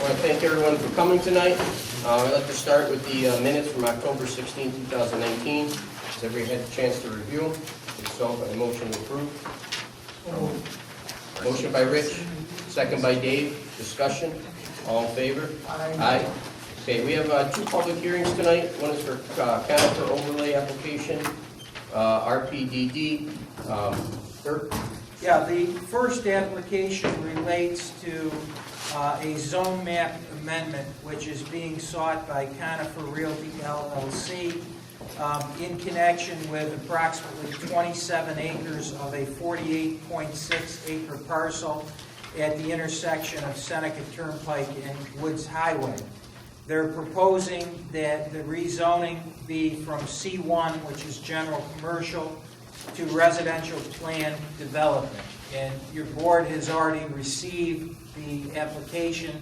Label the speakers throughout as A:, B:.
A: want to thank everyone for coming tonight. I'd like to start with the minutes from October 16, 2019. Has everybody had a chance to review them? If so, a motion to approve. Motion by Rich, second by Dave. Discussion. All in favor? Aye. Okay, we have two public hearings tonight. One is for Conifer overlay application, RPDD. Dirk?
B: Yeah, the first application relates to a zone map amendment which is being sought by Conifer Realty LLC in connection with approximately 27 acres of a 48.6 acre parcel at the intersection of Seneca Turnpike and Woods Highway. They're proposing that the rezoning be from C1, which is general commercial, to residential plan development. And your board has already received the application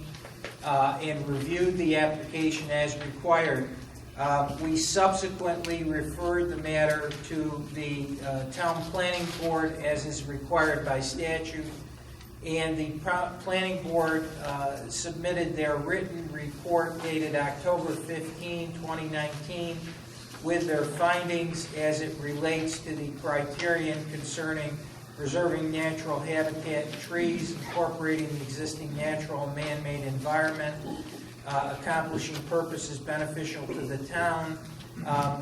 B: and reviewed the application as required. We subsequently referred the matter to the town planning board as is required by statute, and the planning board submitted their written report dated October 15, 2019 with their findings as it relates to the criterion concerning preserving natural habitat and trees, incorporating the existing natural and man-made environment, accomplishing purposes beneficial to the town,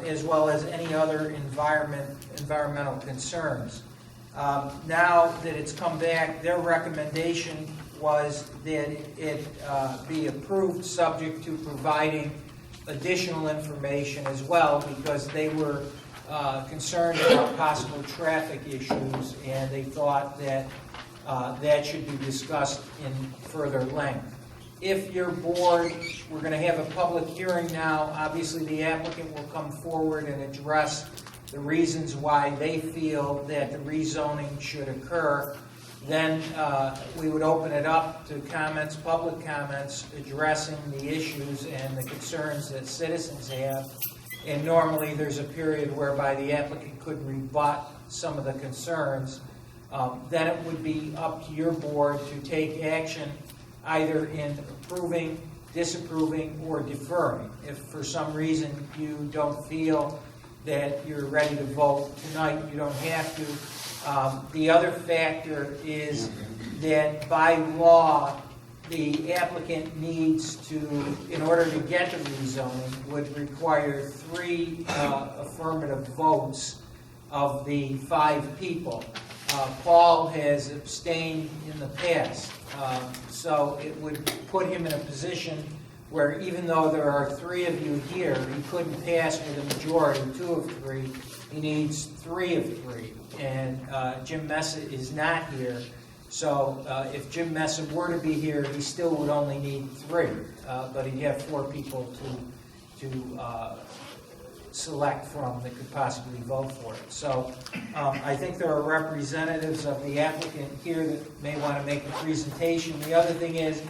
B: as well as any other environmental concerns. Now that it's come back, their recommendation was that it be approved subject to providing additional information as well, because they were concerned about possible traffic issues, and they thought that that should be discussed in further length. If your board, we're going to have a public hearing now. Obviously, the applicant will come forward and address the reasons why they feel that the rezoning should occur. Then we would open it up to comments, public comments, addressing the issues and the concerns that citizens have. And normally there's a period whereby the applicant could rebut some of the concerns. Then it would be up to your board to take action either in approving, disapproving, or deferring. If for some reason you don't feel that you're ready to vote tonight, you don't have to. The other factor is that by law, the applicant needs to, in order to get the rezoning, would require 3 affirmative votes of the 5 people. Paul has abstained in the past, so it would put him in a position where even though there are 3 of you here, he couldn't pass with a majority, 2 of 3. He needs 3 of 3. And Jim Messa is not here. So if Jim Messa were to be here, he still would only need 3. But he'd have 4 people to select from that could possibly vote for it. So I think there are representatives of the applicant here that may want to make a presentation. The other thing is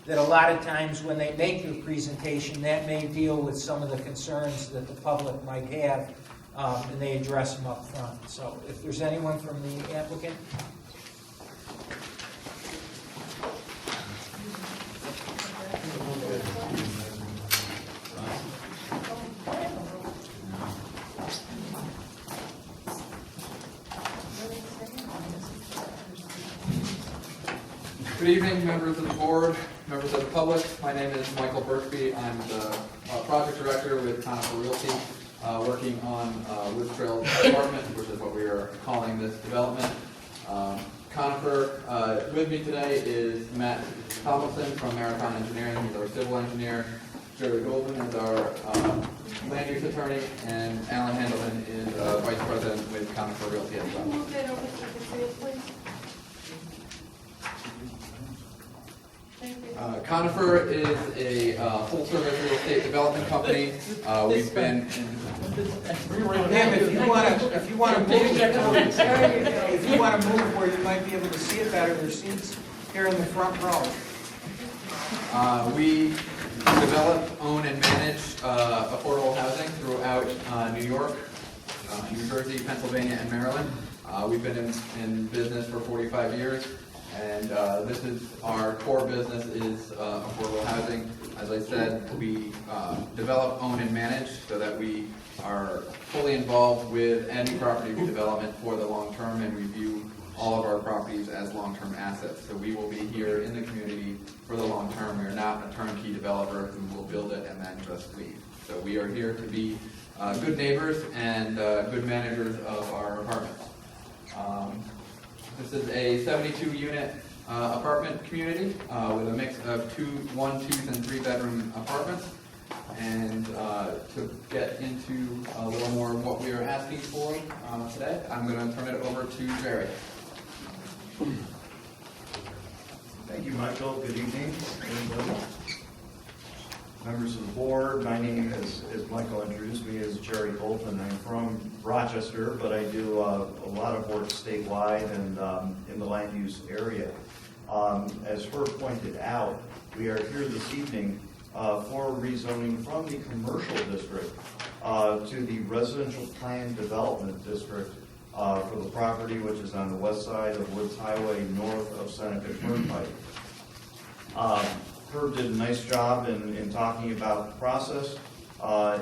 B: that a lot of times when they make the presentation, that may deal with some of the concerns that the public might have, and they address them up front. So if there's anyone from the applicant.
C: Good evening, members of the board, members of the public. My name is Michael Birkby. I'm the project director with Conifer Realty, working on Woods Trail Apartment, which is what we are calling this development. Conifer, with me today is Matt Tomlinson from Marathon Engineering. He's our civil engineer. Jerry Goldman is our land use attorney, and Alan Handelman is vice president with Conifer Realty as well.
D: Can you move that over so I can see it, please?
C: Conifer is a full-service real estate development company. We've been in...
B: Ma'am, if you want to move where you might be able to see it better, there's seats here in the front row.
C: We develop, own, and manage affordable housing throughout New York, New Jersey, Pennsylvania, and Maryland. We've been in business for 45 years. And this is our core business is affordable housing. As I said, we develop, own, and manage so that we are fully involved with any property redevelopment for the long term, and we view all of our properties as long-term assets. So we will be here in the community for the long term. We are not a turnkey developer who will build it and then just leave. So we are here to be good neighbors and good managers of our apartments. This is a 72-unit apartment community with a mix of 1, 2, and 3-bedroom apartments. And to get into a little more of what we are asking for today, I'm going to turn it over to Jerry.
E: Thank you, Michael. Good evening, everybody. Members of the board, my name is, as Michael introduced me, is Jerry Bolton. I'm from Rochester, but I do a lot of work statewide and in the land use area. As Herb pointed out, we are here this evening for rezoning from the commercial district to the residential planned development district for the property which is on the west side of Woods Highway north of Seneca Turnpike. Herb did a nice job in talking about the process.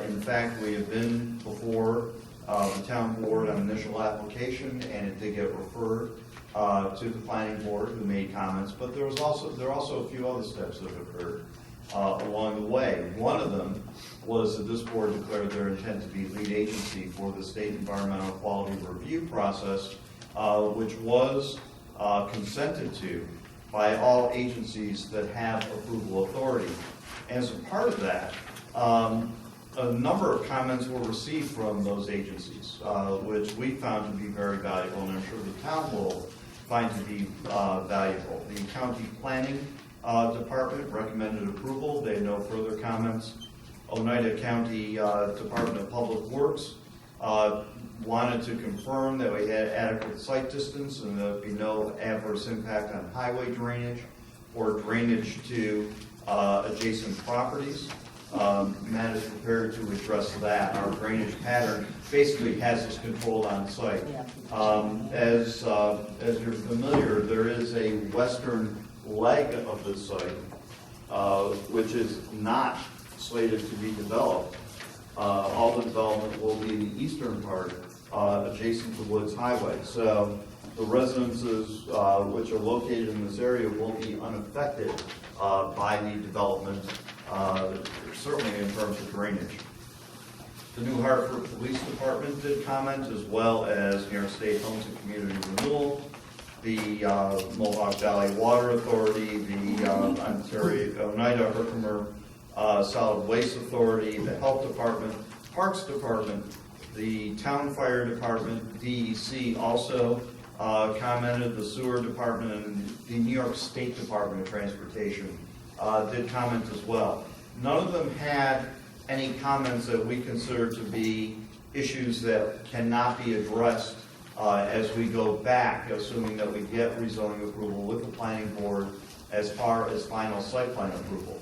E: In fact, we have been before the town board on initial application, and it did get referred to the planning board, who made comments. But there are also a few other steps that have occurred along the way. One of them was that this board declared their intent to be lead agency for the state environmental quality review process, which was consented to by all agencies that have approval authority. As a part of that, a number of comments were received from those agencies, which we found to be very valuable, and I'm sure the town will find to be valuable. The county planning department recommended approval. They had no further comments. Oneida County Department of Public Works wanted to confirm that we had adequate site distance and there would be no adverse impact on highway drainage or drainage to adjacent properties. Matt is prepared to address that. Our drainage pattern basically has this controlled on site. As you're familiar, there is a western leg of the site which is not slated to be developed. All the development will be in the eastern part, adjacent to Woods Highway. So the residences which are located in this area will be unaffected by the development, certainly in terms of drainage. The New Hartford Police Department did comment, as well as New York State Homes and Community Renewal, the Mohawk Valley Water Authority, the Oneida Herkimer Solid Waste Authority, the Health Department, Parks Department, the Town Fire Department, DEC also commented, the Sewer Department, and the New York State Department of Transportation did comment as well. None of them had any comments that we consider to be issues that cannot be addressed as we go back, assuming that we get rezoning approval with the planning board as far as final site plan approval.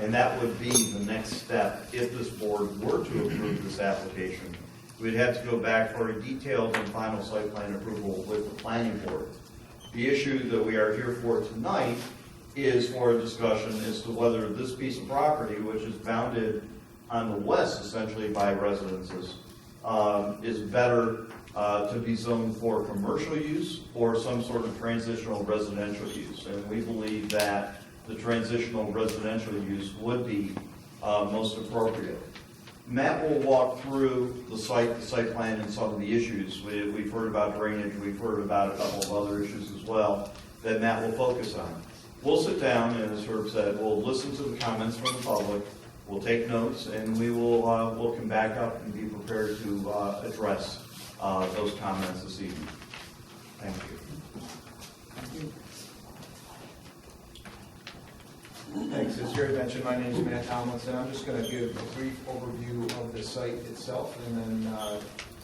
E: And that would be the next step if this board were to approve this application. We'd have to go back for a detailed and final site plan approval with the planning board. The issue that we are here for tonight is for a discussion as to whether this piece of property, which is bounded on the west essentially by residences, is better to be zoned for commercial use or some sort of transitional residential use. And we believe that the transitional residential use would be most appropriate. Matt will walk through the site plan and some of the issues. We've heard about drainage, we've heard about a couple of other issues as well that Matt will focus on. We'll sit down, and as Herb said, we'll listen to the comments from the public, we'll take notes, and we'll come back up and be prepared to address those comments this evening. Thank you.
F: Thanks. As Jerry mentioned, my name is Matt Tomlinson. I'm just going to give a brief overview of the site itself and then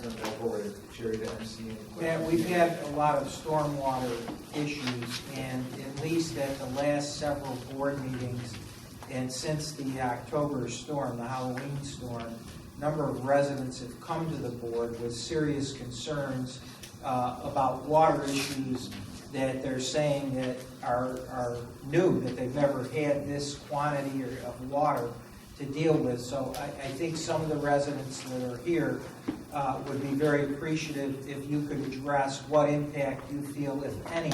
F: turn it back over to Jerry to MC any questions.
B: Yeah, we've had a lot of stormwater issues, and at least at the last several board meetings, and since the October storm, the Halloween storm, a number of residents have come to the board with serious concerns about water issues that they're saying that are new, that they've never had this quantity of water to deal with. So I think some of the residents that are here would be very appreciative if you could address what impact you feel, if any,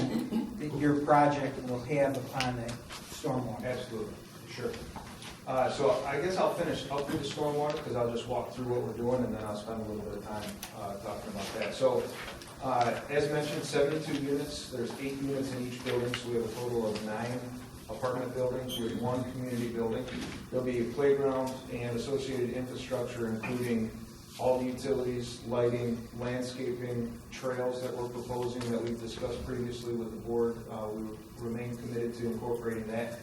B: that your project will have upon the stormwater.
F: Absolutely, sure. So I guess I'll finish up with the stormwater, because I'll just walk through what we're doing, and then I'll spend a little bit of time talking about that. So, as mentioned, 72 units. There's 8 units in each building, so we have a total of 9 apartment buildings with 1 community building. There'll be a playground and associated infrastructure, including all the utilities, lighting, landscaping, trails that we're proposing that we've discussed previously with the board. We remain committed to incorporating that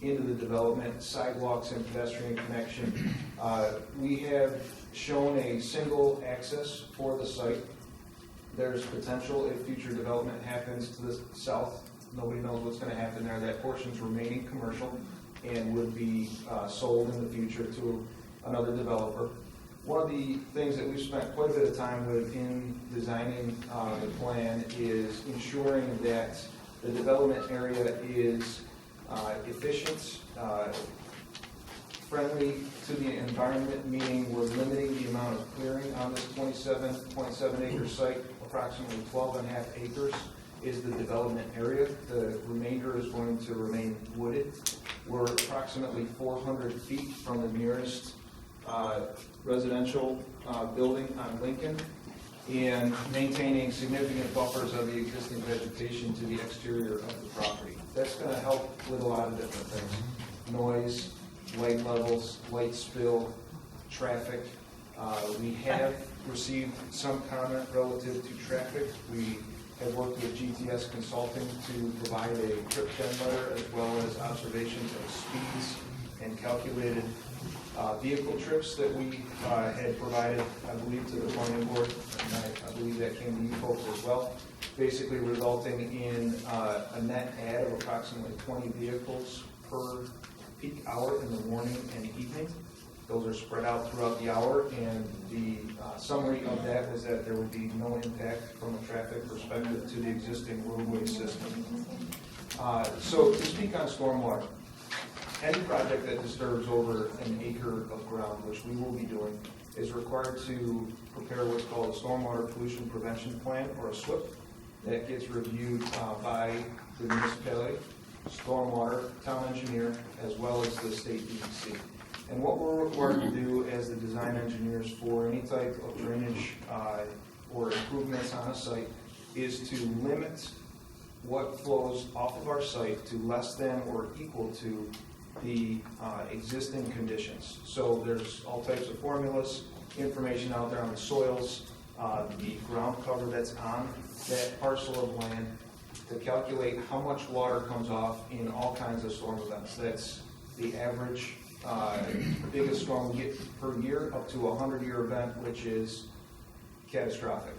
F: into the development, sidewalks and pedestrian connection. We have shown a single access for the site. There's potential if future development happens to the south. Nobody knows what's going to happen there. That portion's remaining commercial and would be sold in the future to another developer. One of the things that we've spent quite a bit of time with in designing the plan is ensuring that the development area is efficient, friendly to the environment, meaning we're limiting the amount of clearing on this 27.7 acre site. Approximately 12.5 acres is the development area. The remainder is going to remain wooded. We're approximately 400 feet from the nearest residential building on Lincoln, and maintaining significant buffers of the existing vegetation to the exterior of the property. That's going to help with a lot of different things. Noise, light levels, light spill, traffic. We have received some comment relative to traffic. We have worked with GTS Consulting to provide a trip gen letter as well as observations of speeds and calculated vehicle trips that we had provided, I believe, to the planning board, and I believe that came to you folks as well, basically resulting in a net add of approximately 20 vehicles per peak hour in the morning and evening. Those are spread out throughout the hour, and the summary of that was that there would be no impact from a traffic perspective to the existing roadway system. So to speak on stormwater, any project that disturbs over an acre of ground, which we will be doing, is required to prepare what's called a Stormwater Pollution Prevention Plan, or a SWIP, that gets reviewed by the municipality, stormwater, town engineer, as well as the state DEC. And what we're required to do as the design engineers for any type of drainage or improvements on a site is to limit what flows off of our site to less than or equal to the existing conditions. So there's all types of formulas, information out there on the soils, the ground cover that's on that parcel of land to calculate how much water comes off in all kinds of storm events. That's the average, biggest storm we get per year, up to a 100-year event, which is catastrophic,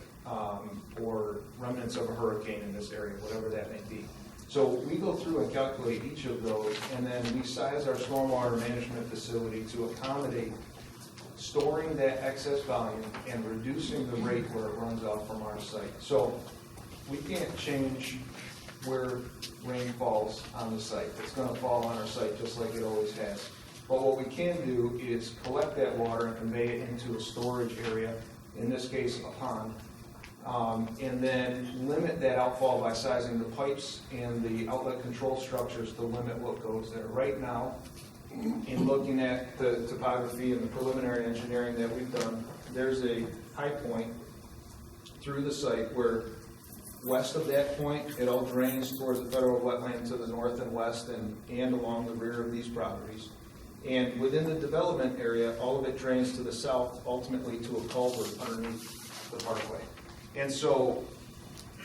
F: or remnants of a hurricane in this area, whatever that may be. So we go through and calculate each of those, and then we size our stormwater management facility to accommodate storing that excess volume and reducing the rate where it runs off from our site. So we can't change where rain falls on the site. It's going to fall on our site just like it always has. But what we can do is collect that water and convey it into a storage area, in this case a pond, and then limit that outfall by sizing the pipes and the outlet control structures to limit what goes there. Right now, in looking at the topography and the preliminary engineering that we've done, there's a high point through the site where west of that point, it all drains towards the federal wetland to the north and west and along the rear of these properties. And within the development area, all of it drains to the south, ultimately to a culvert underneath the parkway. And so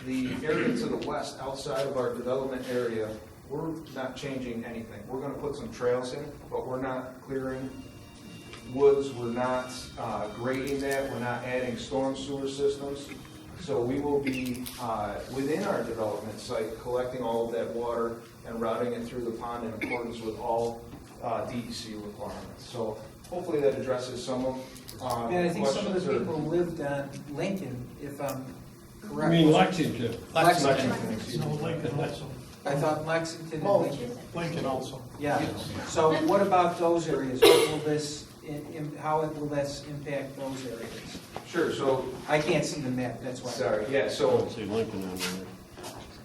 F: the area to the west, outside of our development area, we're not changing anything. We're going to put some trails in, but we're not clearing woods. We're not grading that. We're not adding storm sewer systems. So we will be, within our development site, collecting all of that water and routing it through the pond in accordance with all DEC requirements. So hopefully that addresses some of
B: And I think some of
F: questions
B: the people who lived on Lincoln, if I'm
G: You
B: correct?
G: mean Lexington?
B: Lexington.
F: excuse
H: No,
F: me.
H: Lincoln also.
B: I thought Lexington and Lincoln.
H: Lincoln also.
B: Yeah, so what about those areas? What will this, how will this impact those areas?
F: Sure, so,
B: I can't see the map, that's why.
F: sorry, yeah, so
G: See Lincoln on there.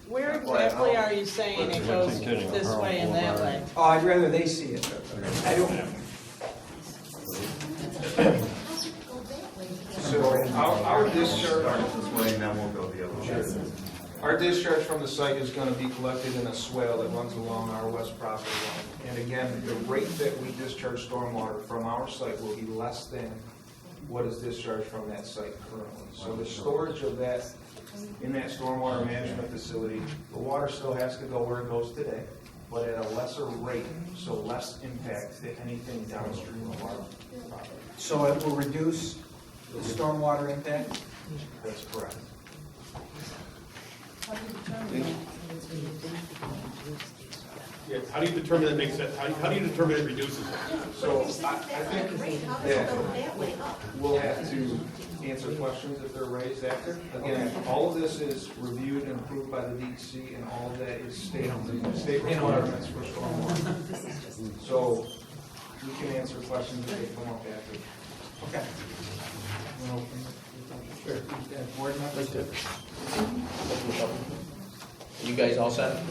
D: Where exactly are you saying it goes
G: Lexington,
D: this way and that way?
B: Oh, I'd rather they see it. I don't,
F: So our discharge,
E: This way, and then we'll go the other way.
F: our discharge from the site is gonna be collected in a swale that runs along our west property line. And again, the rate that we discharge stormwater from our site will be less than what is discharged from that site currently. So the storage of that, in that stormwater management facility, the water still has to go where it goes today, but at a lesser rate, so less impact to anything downstream of our property.
B: so it will reduce the stormwater impact?
F: That's correct.
H: Yeah, how do you determine it makes it, how do you determine it reduces it?
F: So I think that we'll have to answer questions if they're raised after. Again, all of this is reviewed and approved by the DEC, and all of that is state requirements for stormwater. So we can answer questions if they come up after.
B: Okay. Board members?
A: You guys all set?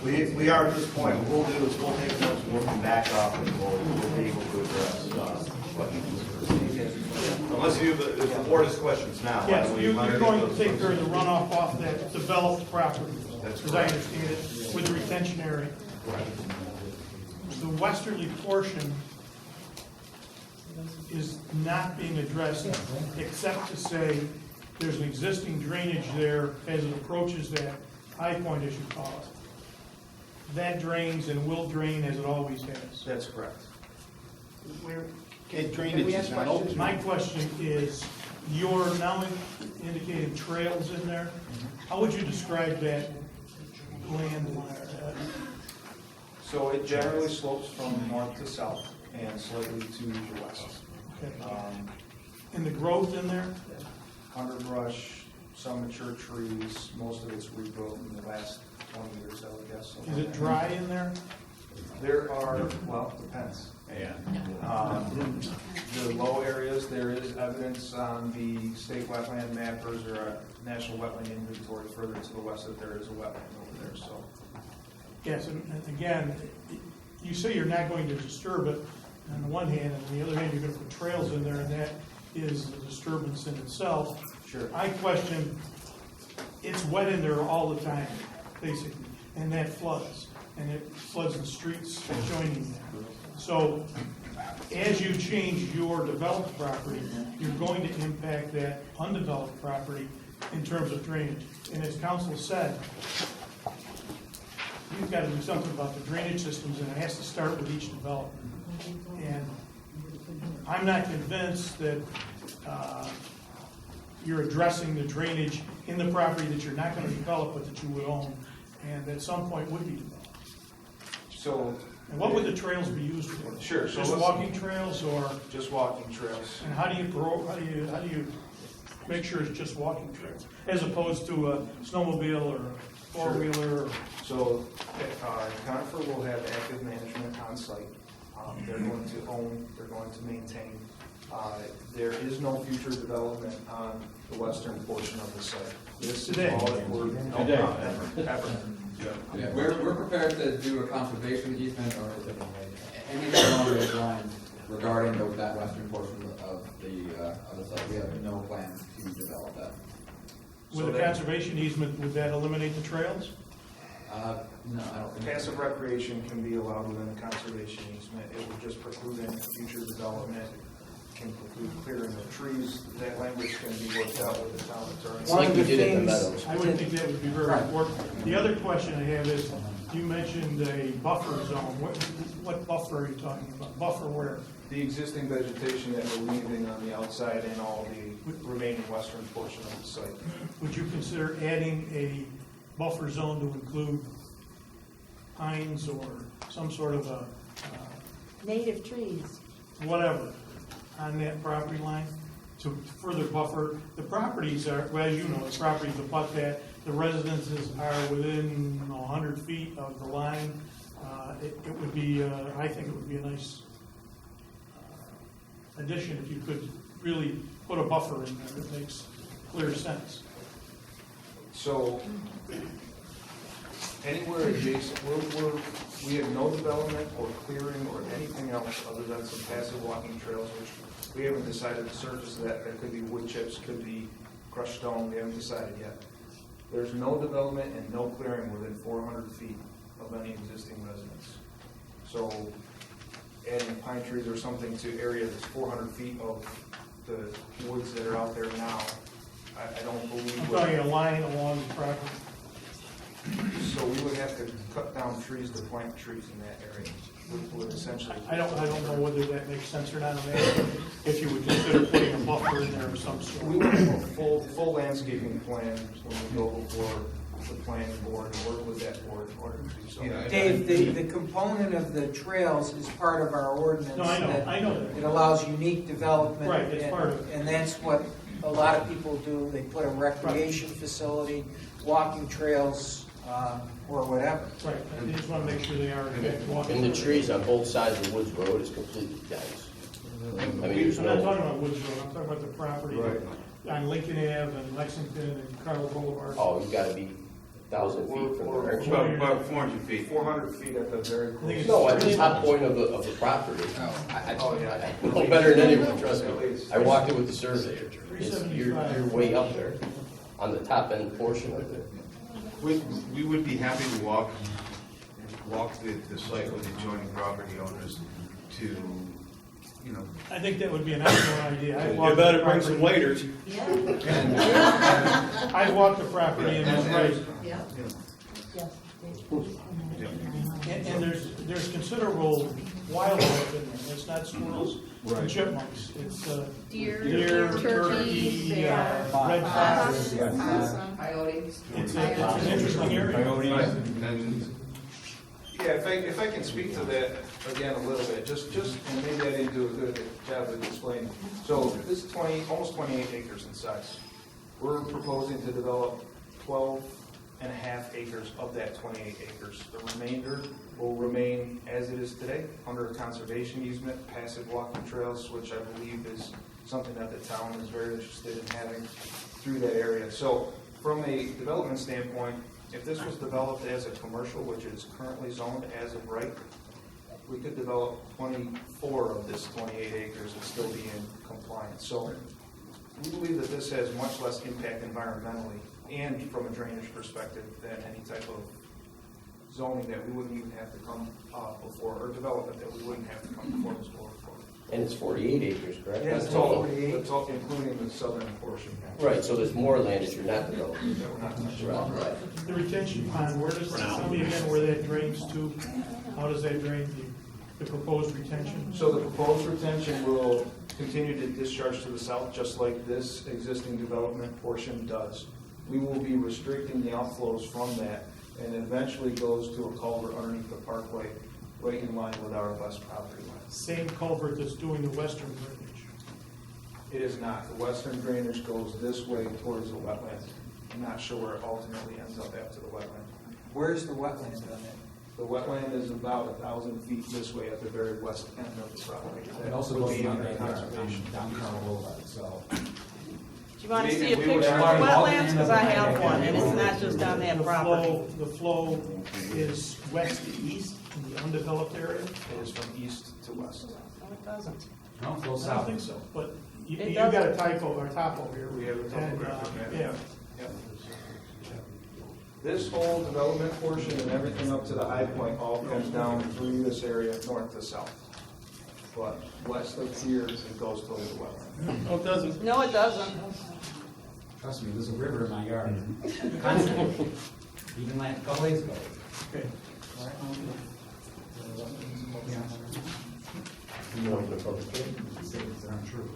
E: We are at this point. What we'll do is we'll take notes, we'll come back up, and we'll be able to address questions. Unless if the board has questions now. why
H: Yes,
E: don't we
H: you're
E: let
H: going to
E: those
H: take care of
E: questions?
H: the runoff off that developed property,
E: That's
H: as I
E: correct.
H: understand it, with the retention area. The westerly portion is not being addressed, except to say there's an existing drainage there as it approaches that high point, as you call it. That drains and will drain as it always has.
F: That's correct.
H: Drainage is not open. My question is, you're now indicating trails in there. How would you describe that land?
F: So it generally slopes from north to south and slightly to the west.
H: Okay. And the growth in there?
F: Underbrush, some mature trees, most of it's regrowth in the last 20 years, I would guess.
H: Is it dry in there?
F: There are, well, depends.
E: Yeah.
F: The low areas, there is evidence on the state wetland mappers or a national wetland inventory further to the west that there is a wetland over there, so.
H: Yes, and again, you say you're not going to disturb it on the one hand, and on the other hand, you're going to put trails in there, and that is a disturbance in itself.
F: Sure.
H: I question, it's wet in there all the time, basically, and that floods, and it floods the streets adjoining there. So, as you change your developed property, you're going to impact that undeveloped property in terms of drainage. And as council said, you've got to do something about the drainage systems, and it has to start with each developer. And I'm not convinced that you're addressing the drainage in the property that you're not going to develop, but that you would own, and at some point would be developed.
F: So.
H: And what would the trails be used for?
F: Sure. So
H: Just
F: let's-
H: walking trails, or,
F: Just walking trails.
H: and how do you make sure it's just walking trails, as opposed to a snowmobile or a four-wheeler? Or,
F: So, Conifer will have active management on site. They're going to own, they're going to maintain. There is no future development on the western portion of the site. This is
H: Today.
F: all that we're, no,
G: Today.
F: ever.
C: Yeah, we're prepared to do a conservation easement or anything along those lines regarding that western portion of the site. We have no plans to develop that.
H: with a conservation easement, would that eliminate the trails?
C: No, I don't think so.
F: Passive recreation can be allowed within the conservation easement. It would just preclude any future development, can preclude clearing of trees. That language can be worked out with the town attorney.
A: It's like we did at the
B: Things-
A: Meadows.
H: I would think that would be very important. The other question I have is, you mentioned a buffer zone. What buffer are you talking about? Buffer where?
F: The existing vegetation that we're leaving on the outside and all the remaining western portion of the site.
H: Would you consider adding a buffer zone to include pines or some sort of a
D: Native trees.
H: whatever on that property line? to further buffer. The properties are, well, as you know, the properties abut that. The residences are within 100 feet of the line. It would be, I think it would be a nice addition if you could really put a buffer in there that makes clear sense.
F: So, anywhere adjacent, we have no development or clearing or anything else other than some passive walking trails, which we haven't decided the surface of that. There could be wood chips, could be crushed stone, we haven't decided yet. There's no development and no clearing within 400 feet of any existing residence. So, adding pine trees or something to area that's 400 feet of the woods that are out there now, I don't believe.
H: I'm talking a line along the property.
F: So we would have to cut down trees to plant trees in that area, would essentially.
H: I don't know whether that makes sense or not. I'm asking if you would consider putting a buffer in there of some sort.
F: We would have a full landscaping plan when we go before the planning board and work with that board in order to do so.
B: Dave, the component of the trails is part of our ordinance.
H: No, I know
B: that
H: that.
B: it allows unique development.
H: Right, it's
B: and-
H: part of it.
B: And that's what a lot of people do. They put a recreation facility, walking trails, or whatever.
H: Right, I just want to make sure they are in fact walking.
A: And the trees on both sides of Woods Road is completely dense. I mean, there's
H: I'm not
A: no,
H: talking about Woods Road, I'm talking about the property
E: Right.
H: on Lincoln Ave and Lexington and Carl Boulevard.
A: oh, you gotta be 1,000 feet from
F: Or-
A: there.
G: About 400 feet.
F: 400 feet at the very
H: think
F: close.
H: it's-
A: No, at the top point of the property.
F: Oh, yeah.
A: I know better than anyone, trust me. I walked it with the surveyor. You're
H: 375.
A: way up there on the top end portion of it.
G: We would be happy to walk the site with adjoining property owners to, you know,
H: I think that would be an excellent idea. I've walked
G: you better
H: the
G: bring some
H: property-
G: waiters.
H: I've walked the property and it's right. And there's considerable wildlife in there. It's not squirrels and chipmunks. It's deer, turkey, red fox.
I: Coyotes.
H: It's an interesting area.
G: And
F: Yeah, if I can speak to that again a little bit, just, and maybe I didn't do a good job of explaining. So this is almost 28 acres in size. We're proposing to develop 12.5 acres of that 28 acres. The remainder will remain as it is today, under a conservation easement, passive walking trails, which I believe is something that the town is very interested in having through that area. So from a development standpoint, if this was developed as a commercial, which is currently zoned as of right, we could develop 24 of this 28 acres and still be in compliance. So we believe that this has much less impact environmentally and from a drainage perspective than any type of zoning that we wouldn't even have to come before, or development that we wouldn't have to come before this board for.
A: And it's 48 acres, correct?
B: Yeah.
F: That's all, including the southern portion.
A: Right, so there's more land that you're not developing.
F: That we're not touching.
A: Right.
H: The retention pond, where does, tell me again where that drains to? How does that drain the proposed retention?
F: So the proposed retention will continue to discharge to the south, just like this existing development portion does. We will be restricting the outflows from that, and it eventually goes to a culvert underneath the parkway, right in line with our west property line.
H: Same culvert that's doing the western drainage.
F: It is not. The western drainage goes this way towards the wetland. I'm not sure where it ultimately ends up after the wetland.
B: Where's the wetland on it?
F: The wetland is about 1,000 feet this way at the very west end of the property.
J: It also
F: Would
J: goes
F: be
J: down
F: under
J: there,
F: conservation.
J: down Carl Boulevard, so.
D: Do you want to see a
F: We would
D: picture of
F: actually-
D: wetlands? Because I have one, and it's not just on that property.
H: The flow is west to east in the undeveloped area?
F: It is from east to west.
D: No, it doesn't.
J: No, it
H: I
J: goes
H: don't
J: south.
H: think so, but you
D: It
H: got a
D: doesn't.
H: typo or topo here.
F: We have a
H: And,
F: topographic map.
H: yeah.
F: Yep. This whole development portion and everything up to the high point all comes down through this area, north to south. But west of here, it goes towards the wetland.
H: No, it doesn't.
D: No, it doesn't.
J: Trust me, there's a river in my yard. Constantly. Even like a couple days ago.
H: Okay.
A: You open the public hearing?
J: Statements that aren't true.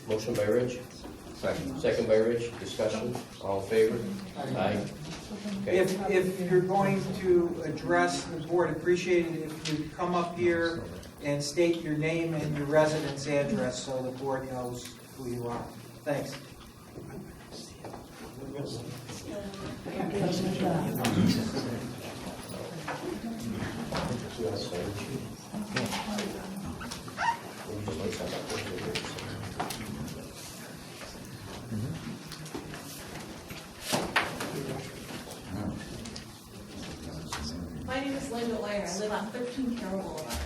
A: Motion by Rich. Second by Rich. Discussion. All in favor? Aye. Okay.
B: If you're going to address the board, appreciate it if you come up here and state your name and your residence address so the board knows who you are. Thanks.
I: My name is Linda Lair. I live on 13 Carroll Boulevard.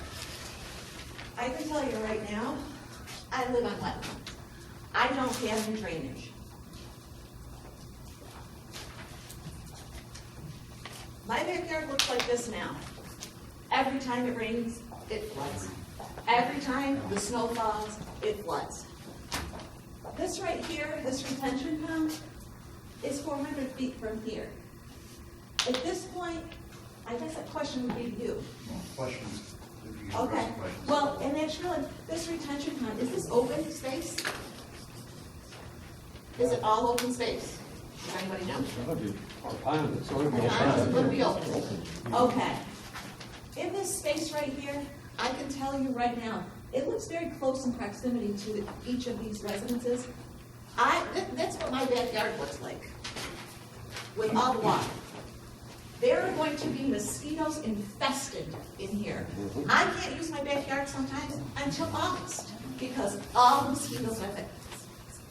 I: I can tell you right now, I live on wetland. I don't have any drainage. My backyard looks like this now. Every time it rains, it floods. Every time the snow falls, it floods. This right here, this retention pond, is 400 feet from here. At this point, I guess that question would be to you.
E: Questions? If you can
I: Okay,
E: address questions.
I: well, and actually, this retention pond, is this open space? Is it all open space? Does anybody know? It's gonna be open. Okay. In this space right here, I can tell you right now, it looks very close in proximity to each of these residences. That's what my backyard looks like, with all the water. There are going to be mosquitoes infested in here. I can't use my backyard sometimes until August, because all the mosquitoes are there.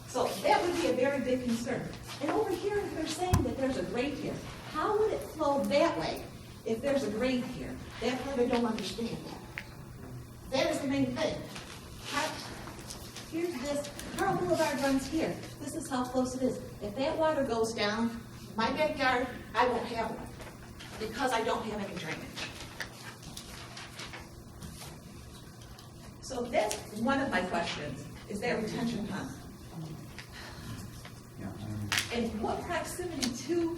I: So that would be a very big concern. And over here, they're saying that there's a grate here. How would it flow that way if there's a grate here? That's what I don't understand. That is the main thing. Here's this, Carl Boulevard runs here. This is how close it is. If that water goes down, my backyard, I won't have one, because I don't have any drainage. So that's one of my questions, is that retention pond? And what proximity to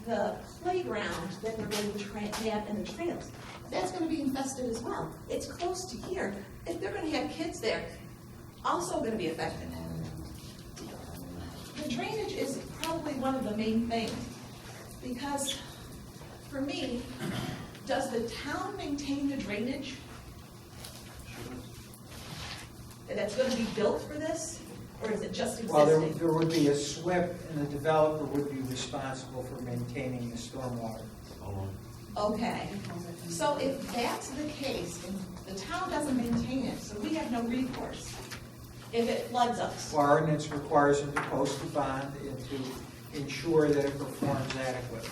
I: the playground that they're going to have in the trails? That's gonna be infested as well. It's close to here. If they're gonna have kids there, also gonna be affected. The drainage is probably one of the main things, because for me, does the town maintain the drainage that's gonna be built for this? Or is it just
B: Well,
I: existing?
B: there would be a SWIP, and the developer would be responsible for maintaining the stormwater.
I: Okay, so if that's the case, and the town doesn't maintain it, so we have no recourse if it floods us.
B: Our ordinance requires them to post a bond and to ensure that it performs adequately.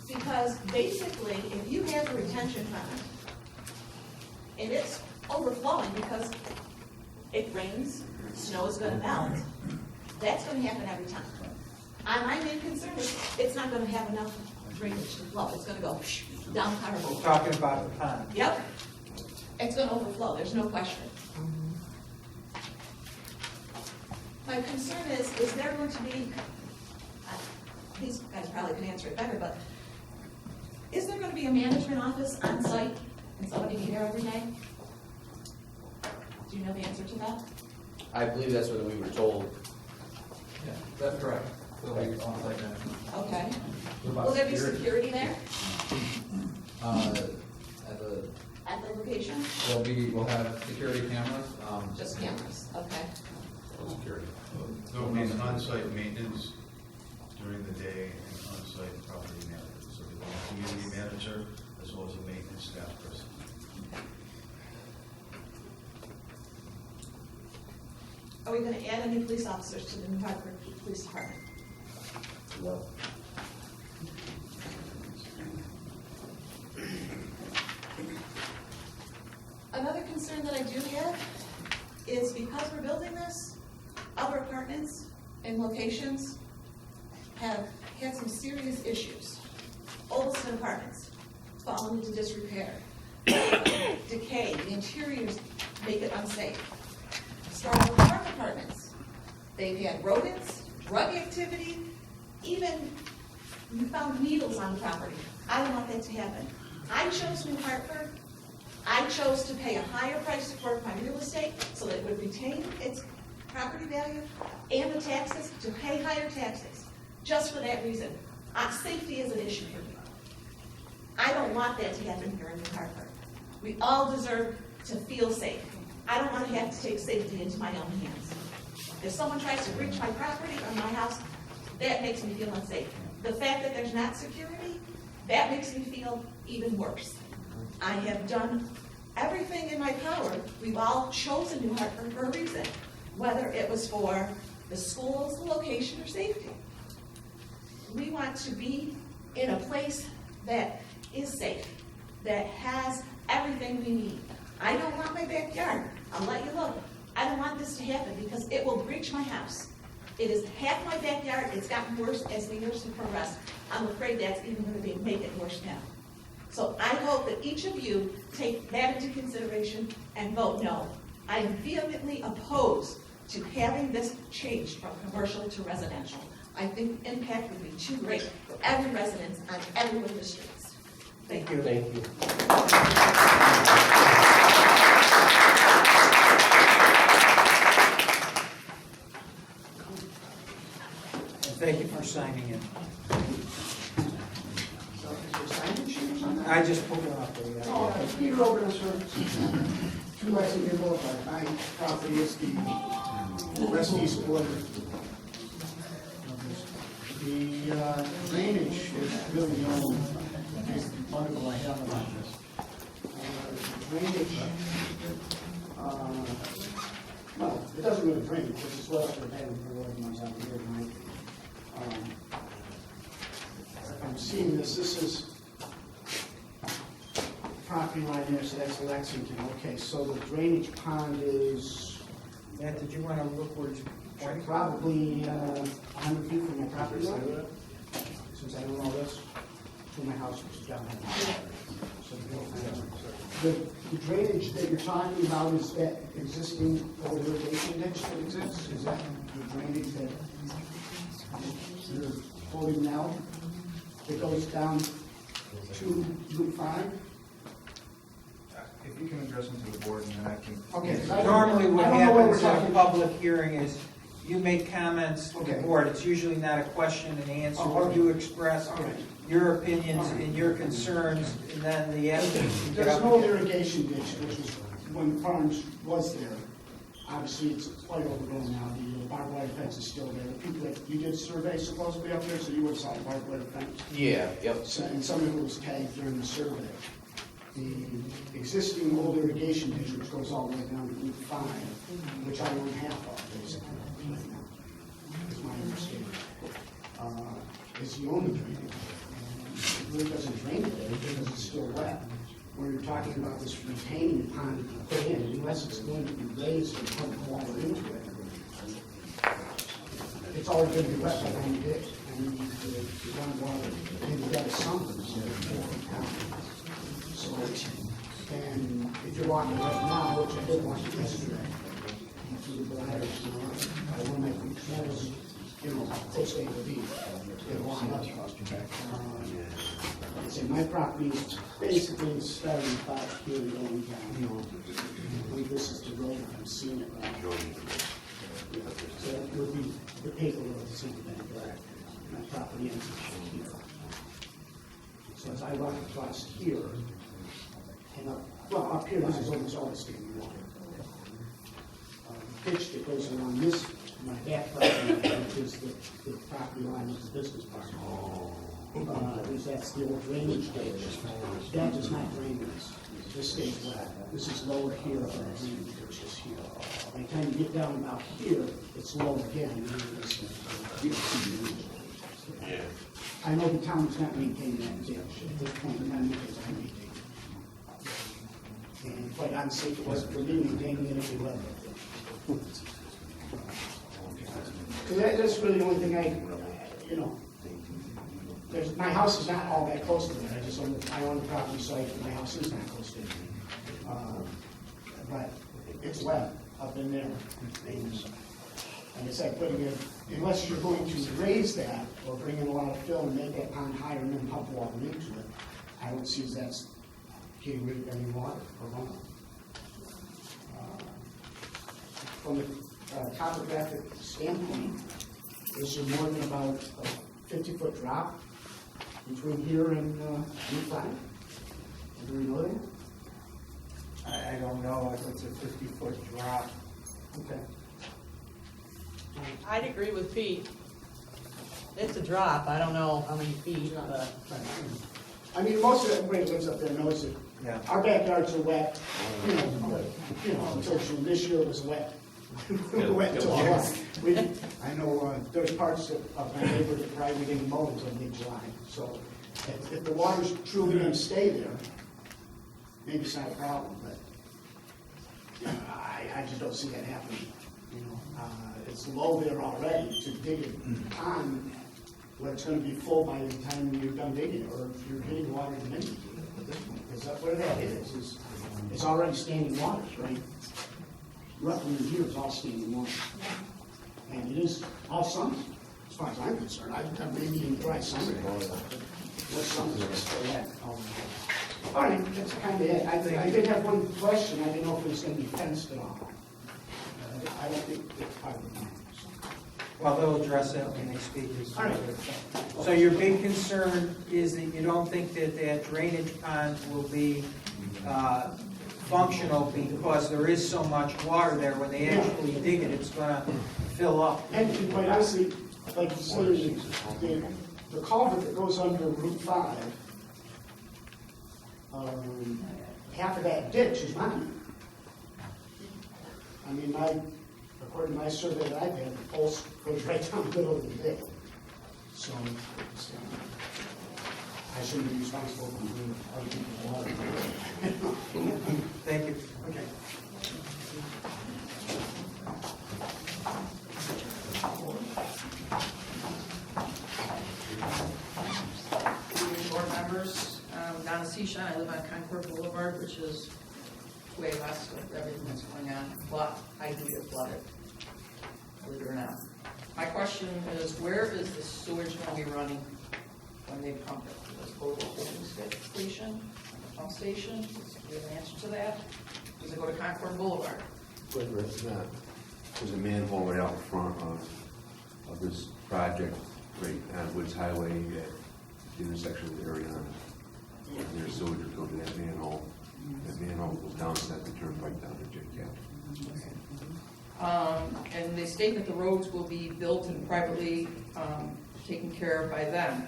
I: Because basically, if you have a retention pond, and it's overflowing because it rains, snow is gonna melt, that's gonna happen every time. And my main concern is, it's not gonna have enough drainage to flow, it's gonna go down Carver
B: We're
I: Boulevard.
B: talking about the pond.
I: Yep, it's gonna overflow, there's no question. My concern is there going to be, these guys probably can answer it better, but is there gonna be a management office on site and somebody be there every day? Do you know the answer to that?
A: I believe that's what we were told.
C: Yeah, that's correct. So we on site management.
I: Okay. Will there be security there
C: At the
I: at the location?
C: we'll have security cameras.
I: Just cameras, okay.
G: There'll be on-site maintenance during the day and on-site property management. So there'll be a community manager as well as a maintenance staff person.
I: Are we gonna add any police officers to the New Hartford Police Department?
A: No.
I: Another concern that I do have is because we're building this, other apartments and locations have had some serious issues. Oldston Apartments, fallen into disrepair. Decay, the interiors make it unsafe. Starville Park Apartments, they've had rodents, drug activity, even you found needles on the property. I don't want that to happen. I chose New Hartford. I chose to pay a higher price for my real estate so that it would retain its property value and the taxes, to pay higher taxes, just for that reason. Safety is an issue for me. I don't want that to happen here in New Hartford. We all deserve to feel safe. I don't want to have to take safety into my own hands. If someone tries to breach my property or my house, that makes me feel unsafe. The fact that there's not security, that makes me feel even worse. I have done everything in my power. We've all chosen New Hartford for a reason, whether it was for the school's location or safety. We want to be in a place that is safe, that has everything we need. I don't want my backyard. I'll let you look. I don't want this to happen because it will breach my house. It is half my backyard. It's gotten worse as the years have progressed. I'm afraid that's even going to make it worse now. So I hope that each of you take that into consideration and vote no. I am vehemently opposed to having this changed from commercial to residential. I think the impact would be too great for every resident on every one of the streets. Thank you.
A: Thank you.
B: Thank you for signing in. I just pulled it up there. Yeah.
K: Oh, okay. Peter Open, sir. 2 Lexington Boulevard. My property is the west east border. The drainage is really the only article I have about this. Drainage, well, it doesn't really drain, because it's well up the bed for the ones out here tonight. If I'm seeing this is property line there, so that's Lexington. Okay, so the drainage pond is
B: Matt, did you want to look where it's pointing?
K: probably 100 feet from my property line. Since I don't know this, to my house is down there. So the drainage that you're talking about is that existing old irrigation ditch that exists? Is that the drainage that you're quoting now? That goes down to Route 5?
E: If you can address them to the board, and then I can.
K: Okay.
B: Normally what
K: I don't know what
B: happens
K: we're
B: at a
K: talking-
B: public hearing is you make comments to the
K: Okay.
B: board. It's usually not a question and answer.
K: Oh, okay.
B: You express
K: All right.
B: your opinions and your concerns, and then the applicant can get
K: There's
B: up.
K: an old irrigation ditch, which was, when farms was there. Obviously, it's quite overgrown now. The barbed wire fence is still there. The people that, you did survey supposedly up there, so you would have saw the barbed wire fence.
A: Yeah, yep.
K: So- And some of it was tagged during the survey. The existing old irrigation ditch, which goes all the way down to Route 5, which I own half of, basically, right now, is my understanding, is the only drainage. It really doesn't drain it because it's still wet. When you're talking about this retaining pond that you put in, unless it's going to be raised and pump water into it, it's always going to be wet by the time you dig. And you need to run water, and you've got a sump that's there for town. So, and if you're walking right now, which I did walk yesterday, through the bladder, I want to make sure, close to the beach, get along up. I say my property is basically starting about here and going down. I believe this is the road, I'm seeing it right. So it would be the paper road, the same thing, correct? My property ends here. So as I walk across here, and up, well, up here, this is almost always standing water. Ditch that goes along this, my back property, which is the property line of the business park. That's the old drainage ditch. That does not drain this. This stays wet. This is lower here, and the drainage ditch is here. By the time you get down about here, it's low again. And then I know the town is not maintaining that ditch at this point in time because I maintain it. And quite honestly, if it wasn't for me maintaining it, it would love it. So that's really the only thing my house is not all that close to it. I own the property site, and my house is not close to it. But it's wet up in there. And like I said, putting it, unless you're going to raise that or bring in a lot of fill and make that pond higher and then pump water into it, I don't see that's getting rid of any water or runoff. From a topographic standpoint, is there more than about a 50-foot drop between here and Route 5? Do we know that?
B: I don't know if it's a 50-foot drop.
K: Okay.
D: I'd agree with Pete. It's a drop, I don't know how many feet, but.
K: I mean, most of everybody that lives up there knows that
B: Yeah.
K: our backyards are wet, until June. This year it was wet. Wet until July. I know, there's parts of my neighborhood that probably didn't mow until mid-July. So if the water's truly gonna stay there, maybe it's not a problem, but I just don't see that happening. It's low there already to dig a pond where it's gonna be full by the time you're done digging it, or if you're getting water in the minute. Because that's what that is it's already standing waters, right? Roughly in here is all standing water. And it is all summer, as far as I'm concerned. I've maybe in dry summer. What summer is still that? All right, that's kind of it. I did have one question. I didn't know if it was gonna be fenced at all. I don't think it's part of the plan.
B: Well, they'll address that when they speak.
K: All right.
B: So your big concern is that you don't think that that drainage pond will be functional because there is so much water there. When they actually dig it, it's going to fill up.
K: And quite honestly, like you say, the culvert that goes under Route 5, half of that ditch is mine. I mean, according to my survey that I've had, the pulse goes right down the middle of the ditch. So, I shouldn't be responsible for doing other people's water.
B: Thank you.
K: Okay.
L: Board members, Donna Seashine, I live on Concord Boulevard, which is way west of everything that's going on, but I do get flooded, believe it or not. My question is, where is the sewage going to be running when they pump it? Does it go to a holding station, a pump station? Do you have an answer to that? Does it go to Concord Boulevard?
M: It's not. There's a manhole right out front of this project, right on Woods Highway at the intersection with Ariana. And there's sewage that goes to that manhole. That manhole goes down to that turnpike down to J Cap.
L: And they state that the roads will be built and privately taken care of by them.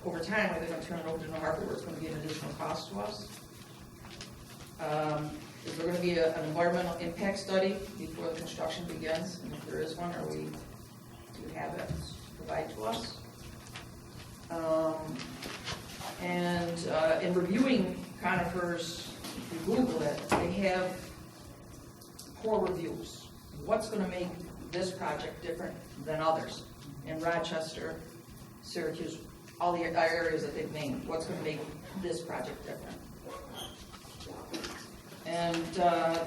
L: Over time, are they going to turn it over to New Hartford, where it's going to be an additional cost to us? Is there going to be an environmental impact study before the construction begins? And if there is one, do you have it provided to us? In reviewing conifers, if you Google it, they have poor reviews. What's going to make this project different than others? In Rochester, Syracuse, all the areas that they've named, what's going to make this project different? And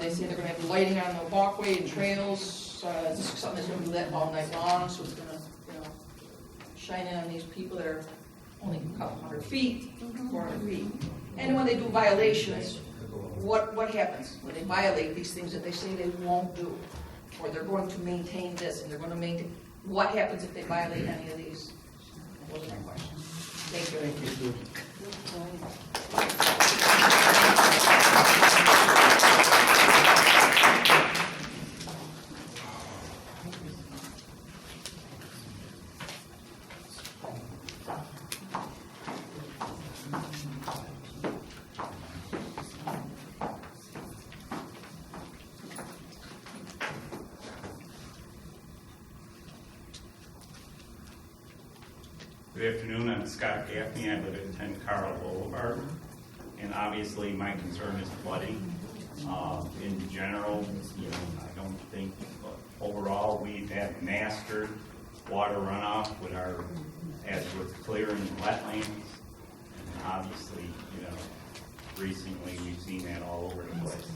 L: they say they're going to have lighting on the walkway and trails. This is something that's going to be lit all night long, so it's going to, shine in on these people that are only a couple 100 feet, 400 feet. And when they do violations, what happens when they violate these things that they say they won't do? Or they're going to maintain this, and they're going to maintain, what happens if they violate any of these? Those are my questions. Thank you.
B: Thank you.
N: Good afternoon, I'm Scott Gaffney. I live at 10 Carl Boulevard, and obviously my concern is flooding. In general, I don't think overall we've had mastered water runoff as with clearing wetlands. And obviously, recently we've seen that all over the place.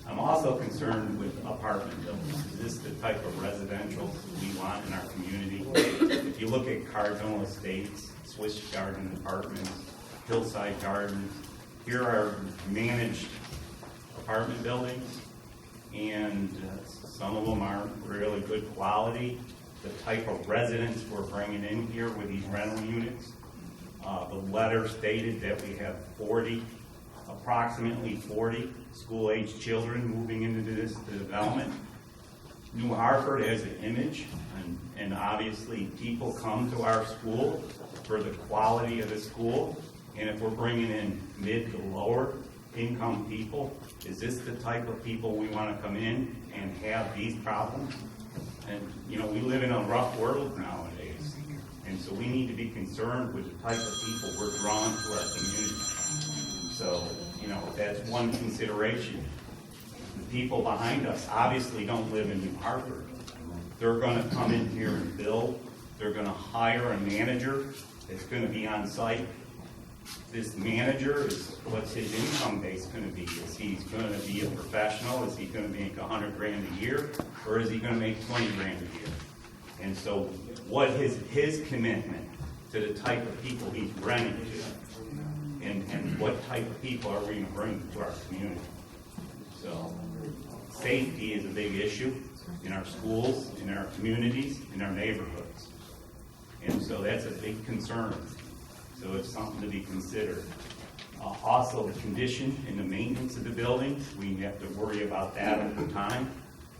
N: I'm also concerned with apartment buildings. Is this the type of residential we want in our community? If you look at Cardinal Estates, Swiss Garden Apartments, Hillside Gardens, here are managed apartment buildings, and some of them aren't really good quality. The type of residents we're bringing in here with these rental units, the letter stated that we have 40 approximately 40 school-age children moving into this development. New Hartford has an image, and obviously people come to our school for the quality of the school. And if we're bringing in mid to lower income people, is this the type of people we want to come in and have these problems? And, you know, we live in a rough world nowadays. And so we need to be concerned with the type of people we're drawing to our community. So, you know, that's one consideration. The people behind us obviously don't live in New Hartford. They're going to come in here and build. They're going to hire a manager that's going to be on site. This manager is, what's his income base going to be? Is he going to be a professional? Is he going to make $100 grand a year? Or is he going to make 20 grand a year? And so what is his commitment to the type of people he's renting to? And what type of people are we going to bring to our community? So safety is a big issue in our schools, in our communities, in our neighborhoods. And so that's a big concern. So it's something to be considered. Also, the condition and the maintenance of the buildings, we have to worry about that over time.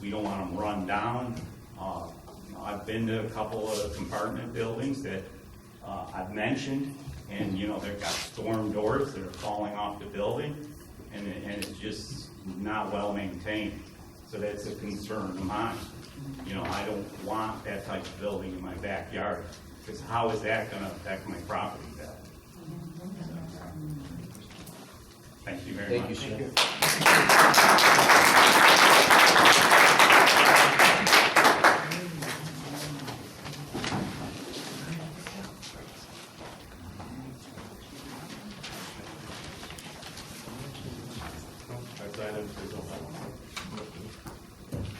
N: We don't want them run down. I've been to a couple of compartment buildings that I've mentioned, and you know, they've got storm doors that are falling off the building, and it's just not well maintained. So that's a concern of mine. You know, I don't want that type of building in my backyard, because how is that going to affect my property value? Thank you very much.
A: Thank you, sir.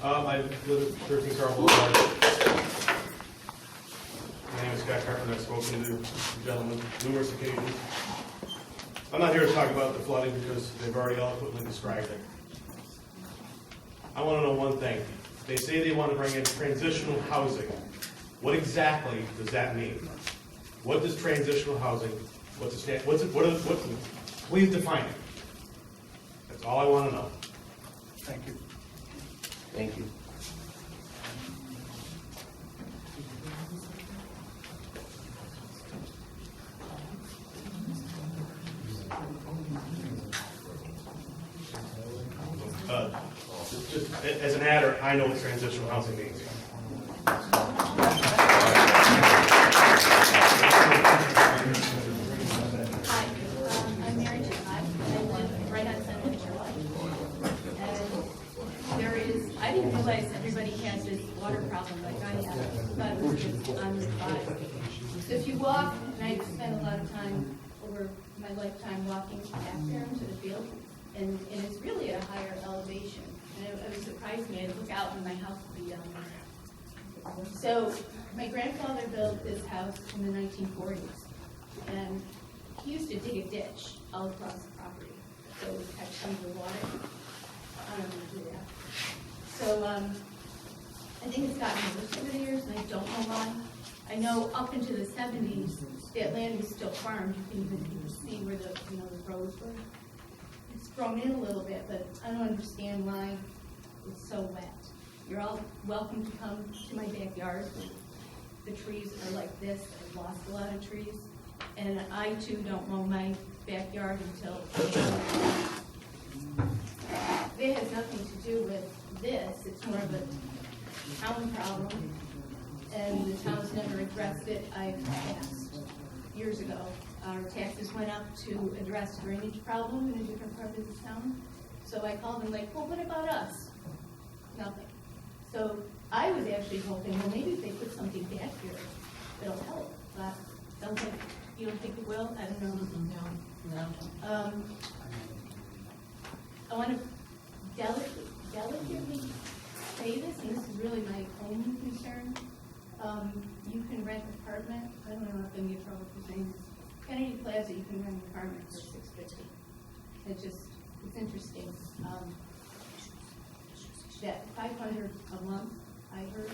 O: I live at 13 Carl Boulevard. My name is Scott Carpenter. I've spoken to the gentleman numerous occasions. I'm not here to talk about the flooding because they've already eloquently described it. I want to know one thing. They say they want to bring in transitional housing. What exactly does that mean? What does transitional housing, please define it. That's all I want to know.
H: Thank you.
A: Thank you.
O: Just as an adder, I know what transitional housing means.
P: Hi, I'm Mary Jo. I live right on Central Shore. And there is, I didn't realize everybody has this water problem like I have, but it's on the bottom. So if you walk, and I've spent a lot of time over my lifetime walking back there into the field, and it's really at a higher elevation. And it was surprised me. I'd look out and my house would be down there. So my grandfather built this house in the 1940s. And he used to dig a ditch all across the property, so it would catch some of the water. I don't know how to do that. So I think it's gotten worse over the years, and I don't know why. I know up into the 70s, that land was still farmed. You can even see where the roads were. It's grown in a little bit, but I don't understand why it's so wet. You're all welcome to come to my backyard. The trees are like this. I've lost a lot of trees. And I, too, don't mow my backyard until it has nothing to do with this. It's more of a town problem, and the town's never addressed it. I've asked years ago. Our taxes went up to address drainage problem in a different part of the town. So I called them like, well, what about us? Nothing. So I was actually hoping, well, maybe if they put something back here, it'll help. But don't think, you don't think it will? I don't know. No. I want to delicately say this, and this is really my only concern. You can rent an apartment. I don't know if I'm going to get in trouble for saying this. Kennedy Plaza, you can rent an apartment for $650. It's interesting. That $500 a month, I heard,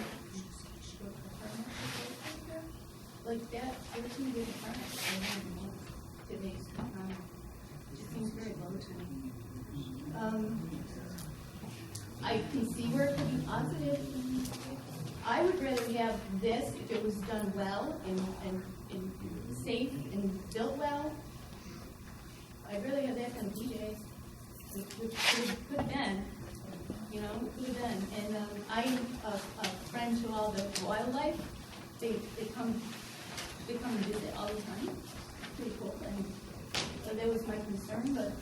P: like that, there's some good apartments. It just seems very low to me. well and safe and built well. I really had that on PJs, which could have been, you know, could have been. And I'm a friend to all the wildlife. They come and visit all the time. Pretty cool. And so that was my concern, but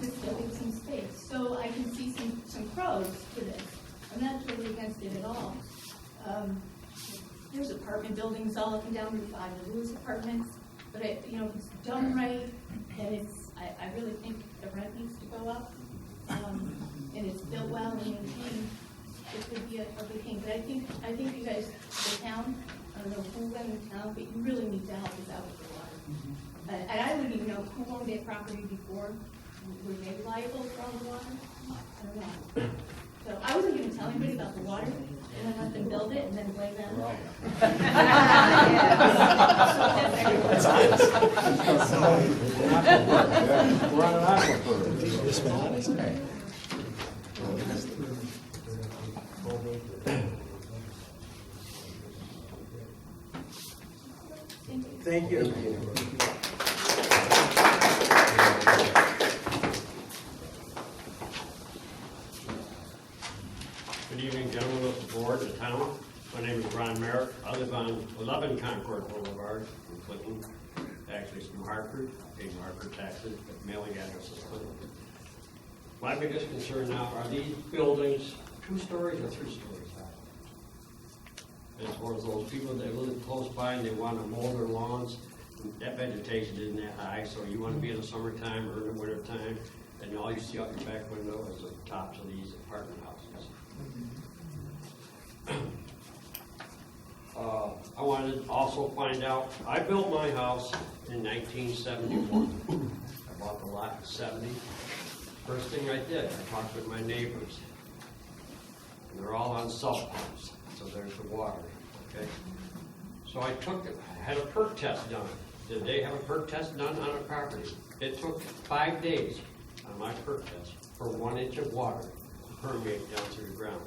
P: this still gives some space. So I can see some pros to this. I'm not totally against it at all. There's apartment buildings all up and down Route 5, the Lewis Apartments, but you know, if it's done right, and I really think the rent needs to go up, and it's built well and maintained, it could be a good thing. But I think you guys, the town, I don't know who runs the town, but you really need to help us out with the water. And I wouldn't even know who owned that property before. Were they liable for all the water? I don't know. So I wasn't going to tell anybody about the water, and then let them build it, and then blame them.
J: That's honest. We're on an aquifer. Just been honest.
B: Thank you.
Q: Good evening, gentlemen of the board, the town. My name is Ron Merrick. I live on 11 Concord Boulevard in Clinton. Actually, it's from Hartford. I pay Hartford taxes, but mailing address is Clinton. My biggest concern now, are these buildings 2 stories or 3 stories high? As far as those people that live close by and they want to mow their lawns, that vegetation isn't that high, so you want to be in the summertime or in the wintertime, and all you see out your back window is the tops of these apartment houses. I wanted to also find out, I built my house in 1971. I bought the lot in 70. First thing I did, I talked with my neighbors. And they're all on salt pumps, so there's the water, okay? So I had a perk test done. Did they have a perk test done on a property? It took 5 days on my perk test for 1 inch of water to permeate down through the ground.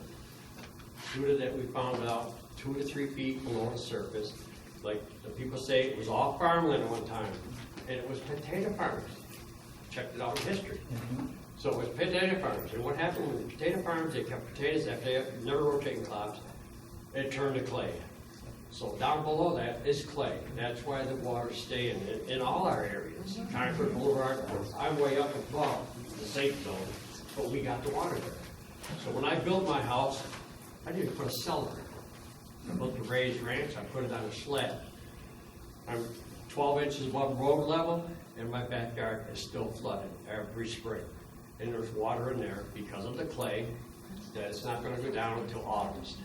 Q: Due to that, we found out 2 to 3 feet below the surface. Like the people say, it was all farmland at one time, and it was potato farmers. Checked it out in history. So it was potato farmers. And what happened with the potato farmers, they kept potatoes after they never rotating clods, it turned to clay. So down below that is clay. That's why the water's staying in all our areas. Concord Boulevard, I'm way up above the safe zone, but we got the water there. So when I built my house, I didn't put a cellar in it. I built the raised ranch, I put it on a slab. I'm 12 inches above road level, and my backyard is still flooded every spring. And there's water in there because of the clay, that it's not going to go down until August.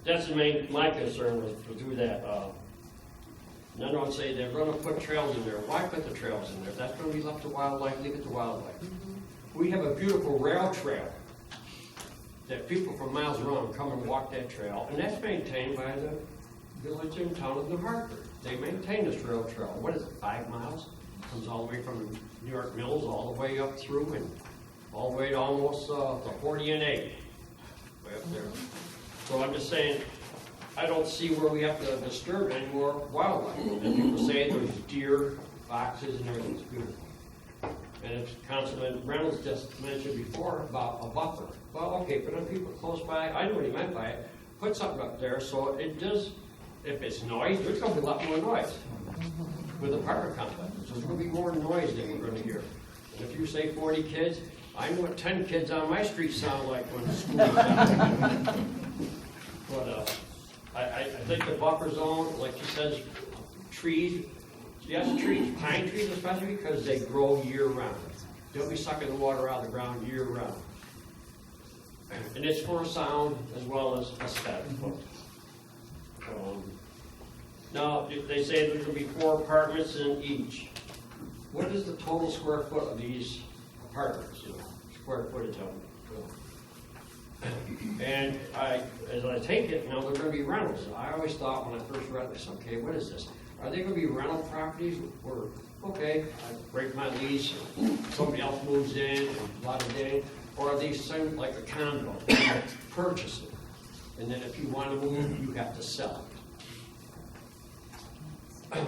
Q: That's my concern was to do that. And I don't say they're going to put trails in there. Why put the trails in there? If that's going to be left to wildlife, leave it to wildlife. We have a beautiful rail trail that people from miles around come and walk that trail, and that's maintained by the village and town of New Hartford. They maintain this rail trail. What is it, 5 miles? Comes all the way from New York Mills all the way up through and all the way to almost the 40 and 8, way up there. So I'm just saying, I don't see where we have to disturb any more wildlife. And people say there's deer, foxes, and everything's beautiful. And as Councilman Reynolds just mentioned before about a buffer. Well, okay, but then people close by, I know what he meant by it, put something up there so it does, if it's noise, there's going to be a lot more noise with apartment complexes. There's going to be more noise than we're going to hear. And if you say 40 kids, I know what 10 kids on my street sound like when school is out. But I think the buffer zone, like he says, trees, yes, trees, pine trees especially, because they grow year-round. They'll be sucking the water out of the ground year-round. And it's for sound as well as aesthetic. Now, they say there's going to be 4 apartments in each. What is the total square foot of these apartments? Square footage of them. And as I take it, now they're going to be rentals. I always thought when I first read this, okay, what is this? Are they going to be rental properties where, okay, I break my lease, somebody else moves in, and blah, blah, blah, or are these like a condo, purchase it? And then if you want to move, you have to sell it.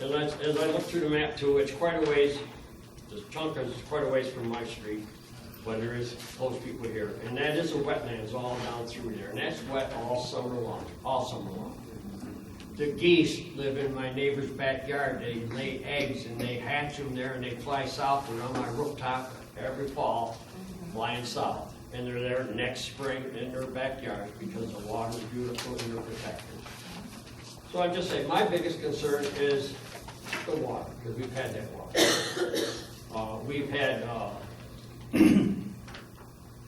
Q: As I look through the map too, it's quite a ways, this chunk is quite a ways from my street, but there is close people here. And that is a wetlands all down through there, and that's wet all summer long, all summer long. The geese live in my neighbor's backyard. They lay eggs and they hatch them there and they fly south around my rooftop every fall, flying south. And they're there next spring in their backyard because the water's beautiful and they're protected. So I'm just saying, my biggest concern is the water, because we've had that water. We've had,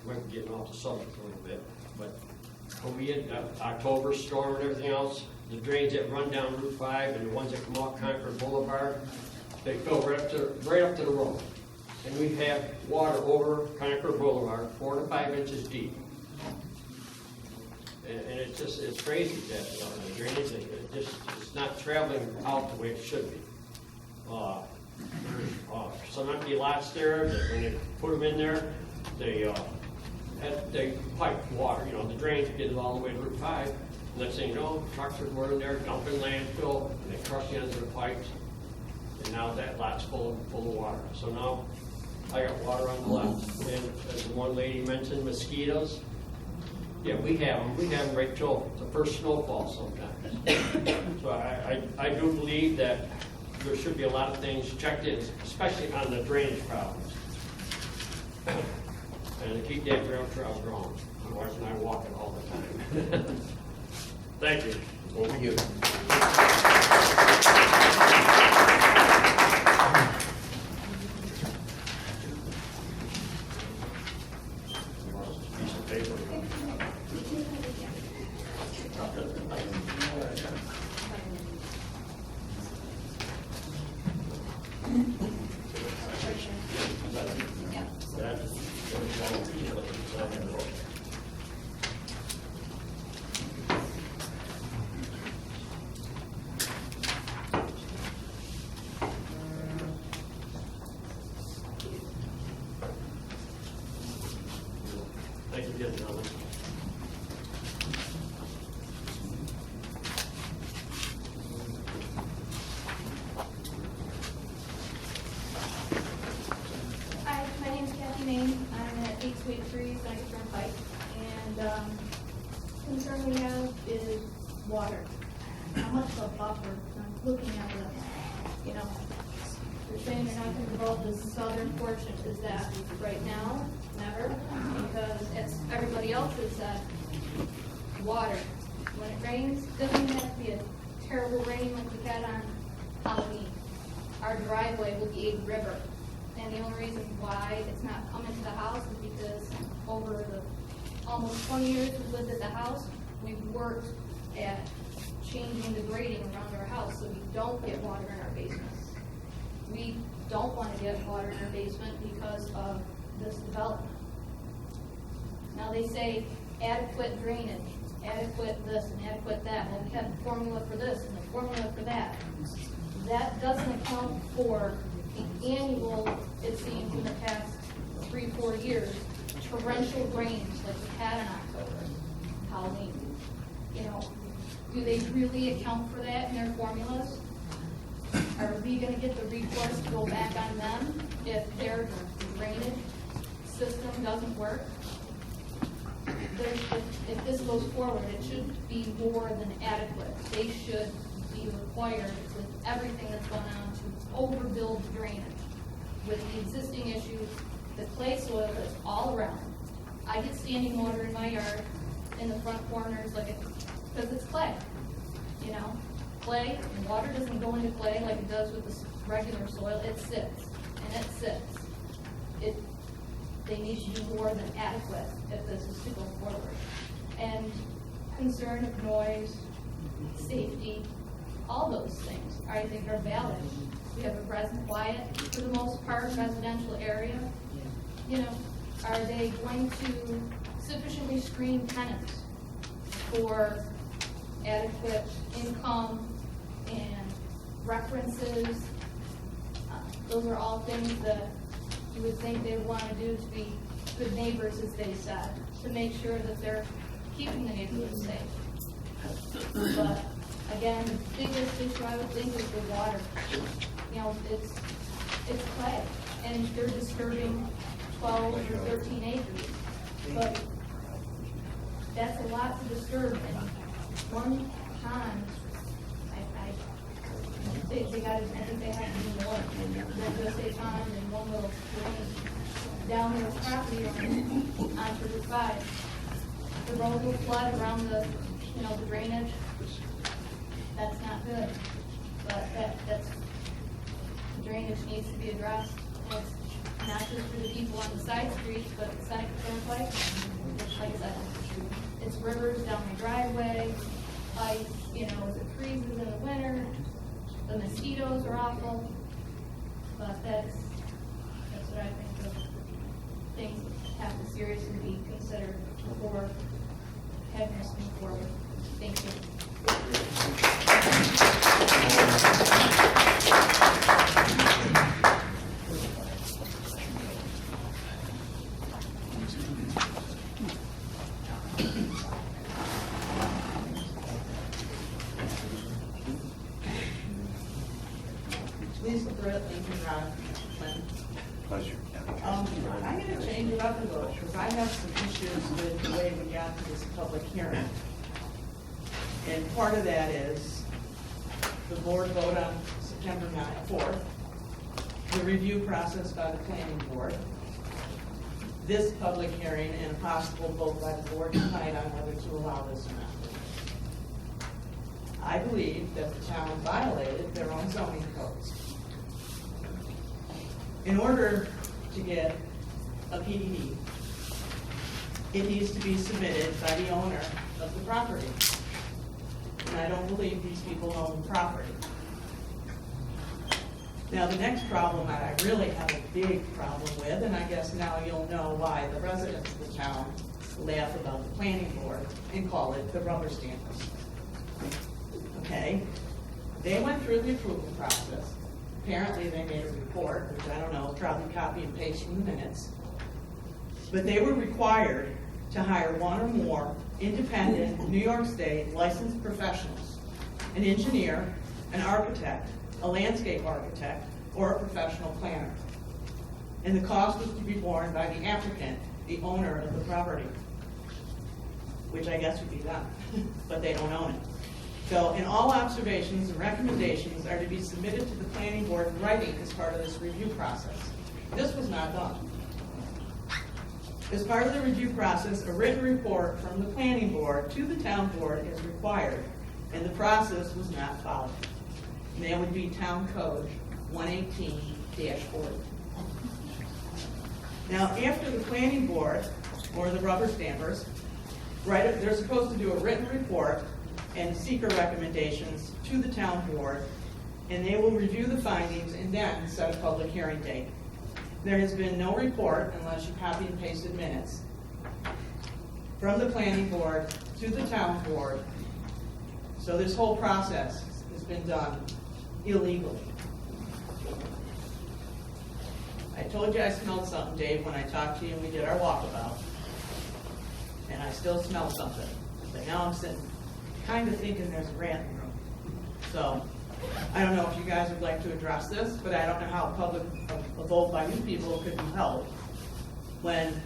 Q: we're getting off the subject a little bit, but when we had October storm and everything else, the drains that run down Route 5 and the ones that come off Concord Boulevard, they fill right up to the road. And we have water over Concord Boulevard 4 to 5 inches deep. And it's just, it's crazy that the drainage, it's not traveling out the way it should be. Some empty lots there, that when they put them in there, they pipe water, the drains get it all the way to Route 5. Next thing you know, trucks are going in there, dumping landfill, and they crush the ends of the pipes. And now that lot's full of water. So now I got water on the left. And as the one lady mentioned, mosquitoes. Yeah, we have them. We have them right till the first snowfall sometimes. So I do believe that there should be a lot of things checked in, especially on the drainage problems. And to keep that rail trail growing. Otherwise, I walk it all the time. Thank you.
A: Thank you.
Q: Piece of paper. Thank you again, gentlemen.
P: Hi, my name's Kathy Main. I'm at 823 Second Turnpike. And concern we have is water. How much of a buffer? I'm looking at the, they're saying they're not going to develop the southern portion. Is that right now? Never? Because it's everybody else has said water. When it rains, it doesn't even have to be a terrible rain like we had on Halloween. Our driveway will be a river. And the only reason why it's not coming to the house is because over the almost 20 years we've lived at the house, we've worked at changing the grading around our house so we don't get water in our basement. We don't want to get water in our basement because of this development. Now they say adequate drainage, adequate this and adequate that. Well, we have the formula for this and the formula for that. That doesn't account for the annual, it seems in the past 3-4 years, torrential rains like we had in October, Halloween. Do they really account for that in their formulas? Are we going to get the recourse to go back on them if their drainage system doesn't work? If this goes forward, it should be more than adequate. They should be required, with everything that's going on, to overbuild drainage. With the existing issues, the clay soil that's all around. I get standing water in my yard in the front corners because it's clay. Clay, and water doesn't go into clay like it does with the regular soil. It sits, and it sits. They need to be more than adequate if this is to go forward. And concern of noise, safety, all those things I think are valid. We have a quiet, for the most part, residential area. Are they going to sufficiently screen tenants for adequate income and references? Those are all things that you would think they would want to do to be good neighbors, as they said, to make sure that they're keeping the neighborhood safe. But again, the biggest issue I would think is the water. You know, it's clay, and they're disturbing 12 or 13 acres. But that's a lot to disturb. And one pond, they got, I think they have to do more. They're just a pond and one little stream down their property on Route 5. The road will flood around the, you know, the drainage. That's not good. But that's, the drainage needs to be addressed. And it's not just for the people on the side streets, but the Seneca Turnpike, which, like I said, it's rivers down my driveway, ice, you know, as it freezes in the winter, the mosquitoes are awful, but that's what I think of things that have to seriously be considered before having us move forward. Thank you.
D: Lisa Britt, Lincoln Drive, Clinton.
M: Pleasure.
D: I'm gonna change it up a little, because I have some issues with the way we got to this public hearing. And part of that is the board vote on September 4th, the review process by the planning board, this public hearing, and a possible vote by the board tonight on whether to allow this or not. I believe that the town violated their own zoning codes. In order to get a PDD, it needs to be submitted by the owner of the property. And I don't believe these people own the property. Now, the next problem that I really have a big problem with, and I guess now you'll know why the residents of the town laugh about the planning board and call it the rubber stampers. Okay? They went through the approval process. Apparently, they made a report, which I don't know, probably copy and paste from the minutes. But they were required to hire one or more independent New York State licensed professionals, an engineer, an architect, a landscape architect, or a professional planner. And the cost was to be borne by the applicant, the owner of the property, which I guess would be them, but they don't own it. So, in all observations and recommendations are to be submitted to the planning board in writing as part of this review process. This was not done. As part of the review process, a written report from the planning board to the town board is required, and the process was not followed. And that would be Town Code 118-40. Now, after the planning board, or the rubber stampers, right, they're supposed to do a written report and seeker recommendations to the town board, and they will review the findings and then set a public hearing date. There has been no report, unless you copy and pasted minutes, from the planning board to the town board. So this whole process has been done illegally. I told you I smelled something, Dave, when I talked to you and we did our walkabout. And I still smell something. But now I'm sitting kind of thinking there's a rat in the room. So, I don't know if you guys would like to address this, but I don't know how a vote by you people could be held when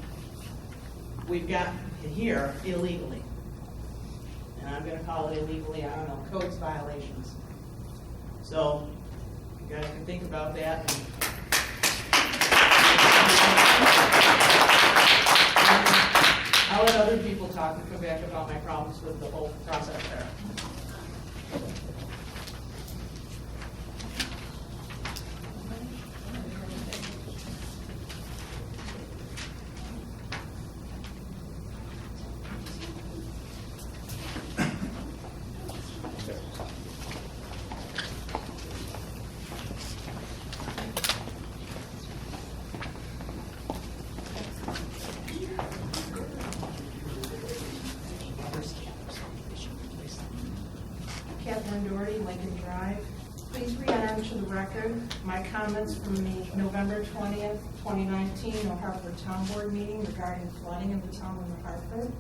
D: we've got it here illegally. And I'm gonna call it illegally, I don't know, codes violations. So, you guys can think about that. I'll let other people talk and come back about my problems with the whole process there. Lincoln Drive. Please re-enter into the record my comments from the November 20th, 2019 New Hartford Town Board meeting regarding flooding in the town of New Hartford.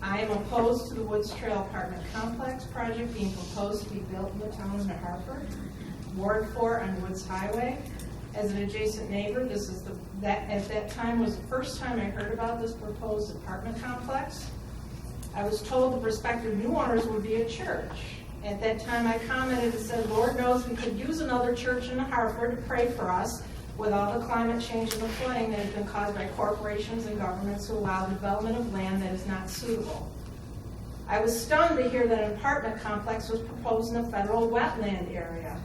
D: I am opposed to the Woods Trail Apartment Complex project being proposed to be built in the town of New Hartford, Ward 4 on Woods Highway. As an adjacent neighbor, this is at that time was the first time I heard about this proposed apartment complex. I was told the prospective new owners would be a church. At that time, I commented and said, Lord knows we could use another church in Hartford to pray for us with all the climate change and the flooding that has been caused by corporations and governments who allow development of land that is not suitable. I was stunned to hear that an apartment complex was proposed in a federal wetland area.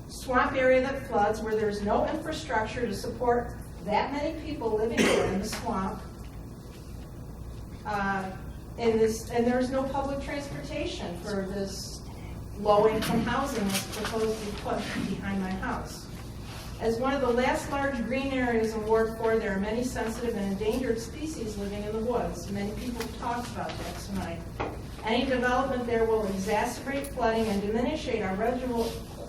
D: Swamp area that floods where there's no infrastructure to support that many people living there in the swamp. And there's no public transportation for this low-income housing that's proposed to be put behind my house. As one of the last large green areas in Ward 4, there are many sensitive and endangered species living in the woods. Many people have talked about that tonight. Any development there will exacerbate flooding and diminish our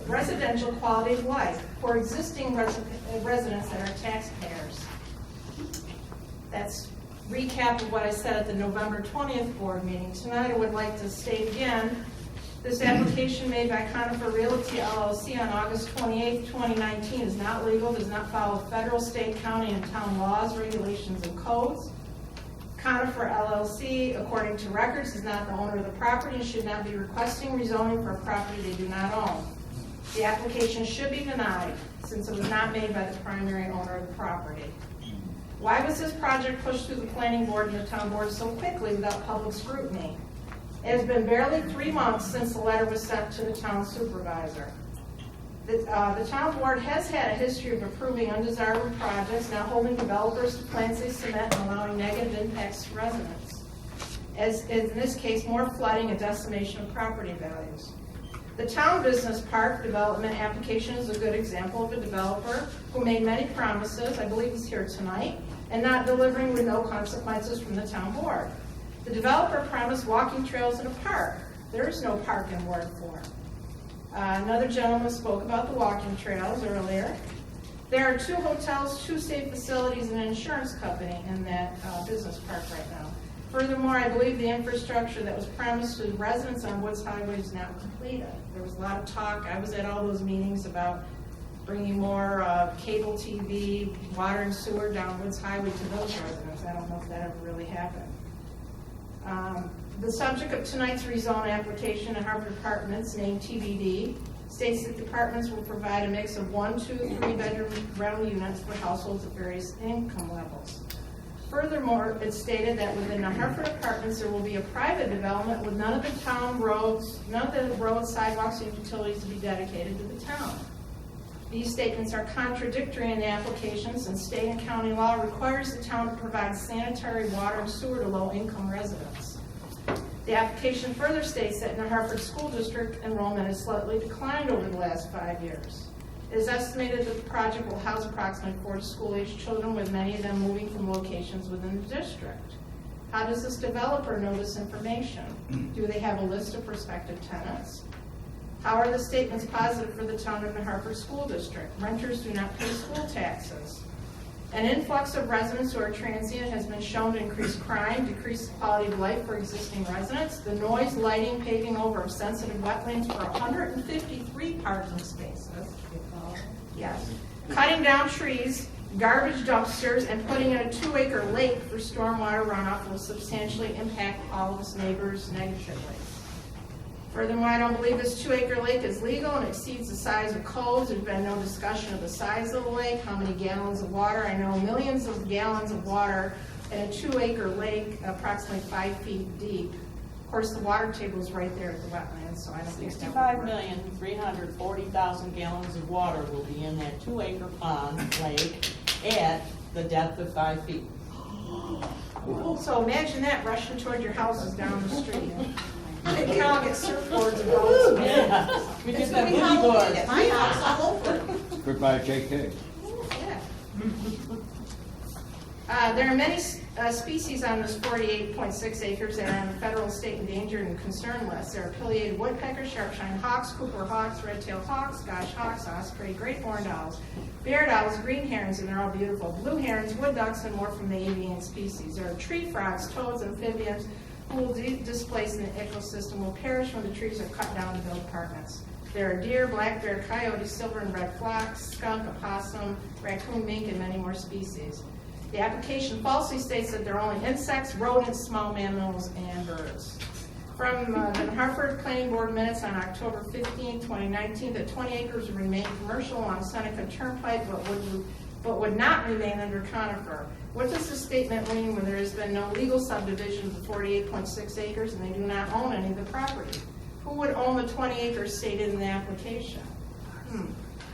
D: residential quality of life for existing residents that are taxpayers. That's a recap of what I said at the November 20th board meeting. Tonight I would like to state again, this application made by Conifer Realty LLC on August 28, 2019 is not legal, does not follow federal, state, county, and town laws, regulations, and codes. Conifer LLC, according to records, is not the owner of the property and should not be requesting rezoning for a property they do not own. The application should be denied since it was not made by the primary owner of the property. Why was this project pushed through the planning board and the town board so quickly without public scrutiny? It has been barely 3 months since the letter was sent to the town supervisor. The town board has had a history of approving undesirable projects, now holding developers to plants they cement and allowing negative impacts to residents. As in this case, more flooding and decimation of property values. The town business park development application is a good example of a developer who made many promises, I believe he's here tonight, and not delivering with no consequences from the town board. The developer promised walking trails in a park. There is no park in Ward 4. Another gentleman spoke about the walking trails earlier. There are 2 hotels, 2 state facilities, and an insurance company in that business park right now. Furthermore, I believe the infrastructure that was promised to the residents on Woods Highway is now completed. There was a lot of talk. I was at all those meetings about bringing more cable TV, water and sewer down Woods Highway to those residents. I don't know if that ever really happened. The subject of tonight's rezone application at Hartford Apartments, named TBD, states that the apartments will provide a mix of 1, 2, 3-bedroom rental units for households of various income levels. Furthermore, it's stated that within the Hartford Apartments there will be a private development with none of the town roads, none of the roads, sidewalks, and utilities to be dedicated to the town. These statements are contradictory in the application since state and county law requires the town to provide sanitary water and sewer to low-income residents. The application further states that in the Hartford School District, enrollment has slightly declined over the last 5 years. It is estimated that the project will house approximately 40 school-aged children, with many of them moving from locations within the district. How does this developer know this information? Do they have a list of prospective tenants? How are the statements positive for the town of the Hartford School District? Renters do not pay school taxes. An influx of residents who are transient has been shown to increase crime, decrease the quality of life for existing residents. The noise, lighting, paving over of sensitive wetlands for 153 parking spaces. Yes. Cutting down trees, garbage dumpsters, and putting in a 2-acre lake for stormwater runoff will substantially impact all of its neighbors negatively. Furthermore, I don't believe this 2-acre lake is legal and exceeds the size of codes. There's been no discussion of the size of the lake, how many gallons of water. I know millions of gallons of water in a 2-acre lake, approximately 5 feet deep. Of course, the water table is right there at the wetlands, so I don't think that would work. 65,340,000 gallons of water will be in that 2-acre pond lake at the depth of 5 feet.
B: So imagine that rushing toward your houses down the street. They can all get surfboards and boats.
D: Yeah. We
I: It's
D: just
I: gonna
D: have
I: be
D: boogie
I: Halloween
D: boards.
I: at my house all over.
J: Goodbye, JK.
B: There are many
R: species on this 48.6 acres that are on the federal, state endangered and concern list. They're pileated woodpeckers, sharp-shined hawks, Cooper hawks, red-tailed hawks, Scotch hawks, osprey, great horned owls, barred owls, green herons, and they're all beautiful, blue herons, wood ducks, and more from the avian species. There are tree frogs, toads, amphibians who will be displaced in the ecosystem, will perish when the trees are cut down to build apartments. There are deer, black bear, coyote, silver and red fox, skunk, opossum, raccoon, mink, and many more species. The application falsely states that there are only insects, rodents, small mammals, and birds. From the Hartford Planning Board minutes on October 15, 2019, that 20 acres would remain commercial along Seneca Turnpike, but would not remain under conifer. What does this statement mean when there has been no legal subdivision of the 48.6 acres and they do not own any of the property? Who would own the 20 acres stated in the application?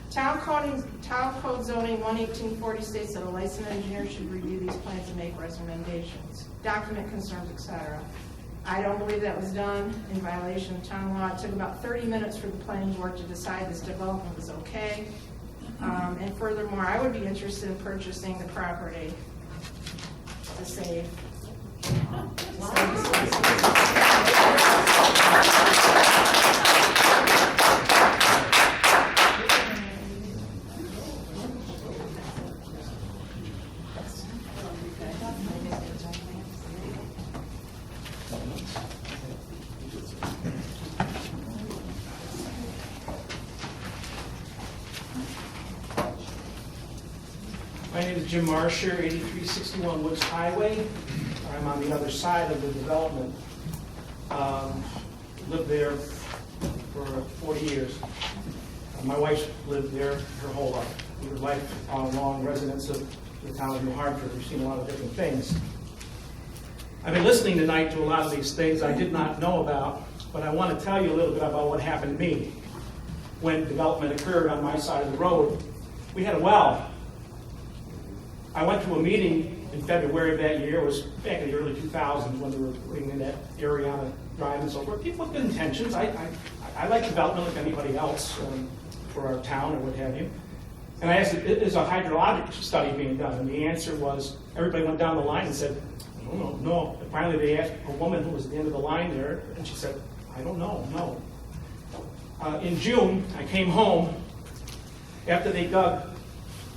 R: Town Code Zoning 11840 states that a licensed engineer should review these plans and make recommendations, document concerns, etc. I don't believe that was done in violation of town law. It took about 30 minutes for the planning board to decide this development was okay. And furthermore, I would be interested in purchasing the property to save.
S: My name is Jim Marsher, 8361 Woods Highway. I'm on the other side of the development. Lived there for 40 years. My wife lived there her whole life. We were lifelong residents of the town of New Hartford. We've seen a lot of different things. I've been listening tonight to a lot of these things I did not know about, but I want to tell you a little bit about what happened to me when development occurred on my side of the road. We had a well. I went to a meeting in February of that year. It was back in the early 2000s when they were putting in that Ariana Drive and so forth. People with good intentions. I like development like anybody else for our town or what have you. And I asked, is a hydrologic study being done? And the answer was, everybody went down the line and said, I don't know, no. And finally they asked a woman who was at the end of the line there, and she said, I don't know, no. In June, I came home after they dug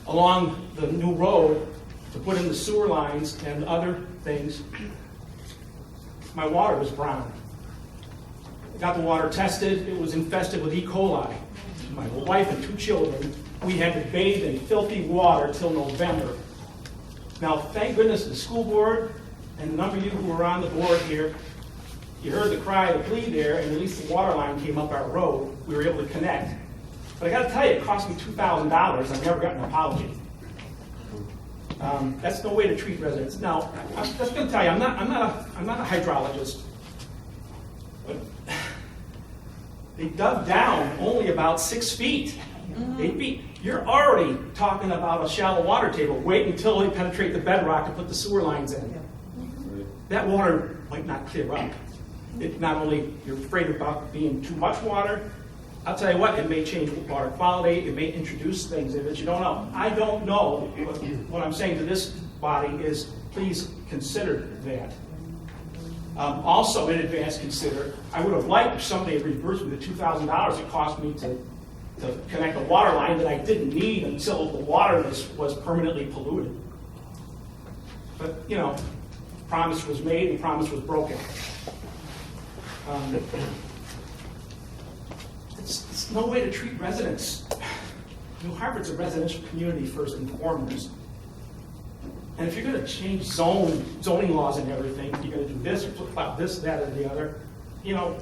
S: along the new road to put in the sewer lines and other things. My water was brown. I got the water tested. It was infested with E. coli. My wife and 2 children, we had to bathe in filthy water till November. Now, thank goodness the school board and a number of you who were on the board here, you heard the cry, the plea there, and at least the water line came up our road. We were able to connect. But I got to tell you, it cost me $2,000. I've never gotten an apology. That's no way to treat residents. Now, I'm just going to tell you, I'm not a hydrologist, but they dug down only about 6 feet, 8 feet. You're already talking about a shallow water table. Wait until they penetrate the bedrock and put the sewer lines in. That water might not clear up. It not only you're afraid about being too much water. I'll tell you what, it may change water quality, it may introduce things that you don't know. I don't know. What I'm saying to this body is please consider that. Also in advance consider, I would have liked if somebody had reimbursed me the $2,000 it cost me to connect a water line that I didn't need until the water was permanently polluted. But, you know, promise was made and promise was broken. It's no way to treat residents. New Hartford's a residential community first and foremost. And if you're going to change zoning laws and everything, you're going to do this or flip-flop this, that, or the other, you know,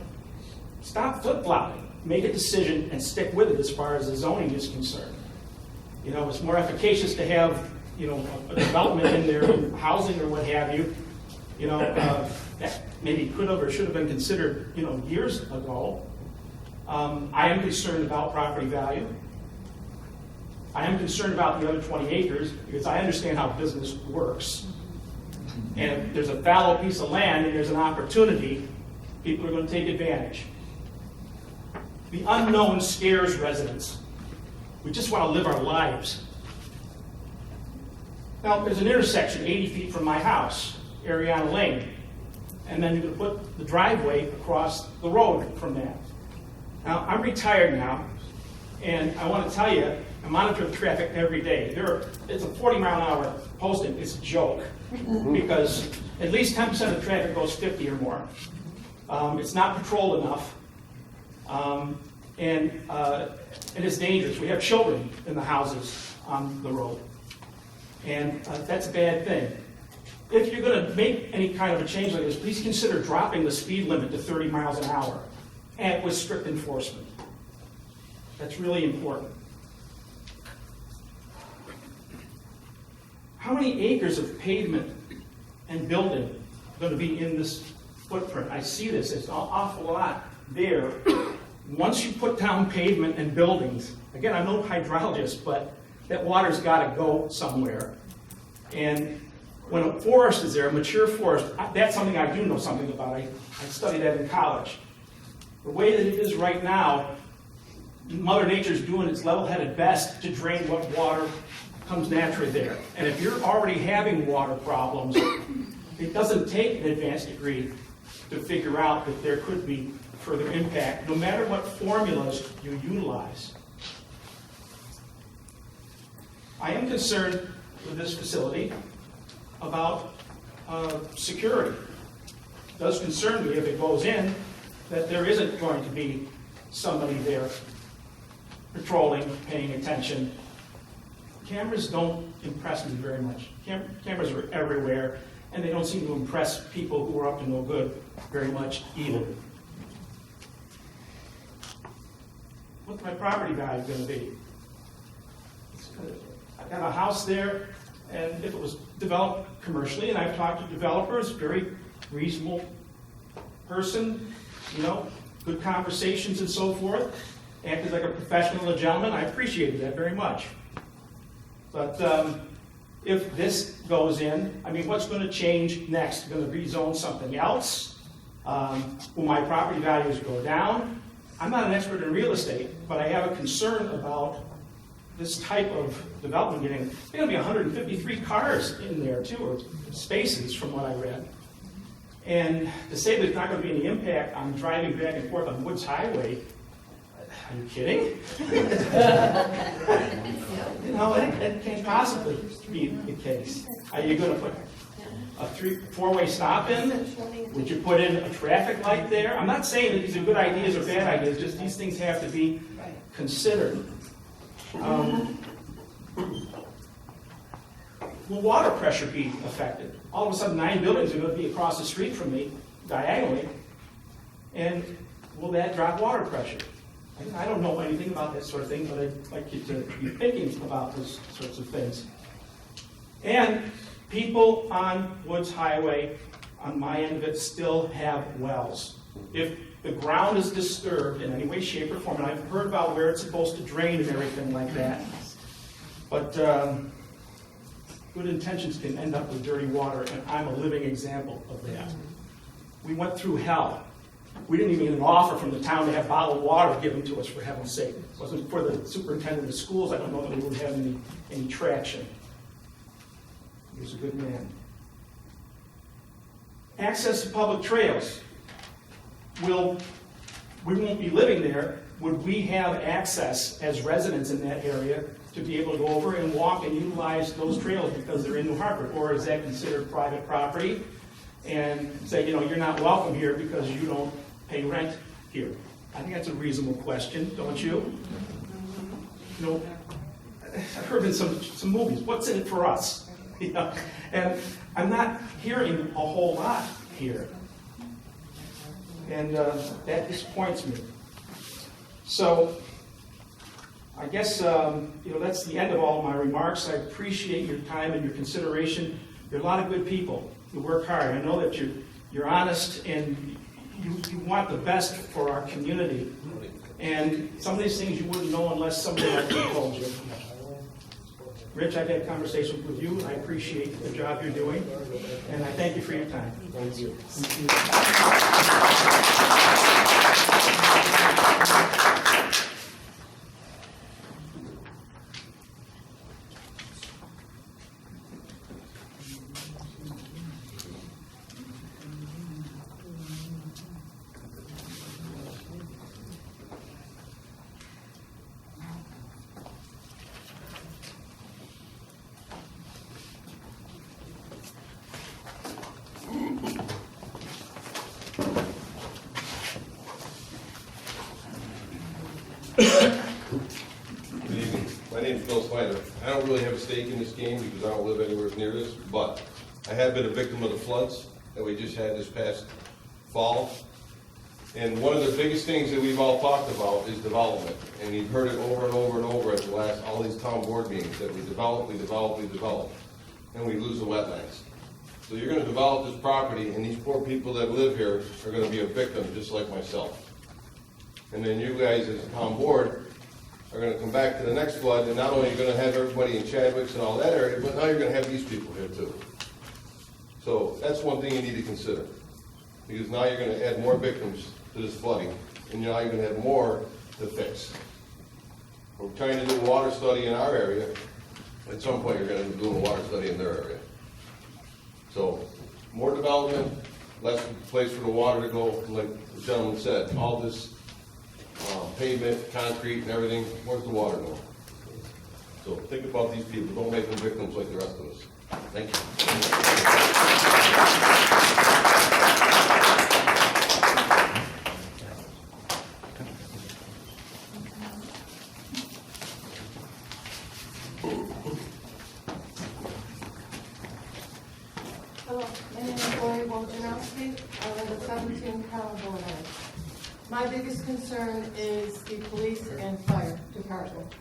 S: stop flip-flopping. Make a decision and stick with it as far as the zoning is concerned. You know, it's more efficacious to have, you know, a development in there, housing or what have you, you know, that maybe could have or should have been considered, you know, years ago. I am concerned about property value. I am concerned about the other 20 acres because I understand how business works. And if there's a fallow piece of land and there's an opportunity, people are going to take advantage. The unknown scares residents. We just want to live our lives. Now, there's an intersection 80 feet from my house, Ariana Lane, and then you're going to put the driveway across the road from that. Now, I'm retired now, and I want to tell you, I monitor the traffic every day. It's a 40-mile-an-hour posting. It's a joke, because at least 10% of the traffic goes 50 or more. It's not patrolled enough, and it is dangerous. We have children in the houses on the road, and that's a bad thing. If you're going to make any kind of a change like this, please consider dropping the speed limit to 30 miles an hour, and with strict enforcement. That's really important. How many acres of pavement and building are going to be in this footprint? I see this, it's an awful lot there. Once you put down pavement and buildings, again, I'm no hydrologist, but that water's got to go somewhere. And when a forest is there, a mature forest, that's something I do know something about. I studied that in college. The way that it is right now, Mother Nature's doing its level-headed best to drain what water comes naturally there. And if you're already having water problems, it doesn't take an advanced degree to figure out that there could be further impact, no matter what formulas you utilize. I am concerned with this facility about security. It does concern me if it goes in that there isn't going to be somebody there patrolling, paying attention. Cameras don't impress me very much. Cameras are everywhere, and they don't seem to impress people who are up to no good very much either. What's my property value going to be? I've got a house there, and if it was developed commercially, and I've talked to developers, very reasonable person, good conversations and so forth, acted like a professional, a gentleman, I appreciated that very much. But if this goes in, what's going to change next? Going to rezone something else? Will my property values go down? I'm not an expert in real estate, but I have a concern about this type of development getting. There's going to be 153 cars in there too, or spaces from what I read. And to say there's not going to be any impact on driving back and forth on Woods Highway, are you kidding? That can't possibly be the case. Are you going to put a 4-way stop in? Would you put in a traffic light there? I'm not saying that these are good ideas or bad ideas, just these things have to be considered. Will water pressure be affected? All of a sudden, 9 buildings are going to be across the street from me, diagonally, and will that drop water pressure? I don't know anything about that sort of thing, but I'd like you to be thinking about those sorts of things. And people on Woods Highway, on my end of it, still have wells. If the ground is disturbed in any way, shape, or form, and I've heard about where it's supposed to drain and everything like that, but good intentions can end up with dirty water, and I'm a living example of that. We went through hell. We didn't even get an offer from the town to have bottled water given to us, for heaven's sake. It wasn't for the superintendent of schools. I don't know that we would have any traction. He was a good man. Access to public trails. We won't be living there. Would we have access as residents in that area to be able to go over and walk and utilize those trails because they're in New Hartford? Or is that considered private property? And say, you're not welcome here because you don't pay rent here. I think that's a reasonable question, don't you? I've heard in some movies, what's in it for us? And I'm not hearing a whole lot here. And that disappoints me. So I guess, that's the end of all of my remarks. I appreciate your time and your consideration. You're a lot of good people. You work hard. I know that you're honest and you want the best for our community. And some of these things you wouldn't know unless somebody else told you. Rich, I've had conversations with you, and I appreciate the job you're doing. And I thank you for your time. Thank you.
T: Good evening. My name's Bill Snyder. I don't really have a stake in this game because I don't live anywhere near this, but I have been a victim of the floods that we just had this past fall. And one of the biggest things that we've all talked about is development. And you've heard it over and over and over at the last, all these town board meetings, that we develop, and we lose the wetlands. So you're gonna develop this property, and these poor people that live here are gonna be a victim, just like myself. And then you guys, as a town board, are gonna come back to the next flood, and not only are you gonna have everybody in Chadwick's and all that area, but now you're gonna have these people here too. So that's one thing you need to consider, because now you're gonna add more victims to this flooding, and now you're gonna have more to fix. We're trying to do a water study in our area. At some point, you're gonna be doing a water study in their area. So, more development, less place for the water to go, like the gentleman said, all this pavement, concrete and everything, where's the water going? So think about these people, don't make them victims like the rest of us. Thank
U: Hello, my name is Lori Wojciechowski. I live at 17 Carroll Boulevard. My biggest concern is the police and fire department.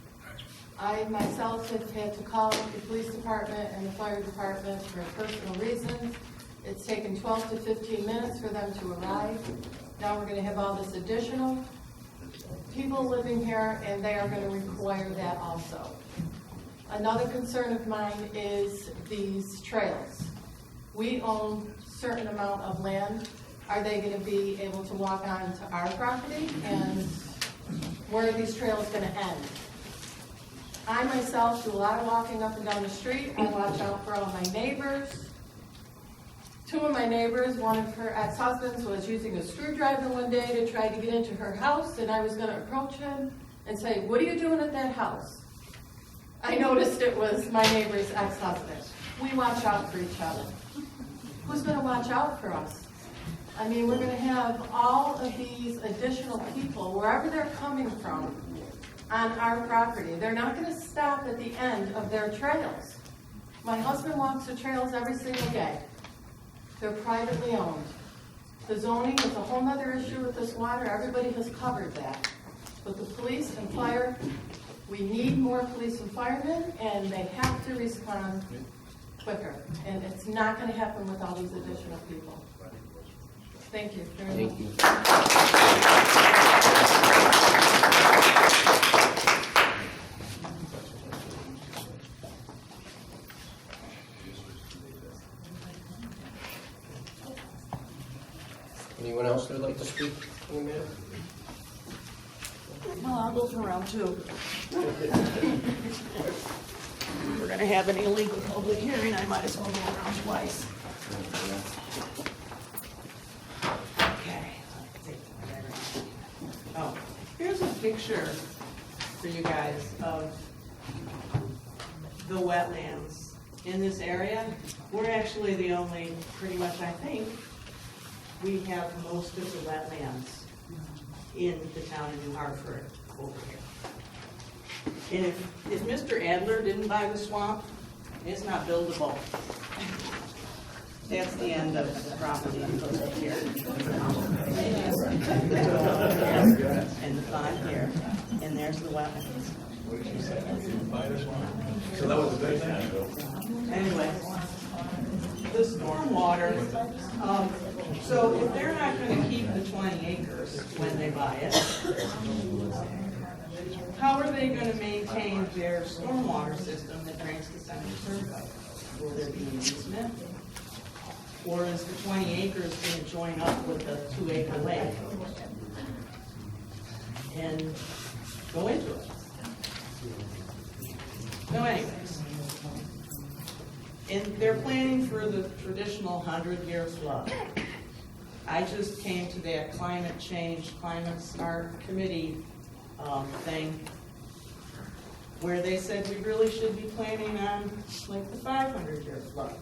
U: I myself have had to call the police department and the fire department for personal reasons. It's taken 12 to 15 minutes for them to arrive. Now we're going to have all this additional people living here, and they are going to require that also. Another concern of mine is these trails. We own a certain amount of land. Are they going to be able to walk on to our property? And where are these trails going to end? I myself do a lot of walking up and down the street. I watch out for all my neighbors. Two of my neighbors, one of her ex-husbands was using a screwdriver one day to try to get into her house, and I was going to approach him and say, "What are you doing at that house?" I noticed it was my neighbor's ex-husband. We watch out for each other. Who's going to watch out for us? I mean, we're going to have all of these additional people, wherever they're coming from, on our property. They're not going to stop at the end of their trails. My husband walks the trails every single day. They're privately owned. The zoning is a whole other issue with this water. Everybody has covered that. But the police and fire, we need more police and firemen, and they have to respond quicker. And it's not going to happen with all these additional people. Thank you very much.
A: Anyone else that would like to speak in a minute?
D: Well, I'll go for round two. We're gonna have an illegal public hearing, I might as well go around twice. Okay. Oh, here's a picture for you guys of the wetlands in this area. We're actually the only, pretty much I think, we have most of the wetlands in the town of New Hartford over here. And if Mr. Adler didn't buy the swamp, it's not buildable. That's the end of the property that goes up here. And the pond here, and there's the wetlands.
O: So that was the big thing.
D: Anyway, the stormwater, so if they're not gonna keep the 20 acres when they buy it, how are they gonna maintain their stormwater system that drains the center circle? Will there be an easement? Or is the 20 acres gonna join up with a 2-acre lake and go into it? No, anyways. And they're planning for the traditional 100-year flood. I just came to that climate change, climate smart committee thing where they said we really should be planning on like the 500-year flood.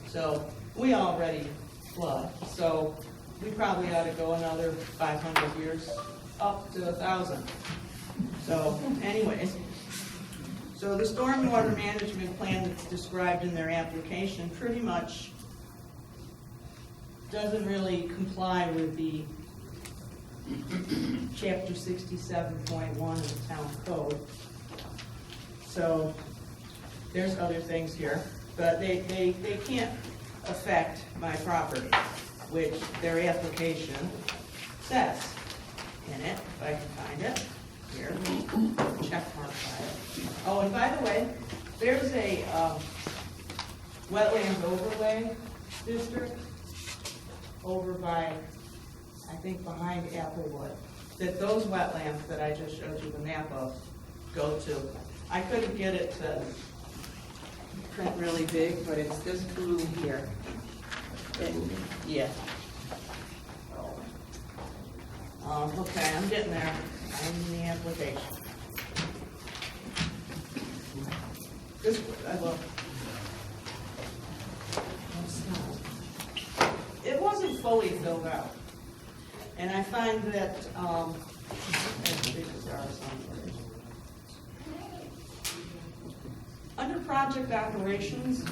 D: So we already flood, so we probably ought to go another 500 years up to 1,000. So anyways, so the stormwater management plan that's described in their application pretty much doesn't really comply with the chapter 67.1 of the town code. So there's other things here, but they can't affect my property, which their application says in it, if I can find it. Here, check mark by it. Oh, and by the way, there's a wetlands overlay district over by, I think behind Applewood, that those wetlands that I just showed you the map of go to. I couldn't get it to print really big, but it's this blue here. Yeah. Okay, I'm getting there. I'm in the application. This, I love. It wasn't fully filled out. And I find that, under project operations,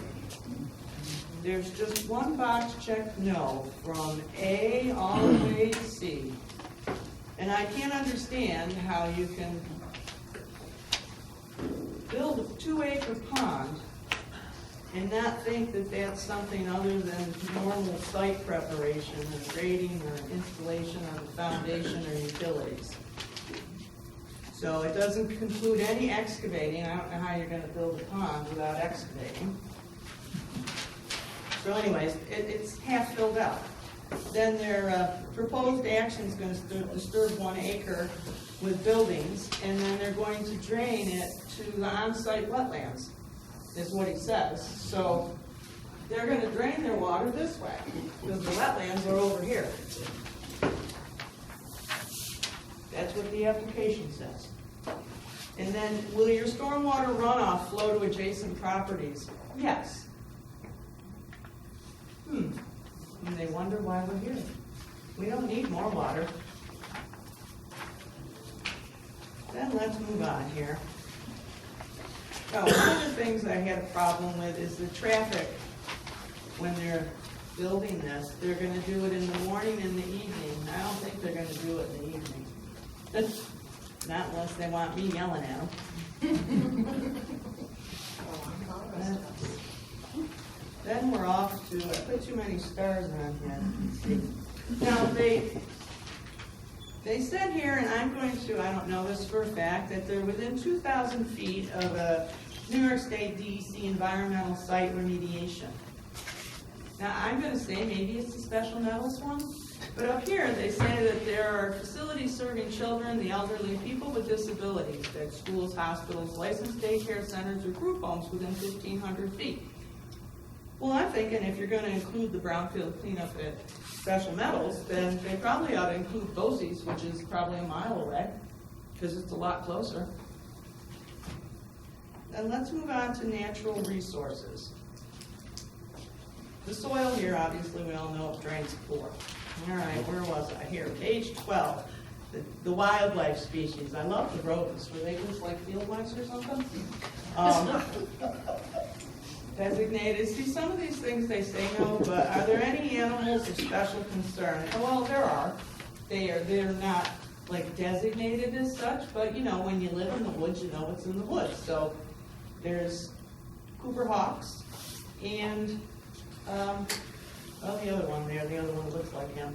D: there's just one box checked no from A all the way to C. And I can't understand how you can build a 2-acre pond and not think that that's something other than normal site preparation or grading or installation on the foundation or utilities. So it doesn't include any excavating. I don't know how you're going to build a pond without excavating. So anyways, it's half filled out. Then their proposed action is going to disturb 1 acre with buildings, and then they're going to drain it to the on-site wetlands, is what he says. So they're going to drain their water this way, because the wetlands are over here. That's what the application says. And then, will your stormwater runoff flow to adjacent properties? Yes. And they wonder why we're here. We don't need more water. Then let's move on here. Oh, one of the things I had a problem with is the traffic. When they're building this, they're going to do it in the morning and the evening. I don't think they're going to do it in the evening. Not unless they want me yelling at them. Then we're off to, I put too many stars on here. Now, they said here, and I'm going to, I don't know this for a fact, that they're within 2,000 feet of a New York State DEC environmental site remediation. Now, I'm going to say maybe it's a special metals one, but up here they say that there are facilities serving children, the elderly, people with disabilities, that schools, hospitals, licensed daycare centers, or group homes within 1,500 feet. Well, I'm thinking if you're going to include the brownfield cleanup at Special Metals, then they probably ought to include BOCES, which is probably a mile away, because it's a lot closer. And let's move on to natural resources. The soil here, obviously, we all know it drains poor. All right, where was I? Here, page 12. The wildlife species. I love the rodents. Were they just like field mice or something? Designated. See, some of these things they say no, but are there any animals of special concern? Well, there are. They're not like designated as such, but you know, when you live in the woods, you know what's in the woods. So there's Cooper hawks and the other one there, the other one looks like him.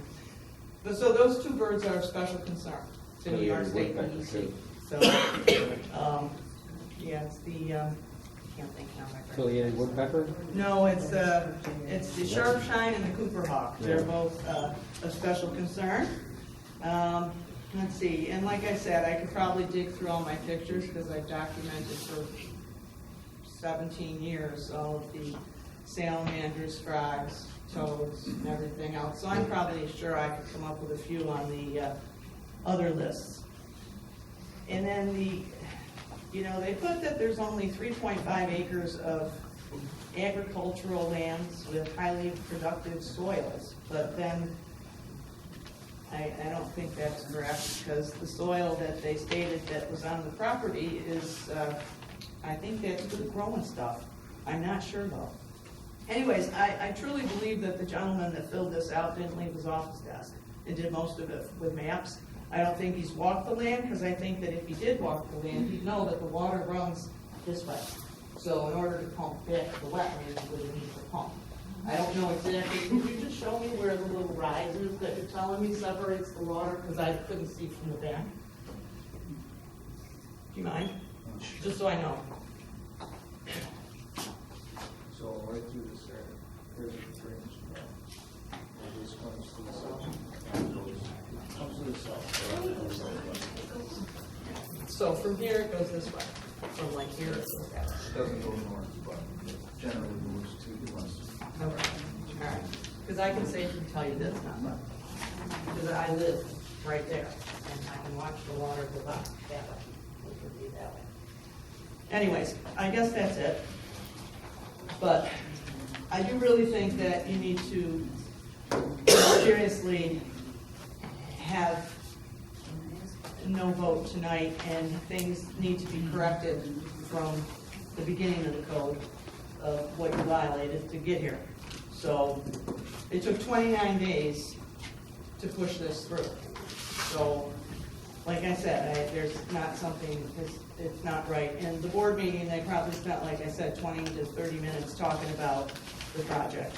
D: But, so those two birds are of special concern to New York State DEC. So yeah, it's the can't think now.
F: Affiliated woodpecker?
D: No, it's the sharpshine and the Cooper hawk. They're both of special concern. Let's see, and like I said, I could probably dig through all my pictures because I've documented for 17 years all of the salamanders, frogs, toads, and everything else. So I'm probably sure I could come up with a few on the other lists. And then they put that there's only 3.5 acres of agricultural lands with highly productive soils. But then I don't think that's correct, because the soil that they stated that was on the property is, I think that's good growing stuff. I'm not sure though. Anyways, I truly believe that the gentleman that filled this out didn't leave his office desk and did most of it with maps. I don't think he's walked the land, because I think that if he did walk the land, he'd know that the water runs this way. So in order to pump back the wetlands, we would need to pump. I don't know exactly, could you just show me where the little rise is that you're telling me separates the water? Because I couldn't see from the back. Do you mind? Just so I know.
B: So right through this area, there's a drainage canal. And this comes to the south. Comes to the south.
D: So from here it goes this way. From like here it goes that way.
C: It doesn't go north, but generally moves to the west.
D: Okay, all right. Because I can safely tell you that's not right. Because I live right there, and I can watch the water go by that way, which would be that way. Anyways, I guess that's it. But I do really think that you need to seriously have no vote tonight, and things need to be corrected from the beginning of the code of what you violated to get here. So it took 29 days to push this through. So, like I said, there's not something, it's not right. In the board meeting, they probably spent, like I said, 20 to 30 minutes talking about the project.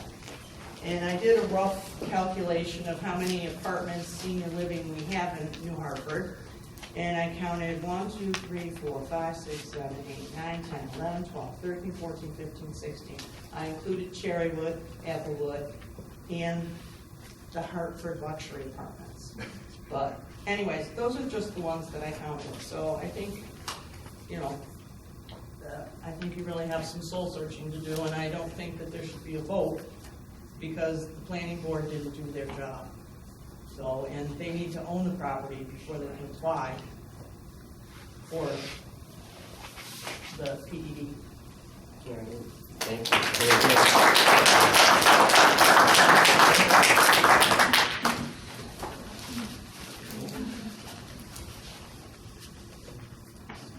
D: And I did a rough calculation of how many apartments, senior living we have in New Hartford. And I counted 1, 2, 3, 4, 5, 6, 7, 8, 9, 10, 11, 12, 13, 14, 15, 16. I included Cherrywood, Applewood, and the Hartford luxury apartments. But anyways, those are just the ones that I counted. So I think, I think you really have some soul searching to do, and I don't think that there should be a vote because the planning board didn't do their job. So, and they need to own the property before they can apply for the PDD.
A: Thank you.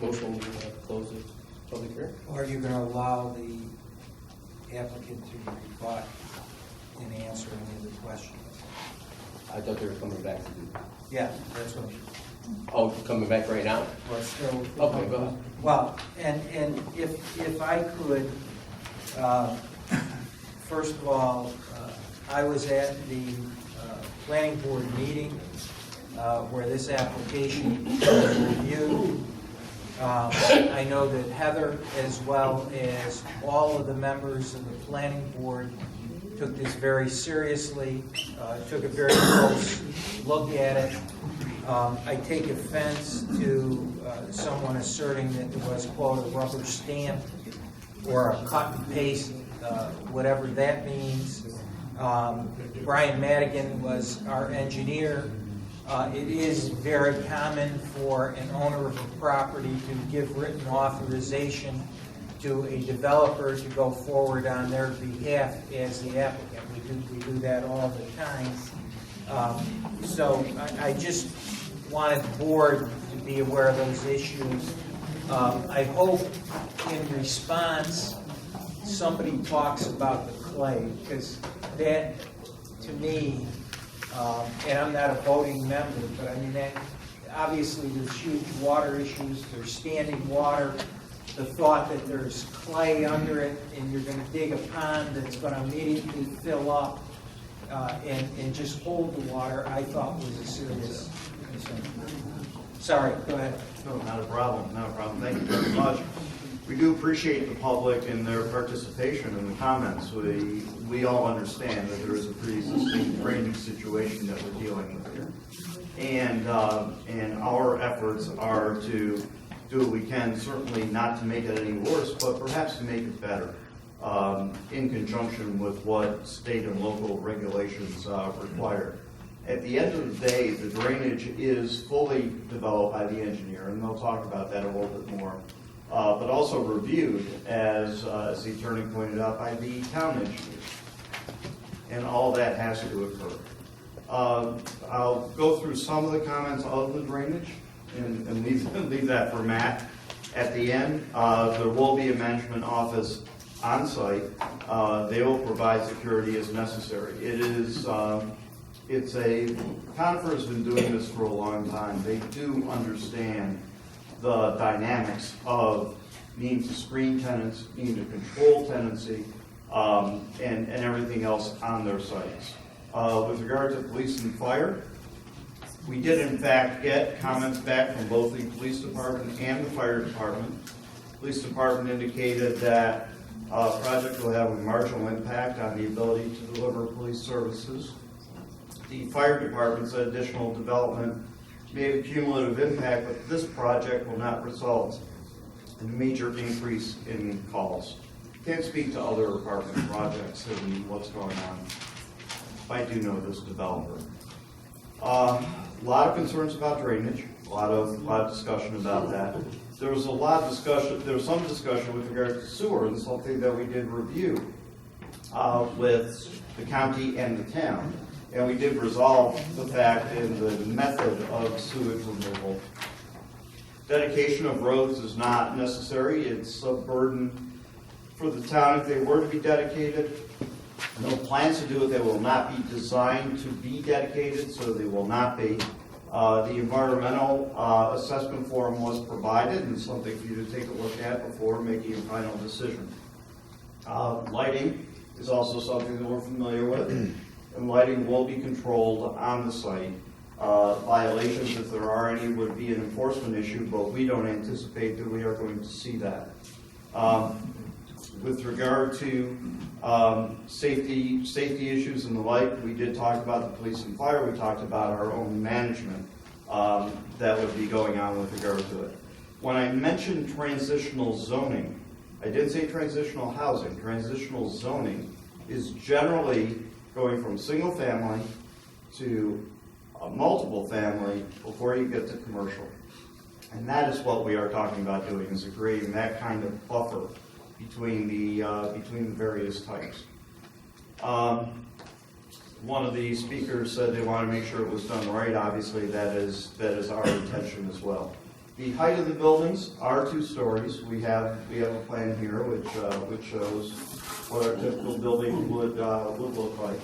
A: Motion to close the public hearing?
B: Or are you going to allow the applicant to rebut and answer any of the questions?
A: I thought they were coming back to do that.
B: Yeah, that's what.
A: Oh, coming back right now?
B: Well, still.
A: Okay, go ahead.
B: Well, and if I could, first of all, I was at the planning board meeting where this application was reviewed. I know that Heather, as well as all of the members of the planning board, took this very seriously, took a very close look at it. I take offense to someone asserting that there was, quote, a rubber stamp or a cut and paste, whatever that means. Brian Madigan was our engineer. It is very common for an owner of a property to give written authorization to a developer to go forward on their behalf as the applicant. We do that all the time. So I just wanted the board to be aware of those issues. I hope in response somebody talks about the clay, because that, to me, and I'm not a voting member, but I mean, that obviously there's huge water issues, there's standing water. The thought that there's clay under it and you're going to dig a pond that's going to immediately fill up and just hold the water, I thought was a serious concern. Sorry, go ahead.
E: No, not a problem, not a problem. Thank you very much. We do appreciate the public and their participation in the comments. We all understand that there is a pre-existing drainage situation that we're dealing with here. And our efforts are to do what we can, certainly not to make it any worse, but perhaps to make it better, in conjunction with what state and local regulations require. At the end of the day, the drainage is fully developed by the engineer, and they'll talk about that a little bit more, but also reviewed, as the attorney pointed out, by the town engineer. And all that has to occur. I'll go through some of the comments of the drainage and leave that for Matt at the end. There will be a management office on site. They will provide security as necessary. Conifer has been doing this for a long time. They do understand the dynamics of needing to screen tenants, needing to control tenancy, and everything else on their sites. With regard to police and fire, we did in fact get comments back from both the police department and the fire department. Police department indicated that project will have a marginal impact on the ability to deliver police services. The fire department said additional development may have a cumulative impact, but this project will not result in a major increase in calls. Can't speak to other apartment projects and what's going on. I do know this developer. A lot of concerns about drainage, a lot of discussion about that. There was some discussion with regard to sewer, and something that we did review with the county and the town. And we did resolve the fact in the method of sewage removal. Dedication of roads is not necessary. It's a burden for the town if they were to be dedicated. No plans to do it. They will not be designed to be dedicated, so they will not be. The environmental assessment form was provided, and something for you to take a look at before making a final decision. Lighting is also something that we're familiar with, and lighting will be controlled on the site. Violations, if there are any, would be an enforcement issue, but we don't anticipate that we are going to see that. With regard to safety issues and the like, we did talk about the police and fire. We talked about our own management that would be going on with regard to it. When I mentioned transitional zoning, I didn't say transitional housing. Transitional zoning is generally going from single family to multiple family before you get to commercial. And that is what we are talking about doing, is creating that kind of buffer between the various types. One of the speakers said they want to make sure it was done right. Obviously, that is our intention as well. The height of the buildings are 2 stories. We have a plan here which shows what our typical building would look like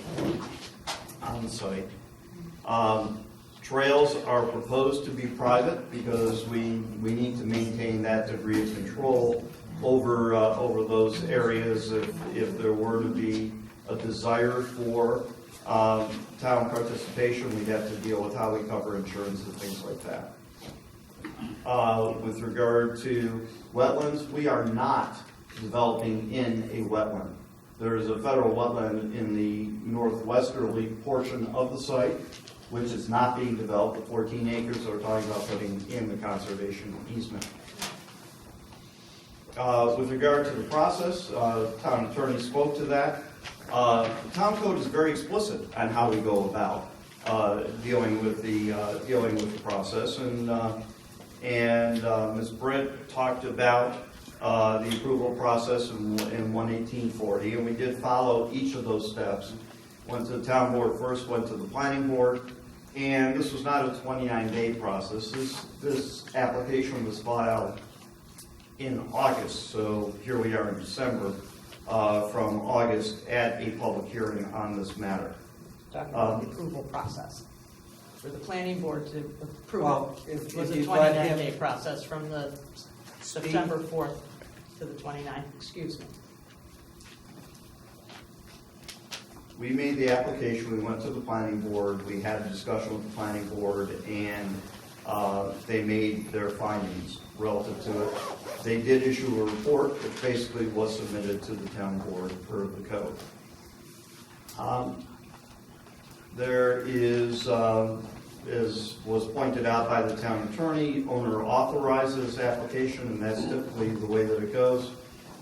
E: on the site. Trails are proposed to be private because we need to maintain that degree of control over those areas. If there were to be a desire for town participation, we'd have to deal with how we cover insurance and things like that. With regard to wetlands, we are not developing in a wetland. There is a federal wetland in the northwesterly portion of the site, which is not being developed. The 14 acres that we're talking about putting in the conservation easement. With regard to the process, town attorney spoke to that. The town code is very explicit on how we go about dealing with the process, and Ms. Britt talked about the approval process in 11840, and we did follow each of those steps. Went to the town board first, went to the planning board, and this was not a 29-day process. This application was filed in August, so here we are in December, from August at a public hearing on this matter.
D: Talking about the approval process. For the planning board to approve
B: Well,
D: it,
B: if
D: was a
B: you'd let him
D: 29-day process from the September 4th to the 29th, excuse me.
E: We made the application, we went to the planning board, we had a discussion with the planning board, and they made their findings relative to it. They did issue a report which basically was submitted to the town board per the code. There is, as was pointed out by the town attorney, owner authorizes application, and that's typically the way that it goes.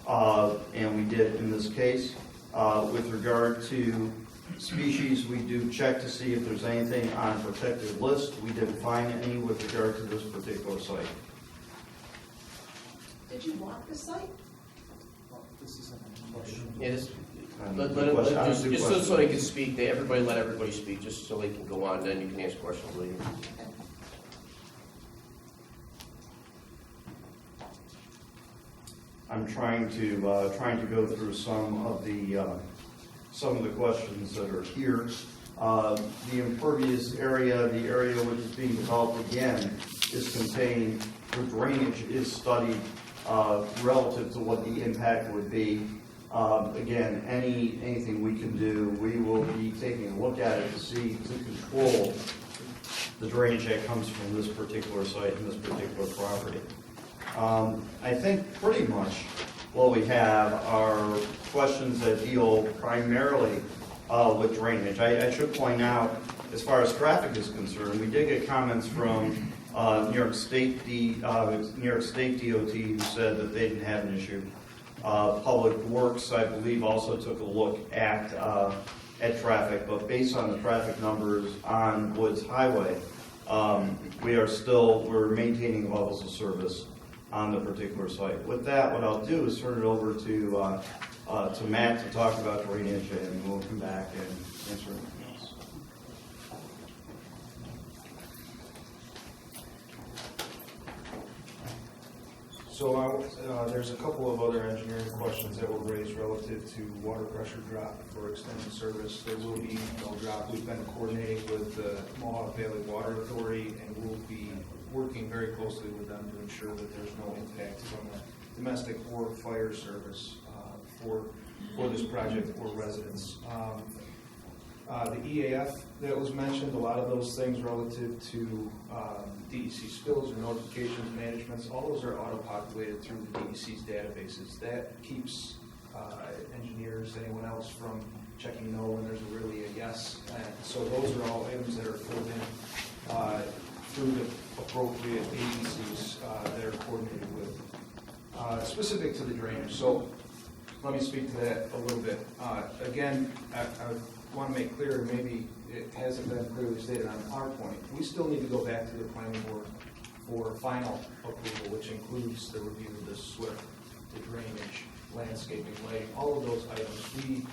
E: And we did in this case. With regard to species, we do check to see if there's anything on a protected list. We didn't find any with regard to this particular site.
I: Did you walk the site?
A: It is, Just so they can speak, let everybody speak, just so they can go on, then you can ask questions later.
E: I'm trying to go through some of the questions that are here. The impervious area, the area which is being developed again, is contained, the drainage is studied relative to what the impact would be. Again, anything we can do, we will be taking a look at it to control the drainage that comes from this particular site and this particular property. I think pretty much what we have are questions that deal primarily with drainage. I should point out, as far as traffic is concerned, we did get comments from New York State DOT, who said that they didn't have an issue. Public Works, I believe, also took a look at traffic, but based on the traffic numbers on Woods Highway, we're maintaining levels of service on the particular site. With that, what I'll do is turn it over to Matt to talk about drainage, and we'll come back and answer anything else.
F: So there's a couple of other engineering questions that were raised relative to water pressure drop for extended service. There will be no drop. We've been coordinating with the Mohawk Valley Water Authority, and we'll be working very closely with them to ensure that there's no impact from the domestic or fire service for this project for residents. The EAF that was mentioned, a lot of those things relative to DEC spills or notifications managements, all those are auto-populated through the DEC's databases. That keeps engineers, anyone else, from checking no when there's really a yes. And so those are all items that are filled in through the appropriate agencies that are coordinated with. Specific to the drainage, so let me speak to that a little bit. Again, I want to make clear, maybe it hasn't been clearly stated on our point, we still need to go back to the planning board for final approval, which includes the review of the SWIP, the drainage, landscaping, lighting, all of those items. We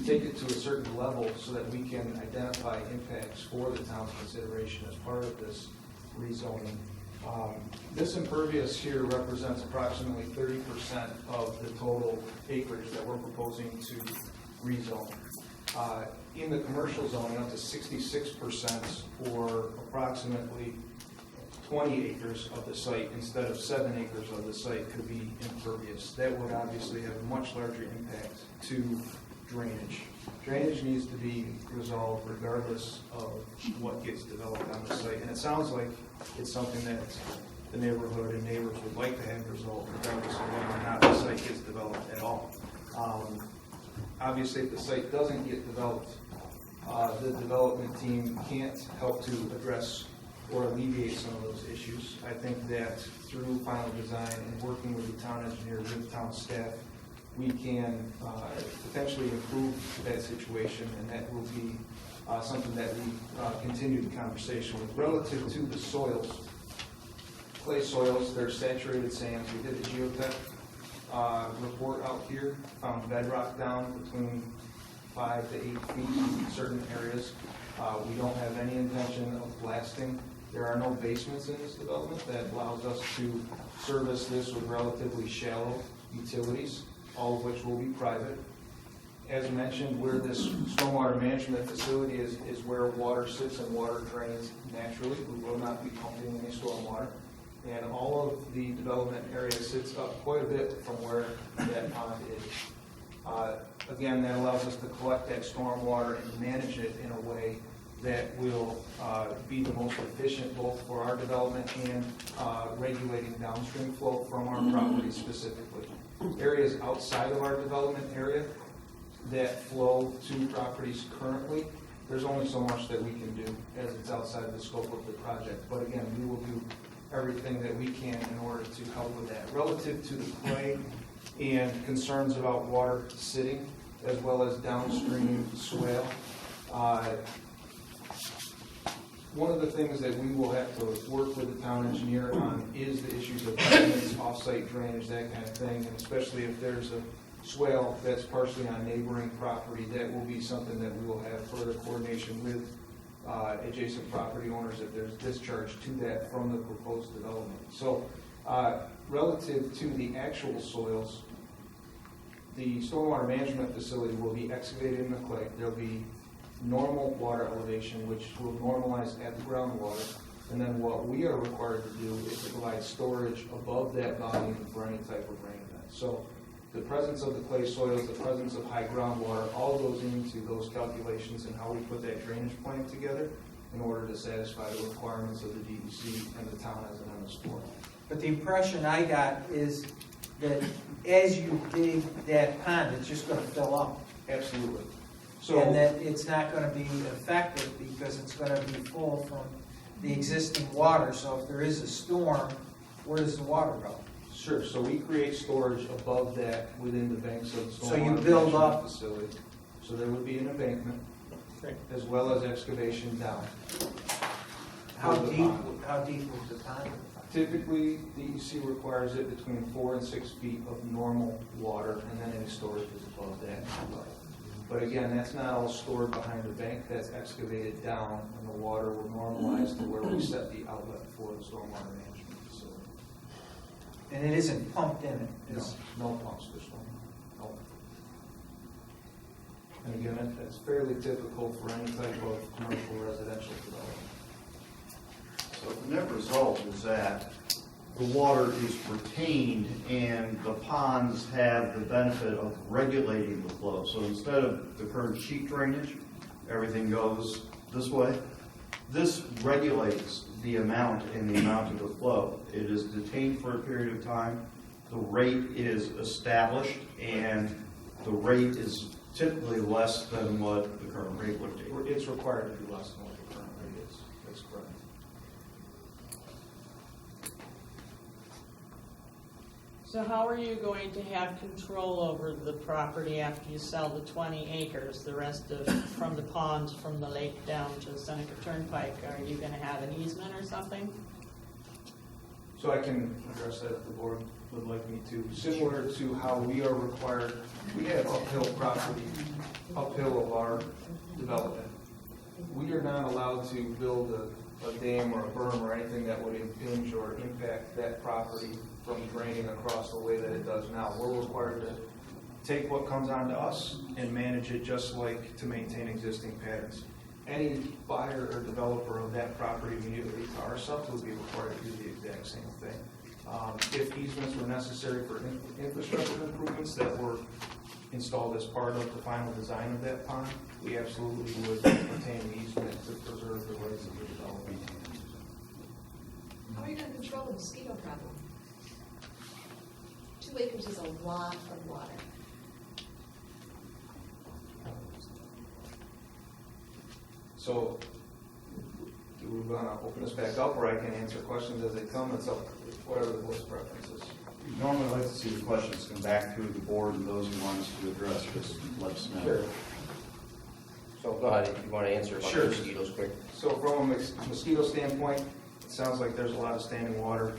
F: take it to a certain level so that we can identify impacts for the town's consideration as part of this rezoning. This impervious here represents approximately 30% of the total acreage that we're proposing to rezone. In the commercial zoning, up to 66% or approximately 20 acres of the site instead of 7 acres of the site could be impervious. That would obviously have a much larger impact to drainage. Drainage needs to be resolved regardless of what gets developed on the site. And it sounds like it's something that the neighborhood and neighbors would like to have resolved regardless of whether or not the site gets developed at all. Obviously, if the site doesn't get developed, the development team can't help to address or alleviate some of those issues. I think that through final design and working with the town engineer, with town staff, we can potentially improve that situation, and that will be something that we continue the conversation with. Relative to the soils, clay soils, they're saturated sands. We did the geotech report out here, found bedrock down between 5 to 8 feet in certain areas. We don't have any intention of blasting. There are no basements in this development. That allows us to service this with relatively shallow utilities, all of which will be private. As mentioned, where this stormwater management facility is where water sits and water drains naturally. We will not be pumping any stormwater. And all of the development area sits up quite a bit from where that pond is. Again, that allows us to collect that stormwater and manage it in a way that will be the most efficient both for our development and regulating downstream flow from our property specifically. Areas outside of our development area that flow to properties currently, there's only so much that we can do as it's outside of the scope of the project. But again, we will do everything that we can in order to help with that. Relative to the clay and concerns about water sitting, as well as downstream swale, one of the things that we will have to work with the town engineer on is the issues of drainage, off-site drainage, that kind of thing, and especially if there's swale that's partially on neighboring property. That will be something that we will have further coordination with adjacent property owners if there's discharge to that from the proposed development. So relative to the actual soils, the stormwater management facility will be excavated in the clay. There'll be normal water elevation, which will normalize at the groundwater. And then what we are required to do is to provide storage above that volume for any type of rain event. So the presence of the clay soils, the presence of high groundwater, all goes into those calculations and how we put that drainage plan together in order to satisfy the requirements of the DEC and the town as an MS4.
B: But the impression I got is that as you dig that pond, it's just gonna fill up.
F: Absolutely. So,
B: And that it's not gonna be effective because it's gonna be full from the existing water. So if there is a storm, where does the water go?
F: sure, so we create storage above that within the banks of the
B: So you
F: stormwater
B: build
F: management
B: up-
F: facility. So there would be an embankment as well as excavation down.
B: How
F: For the
B: deep,
F: pond.
B: how deep is the pond?
F: Typically, DEC requires it between 4 and 6 feet of normal water, and then any storage is above that. But again, that's not all stored behind the bank, that's excavated down, and the water will normalize to where we set the outlet for the stormwater management facility.
B: And it isn't pumped in it?
F: No pumps for stormwater, no. And again, that's fairly typical for any type of commercial residential development.
E: So the net result is that the water is retained and the ponds have the benefit of regulating the flow. So instead of the current sheet drainage, everything goes this way. This regulates the amount and the amount of the flow. It is detained for a period of time. The rate is established and the rate is typically less than what the current rate would be.
F: It's required to be less than what the current rate is, that's correct.
D: So how are you going to have control over the property after you sell the 20 acres, the rest of, from the ponds, from the lake down to Seneca Turnpike? Are you gonna have an easement or something?
F: So I can address that if the board would like me to. Similar to how we are required, we have uphill property, uphill of our development. We are not allowed to build a dam or a berm or anything that would impinge or impact that property from draining across the way that it does now. We're required to take what comes onto us and manage it just like to maintain existing patterns. Any buyer or developer of that property immediately to our sub would be required to do the exact same thing. If easements were necessary for infrastructure improvements that were installed as part of the final design of that pond, we absolutely would obtain an easement to preserve the rights of the development.
I: How are you going to control the mosquito problem? 2 acres is a lot of water.
F: So, do we want to open this back up, or I can answer questions as they come? It's up, whatever the board's preference is.
E: We'd normally like to see the questions come back to the board, and those who want us to address, just let us know.
F: Sure.
A: So go ahead, if you want to answer about
F: Sure.
A: the mosquitoes quick.
F: So from a mosquito standpoint, it sounds like there's a lot of standing water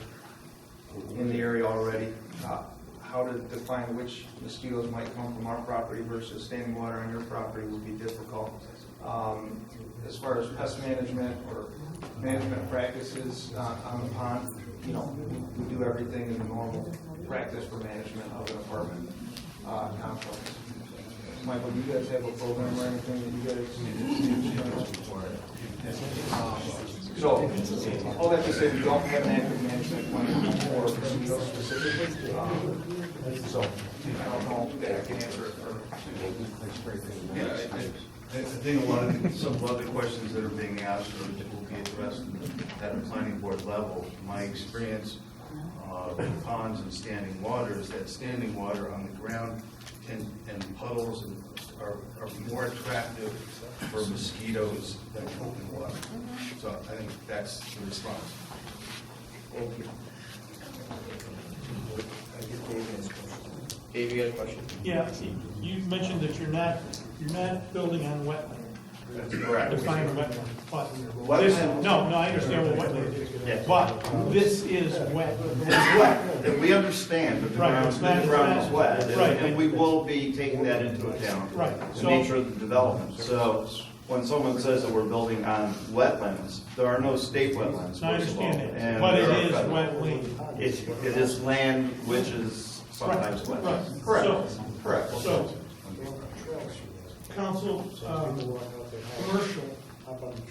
F: in the area already. How to define which mosquitoes might come from our property versus standing water on your property would be difficult. As far as pest management or management practices on the pond, we do everything in the normal practice for management of an apartment complex. Michael, do you guys have a program or anything that you guys? So, all that to say, we don't have an active management plan for mosquitoes specifically. So, I don't know that I can answer it for.
E: Yeah, I think some of other questions that are being asked will be addressed at a planning board level. My experience with ponds and standing water is that standing water on the ground and puddles are more attractive for mosquitoes than open water. So I think that's the response.
A: Thank you. Dave, you got a question?
H: Yeah, you mentioned that you're not building on wetland.
E: That's correct.
H: Define wetland, but
E: Wetland.
H: this, no, I understand what wetland is,
E: Yes.
H: but this is wet.
E: It's wet, and we understand that the
H: Right,
E: ground,
H: it's not-
E: the ground is wet, and-
H: Right.
E: and we will be taking that into account.
H: Right,
E: The
H: so-
E: nature of the development. So when someone says that we're building on wetlands, there are no state wetlands,
H: I
E: first of all.
H: understand that,
E: and
H: but
E: there
H: it
E: are
H: is
E: federal.
H: wetland.
E: It is land which is sometimes wet.
H: Right.
E: Correct,
H: So-
E: correct.
H: So, council, commercial,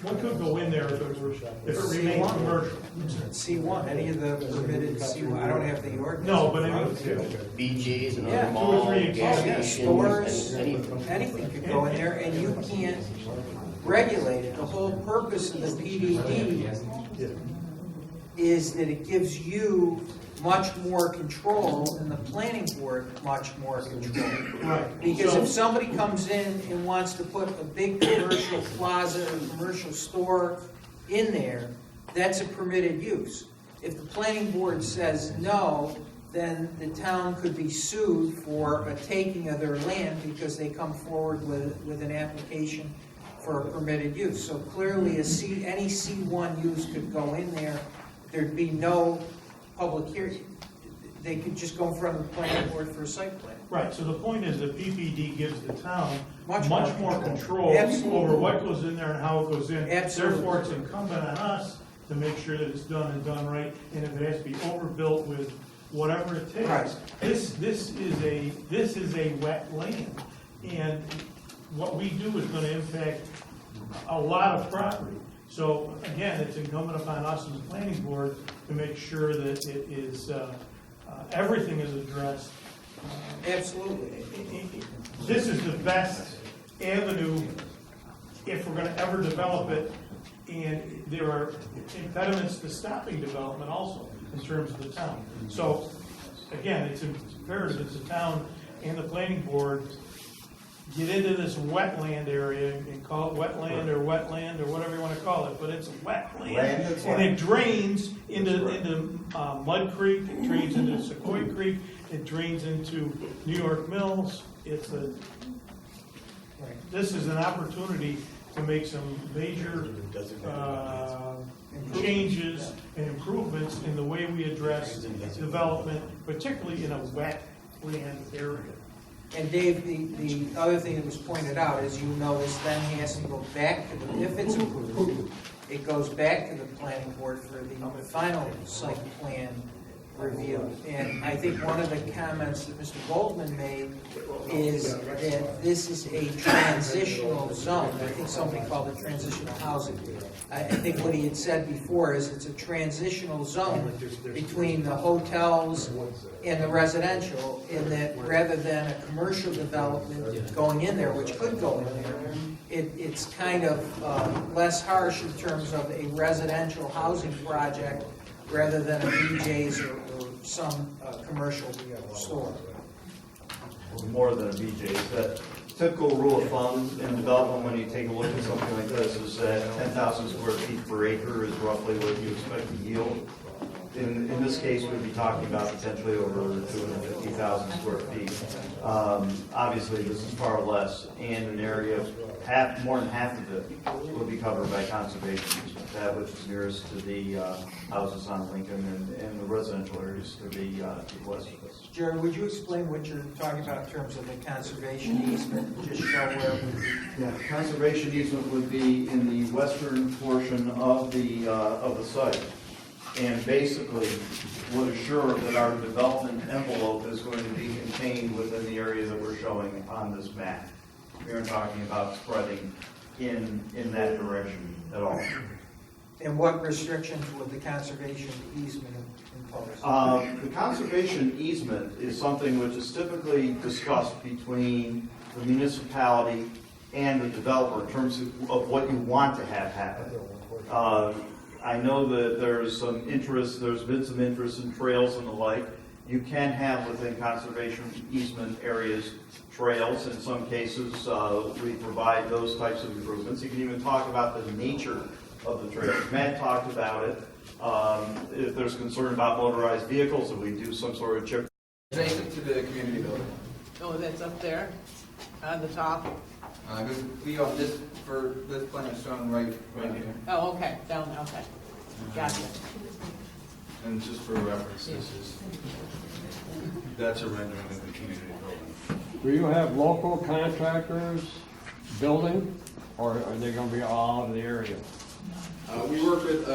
H: what could go in there if it remained commercial?
B: C1, any of the permitted C1, I don't have the ordinance.
H: No, but I mean,
A: BJ's and
B: Yeah,
A: other
B: 2 or
A: malls,
H: 3
A: gas
H: examples.
A: stations,
B: Stores,
A: and anything.
B: anything could go in there, and you can't regulate it. The whole purpose of the PDD is that it gives you much more control, and the planning board much more control.
H: right.
B: Because
H: So-
B: if somebody comes in and wants to put a big commercial plaza or commercial store in there, that's a permitted use. If the planning board says no, then the town could be sued for a taking of their land because they come forward with an application for a permitted use. So clearly, any C1 use could go in there, there'd be no public hearing. They could just go in front of the planning board for a site plan.
H: Right, so the point is that PPD gives the town
B: Much
H: much
B: more
H: more
B: control.
H: control
B: Absolutely.
H: over what goes in there and how it goes in.
B: Absolutely.
H: Therefore, it's incumbent on us to make sure that it's done and done right, and if it has to be overbuilt with whatever it takes.
B: Right.
H: This is a wet land, and what we do is gonna impact a lot of property. So again, it's incumbent upon us as the planning board to make sure that it is, everything is addressed.
B: Absolutely.
H: This is the best avenue if we're gonna ever develop it, and there are impediments to stopping development also in terms of the town. So, again, it's imperative that the town and the planning board get into this wetland area and call it wetland or whatever you wanna call it, but it's wetland.
E: Land that's
H: And
E: wet.
H: it drains into Mud Creek, it drains into Sequoia Creek, it drains into New York Mills. This is an opportunity to make some major changes and improvements in the way we address development, particularly in a wetland area.
B: And Dave, the other thing that was pointed out is, you know, this then has to go back to the, if it's approved, it goes back to the planning board for the final site plan review. And I think one of the comments that Mr. Goldman made is that this is a transitional zone. I think somebody called it transitional housing. I think what he had said before is it's a transitional zone between the hotels and the residential, in that rather than a commercial development going in there, which could go in there, it's kind of less harsh in terms of a residential housing project rather than a BJ's or some commercial store.
E: More than a BJ's. That typical rule of thumb in development, when you take a look at something like this, is that 10,000 square feet per acre is roughly what you expect to yield. In this case, we'd be talking about potentially over 250,000 square feet. Obviously, this is far less, and an area of more than half of it will be covered by conservation, that which is nearest to the houses on Lincoln and the residential areas to the west of us.
B: Jerry, would you explain what you're talking about in terms of the conservation easement? Just show where it would be.
E: Yeah, conservation easement would be in the western portion of the site, and basically would assure that our development envelope is going to be contained within the area that we're showing on this map. We aren't talking about spreading in that direction at all.
B: And what restrictions would the conservation easement impose?
E: The conservation easement is something which is typically discussed between the municipality and the developer in terms of what you want to have happen. I know that there's been some interest in trails and the like. You can have within conservation easement areas trails. In some cases, we provide those types of improvements. You can even talk about the nature of the trails. Matt talked about it. If there's concern about motorized vehicles, if we do some sort of chip.
C: Adjacent to the community building.
D: Oh, that's up there on the top?
C: We own this, for this plan is shown right here.
D: Oh, okay, down, okay. Gotcha.
F: And just for reference, that's a rendering of the community building.
Q: Do you have local contractors building, or are they gonna be all over the area?
C: We work with,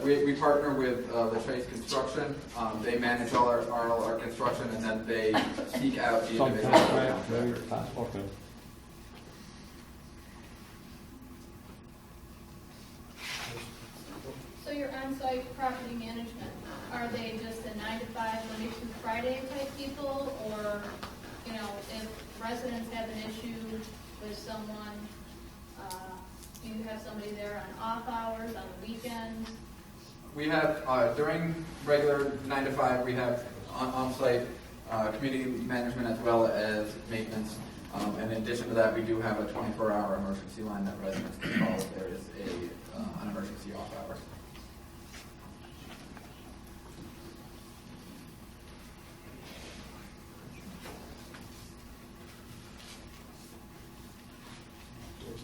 C: we partner with the Chase Construction. They manage all our construction, and then they seek out the individual contractors.
Q: Okay.
P: So your on-site property management, are they just a 9 to 5, Monday through Friday type people? Or, you know, if residents have an issue with someone, do you have somebody there on off hours, on the weekends?
C: We have, during regular 9 to 5, we have on-site community management as well as maintenance. And in addition to that, we do have a 24-hour emergency line that residents can call if there is an emergency off hours.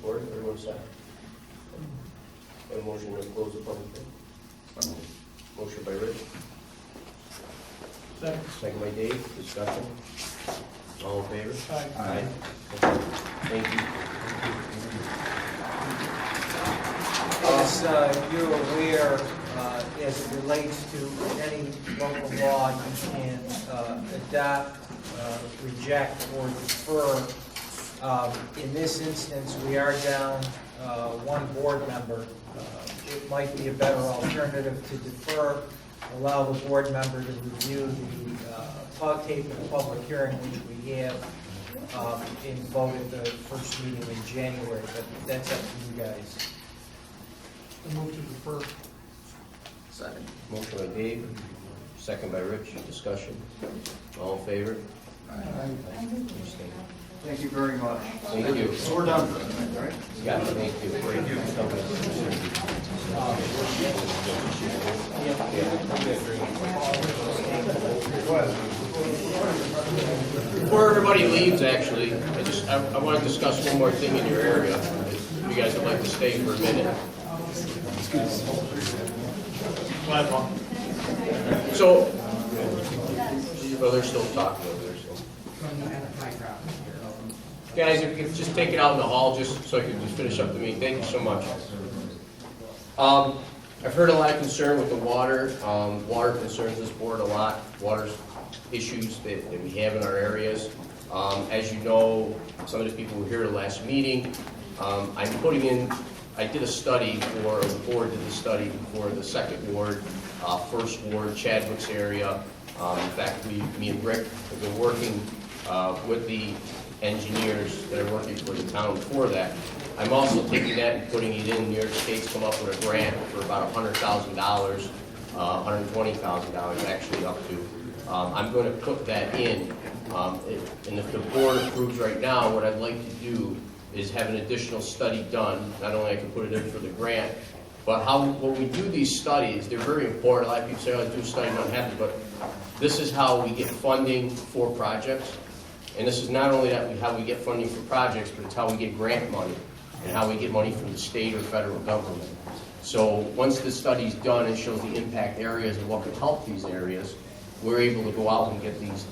A: Board, everyone set? A motion to close the public hearing? Motion by Rich. Second by Dave, discussion. All in favor? Aye. Thank you.
B: As you're aware, as it relates to any local law, you can adopt, reject, or defer. In this instance, we are down one board member. It might be a better alternative to defer, allow the board member to review the tape of the public hearing which we have and vote at the first meeting in January, but that's up to you guys.
H: Move to defer.
C: Second.
A: Motion by Dave, second by Rich, discussion. All in favor? Abstain.
F: Thank you very much.
A: Thank you.
F: So we're done for tonight, right?
A: Yeah, thank you. Thank you. Before everybody leaves, actually, I want to discuss one more thing in your area. If you guys would like to stay for a minute. So, well, they're still talking over there, so. Guys, if you could just take it out in the hall, just so I can just finish up the meeting. Thank you so much. I've heard a lot of concern with the water. Water concerns this board a lot. Water issues that we have in our areas. As you know, some of the people who were here at the last meeting, I did a study for, the board did a study for the second ward, first ward, Chadwick's area. In fact, me and Rick have been working with the engineers that are working for the town for that. I'm also taking that and putting it in. New York State's come up with a grant for about $100,000, $120,000 actually up to. I'm going to put that in. And if the board approves right now, what I'd like to do is have an additional study done. Not only I can put it in for the grant, but when we do these studies, they're very important. A lot of people say, oh, I do a study, I'm not happy, but this is how we get funding for projects. And this is not only how we get funding for projects, but it's how we get grant money and how we get money from the state or federal government. So once the study's done and shows the impact areas and what could help these areas, we're able to go out and get these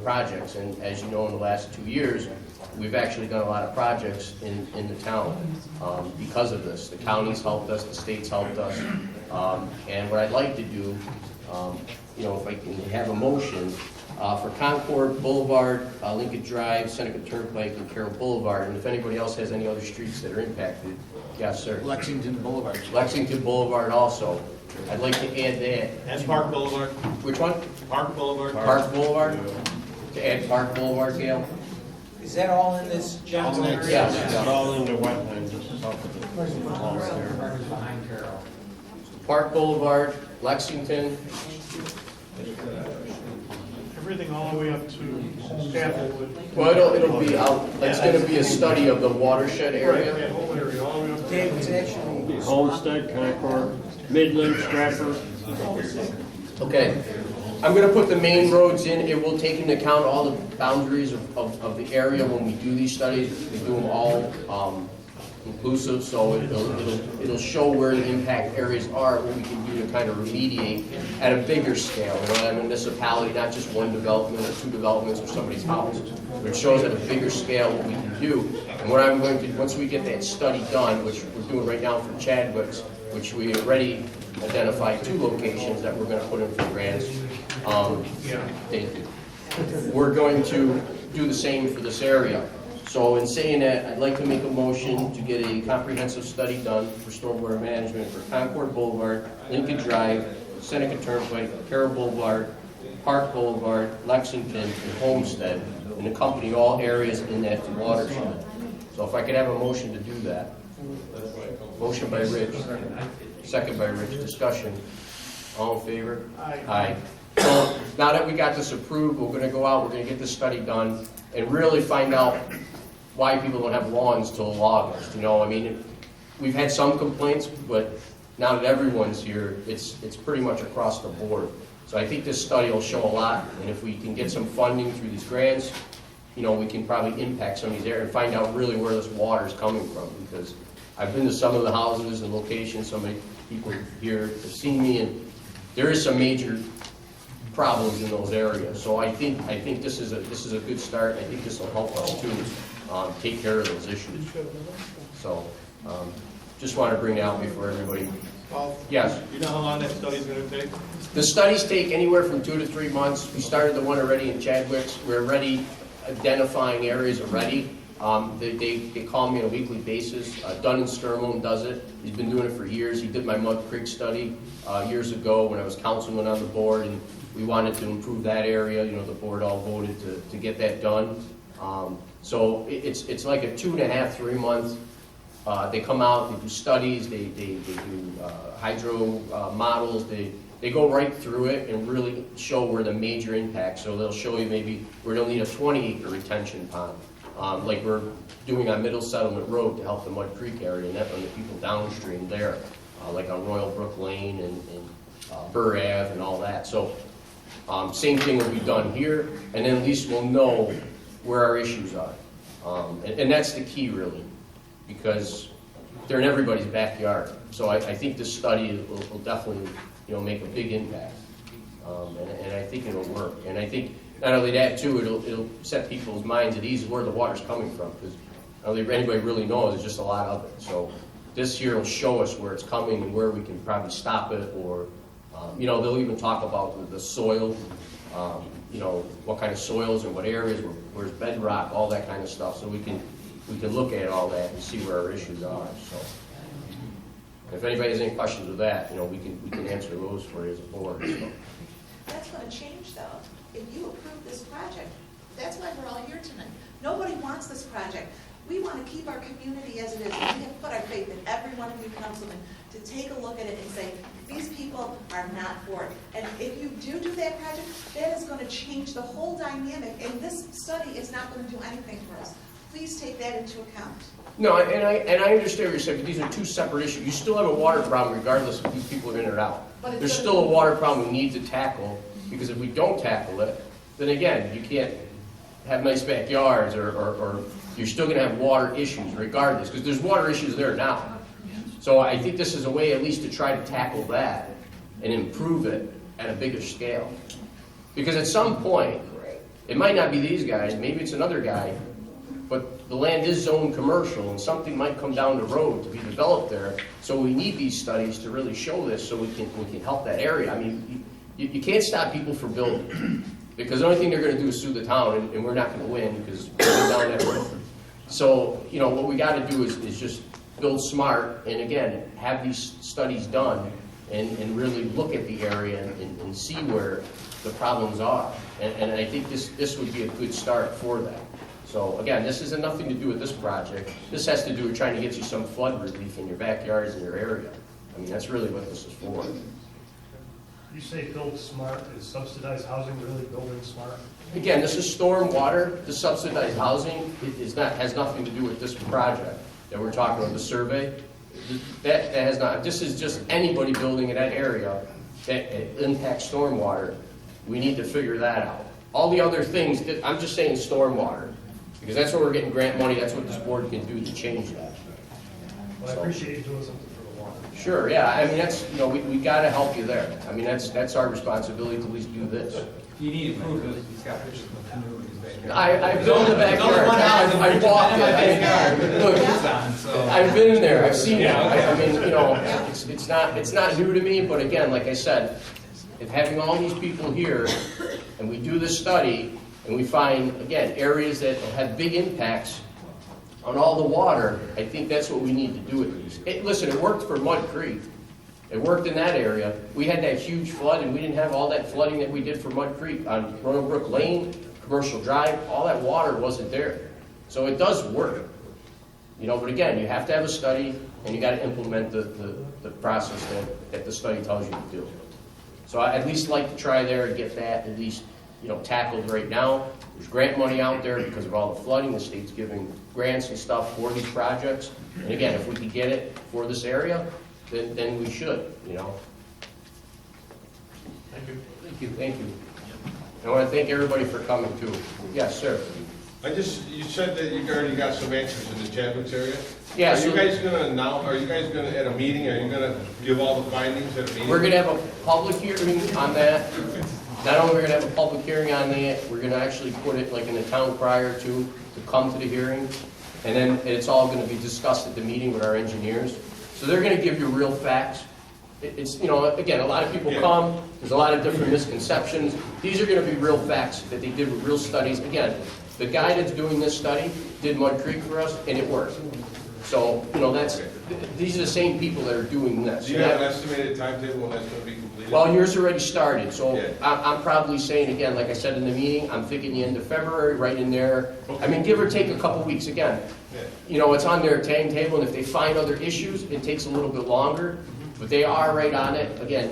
A: projects. And as you know, in the last 2 years, we've actually done a lot of projects in the town because of this. The county's helped us, the state's helped us. And what I'd like to do, if I can have a motion, for Concord Boulevard, Lincoln Drive, Seneca Turnpike, and Carroll Boulevard. And if anybody else has any other streets that are impacted, yes, sir.
J: Lexington Boulevard.
A: Lexington Boulevard also. I'd like to add that.
O: And Park Boulevard.
A: Which one?
O: Park Boulevard.
A: Park Boulevard? To add Park Boulevard, Gail?
B: Is that all in this general area?
A: Yes.
Q: It's all in the wetland, just south of the
J: Behind Carroll.
A: Park Boulevard, Lexington.
H: Everything all the way up to Staplewood.
A: Well, it'll be out, it's going to be a study of the watershed area.
H: That whole area, all the way up to.
B: Dave, it's actually
Q: Homestead, Concord, Midland, Stratford.
A: Okay. I'm gonna put the main roads in. It will take into account all the boundaries of the area when we do these studies. We do them all inclusive, so it'll show where the impact areas are, what we can do to kind of remediate at a bigger scale. You know, at a municipality, not just one development or two developments or somebody's house. But it shows at a bigger scale what we can do. And what I'm going to, once we get that study done, which we're doing right now for Chadwick's, which we already identified 2 locations that we're going to put in for grants. Thank you. We're going to do the same for this area. So in saying that, I'd like to make a motion to get a comprehensive study done for stormwater management for Concord Boulevard, Lincoln Drive, Seneca Turnpike, Carroll Boulevard, Park Boulevard, Lexington, and Homestead, and accompany all areas in that watershed. So if I could have a motion to do that. Motion by Rich, second by Rich. Discussion. All in favor? Aye. So now that we got this approved, we're going to go out, we're going to get this study done, and really find out why people don't have lawns till August. You know, I mean, we've had some complaints, but now that everyone's here, it's pretty much across the board. So I think this study will show a lot, and if we can get some funding through these grants, you know, we can probably impact some of these areas and find out really where this water is coming from. Because I've been to some of the houses and locations, so many people here have seen me, and there is some major problems in those areas. So I think this is a good start. I think this will help us too take care of those issues. So just want to bring it out before everybody. Yes.
O: You know how long that study's going to take?
A: The studies take anywhere from 2 to 3 months. We started the one already in Chadwick's. We're already identifying areas already. They call me on a weekly basis. Dunn and Sturmlin does it. He's been doing it for years. He did my Mud Creek study years ago when I was councilman on the board, and we wanted to improve that area. You know, the board all voted to get that done. So it's like a 2.5, 3 month. They come out, they do studies, they do hydro models. They go right through it and really show where the major impacts. So they'll show you maybe where they'll need a 20-acre retention pond, like we're doing on Middle Settlement Road to help the Mud Creek area, and that from the people downstream there, like on Royal Brook Lane and Burr Ave and all that. So same thing will be done here, and then at least we'll know where our issues are. And that's the key, really, because they're in everybody's backyard. So I think this study will definitely, you know, make a big impact, and I think it'll work. And I think not only that too, it'll set people's minds at ease where the water's coming from, because I don't think anybody really knows. There's just a lot of it. So this year will show us where it's coming and where we can probably stop it, or you know, they'll even talk about the soil, you know, what kind of soils and what areas, where's bedrock, all that kind of stuff. So we can look at all that and see where our issues are. So if anybody has any questions with that, you know, we can answer those for you as a board. So.
I: That's going to change, though, if you approve this project. That's why we're all here tonight. Nobody wants this project. We want to keep our community as it is. We have put our faith in every one of you councilmen to take a look at it and say, these people are not for it. And if you do that project, that is going to change the whole dynamic. And this study is not going to do anything for us. Please take that into account.
A: No, and I understand what you're saying, but these are two separate issues. You still have a water problem regardless of who people are in or out. There's still a water problem we need to tackle, because if we don't tackle it, then again, you can't have nice backyards, or you're still going to have water issues regardless, because there's water issues there now. So I think this is a way at least to try to tackle that and improve it at a bigger scale. Because at some point, it might not be these guys, maybe it's another guy, but the land is zoned commercial, and something might come down the road to be developed there. So we need these studies to really show this, so we can help that area. I mean, you can't stop people from building, because the only thing they're going to do is sue the town, and we're not going to win because we're down that road. So you know what we got to do is just build smart, and again have these studies done, and really look at the area and see where the problems are. And I think this would be a good start for that. So again, this has nothing to do with this project. This has to do with trying to get you some flood relief in your backyards in your area. I mean, that's really what this is for.
G: You say build smart, is subsidized housing really building smart?
A: Again, this is storm water. The subsidized housing has nothing to do with this project that we're talking about, the survey. That has not. This is just anybody building in that area that impacts stormwater. We need to figure that out. All the other things, I'm just saying stormwater, because that's where we're getting grant money, that's what this board can do to change that.
G: Well, I appreciate you doing something for the water.
A: Sure, yeah, I mean, that's, you know, we gotta help you there. I mean, that's our responsibility to at least do this.
J: You need proof that he's got pictures of the canoe in his backyard.
A: I've been in the backyard, I walked it, look, I've been there, I've seen it. I mean, you know, it's not new to me, but again, like I said, if having all these people here, and we do this study, and we find, again, areas that have big impacts on all the water, I think that's what we need to do at least. Listen, it worked for Mud Creek. It worked in that area. We had that huge flood, and we didn't have all that flooding that we did for Mud Creek on Royal Brook Lane, Commercial Drive. All that water wasn't there. So it does work. You know, but again, you have to have a study, and you got to implement the process that the study tells you to do. So I'd at least like to try there and get that at least, you know, tackled right now. There's grant money out there because of all the flooding. The state's giving grants and stuff for these projects. And again, if we could get it for this area, then we should, you know.
G: Thank you.
A: Thank you, thank you. I want to thank everybody for coming too. Yes, sir.
T: You said that you already got some answers in the Chadwick's area?
A: Yeah,
T: Are
A: so-
T: you guys gonna announce, are you guys gonna, at a meeting, are you gonna give all the findings at a meeting?
A: We're gonna have a public hearing on that. Not only are we gonna have a public hearing on that, we're gonna actually put it like in the town crier to come to the hearing. And then it's all gonna be discussed at the meeting with our engineers. So they're gonna give you real facts. It's, you know, again, a lot of people come, there's a lot of different misconceptions. These are gonna be real facts that they did with real studies. Again, the guy that's doing this study did Mud Creek for us, and it worked. So, you know, these are the same people that are doing this.
T: Do you have an estimated timetable when that's gonna be completed?
A: Well, yours already started, so I'm probably saying, again, like I said in the meeting, I'm thinking the end of February, right in there. I mean, give or take a couple weeks, again. You know, it's on their timetable, and if they find other issues, it takes a little bit longer, but they are right on it. Again,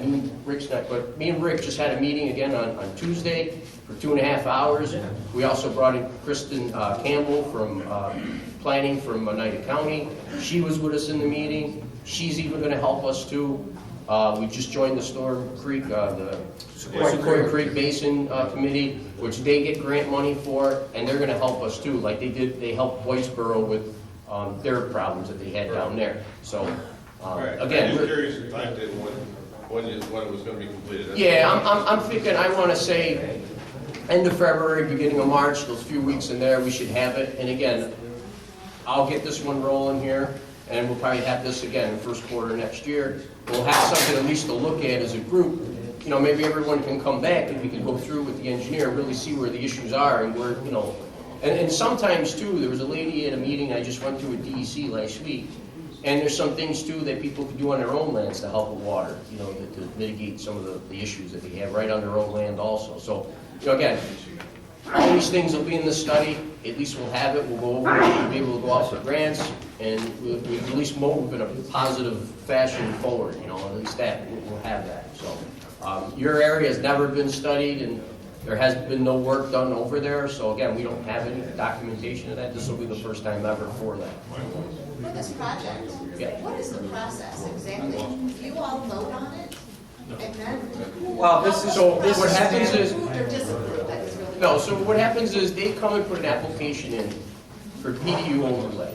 A: me and Rick just had a meeting again on Tuesday for 2.5 hours. We also brought in Kristen Campbell from planning from Oneida County. She was with us in the meeting. She's even gonna help us too. We just joined the Storm Creek, the Sequoia Creek Basin Committee, which they get grant money for, and they're gonna help us too, like they helped Whitesboro with their problems that they had down there. So, again,
T: I'm just curious the timetable when it was gonna be completed.
A: yeah, I'm thinking, I wanna say end of February, beginning of March, those few weeks in there, we should have it. And again, I'll get this one rolling here, and we'll probably have this again in the first quarter next year. We'll have something at least to look at as a group. You know, maybe everyone can come back and we can go through with the engineer and really see where the issues are and where, you know. And sometimes too, there was a lady at a meeting I just went to with DEC last week, and there's some things too that people can do on their own lands to help with water, you know, to mitigate some of the issues that they have right on their own land also. So, you know, again, all these things will be in the study. At least we'll have it. We'll go over it. We'll be able to go out for grants, and we'll at least move in a positive fashion forward. You know, at least that we'll have that. So, your area has never been studied, and there has been no work done over there. So again, we don't have any documentation of that. This will be the first time ever for that.
I: For this project, what is the process exactly? Do you all vote on it? And then?
A: Well, what happens is,
I: Approved or disapproved? That is really.
A: no, so what happens is they come and put an application in for PDU overlay.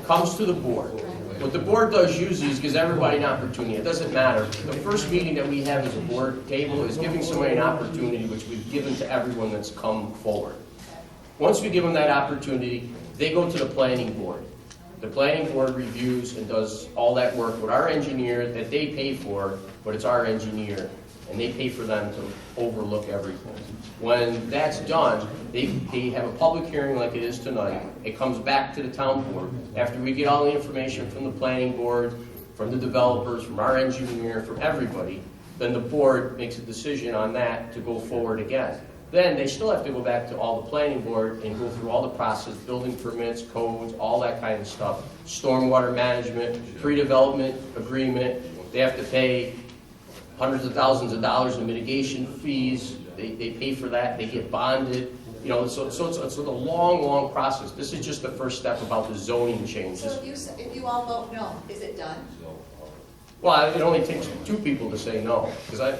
A: Comes to the board. What the board does usually is gives everybody an opportunity. It doesn't matter. The first meeting that we have as a board table is giving somebody an opportunity, which we've given to everyone that's come forward. Once we give them that opportunity, they go to the planning board. The planning board reviews and does all that work with our engineer that they pay for, but it's our engineer, and they pay for them to overlook everything. When that's done, they have a public hearing like it is tonight. It comes back to the town board. After we get all the information from the planning board, from the developers, from our engineer, from everybody, then the board makes a decision on that to go forward again. Then they still have to go back to all the planning board and go through all the process, building permits, codes, all that kind of stuff, stormwater management, pre-development agreement. They have to pay hundreds of thousands of dollars in mitigation fees. They pay for that. They get bonded. You know, so it's a long, long process. This is just the first step about the zoning changes.
I: So if you all vote no, is it done?
A: Well, it only takes 2 people to say no, because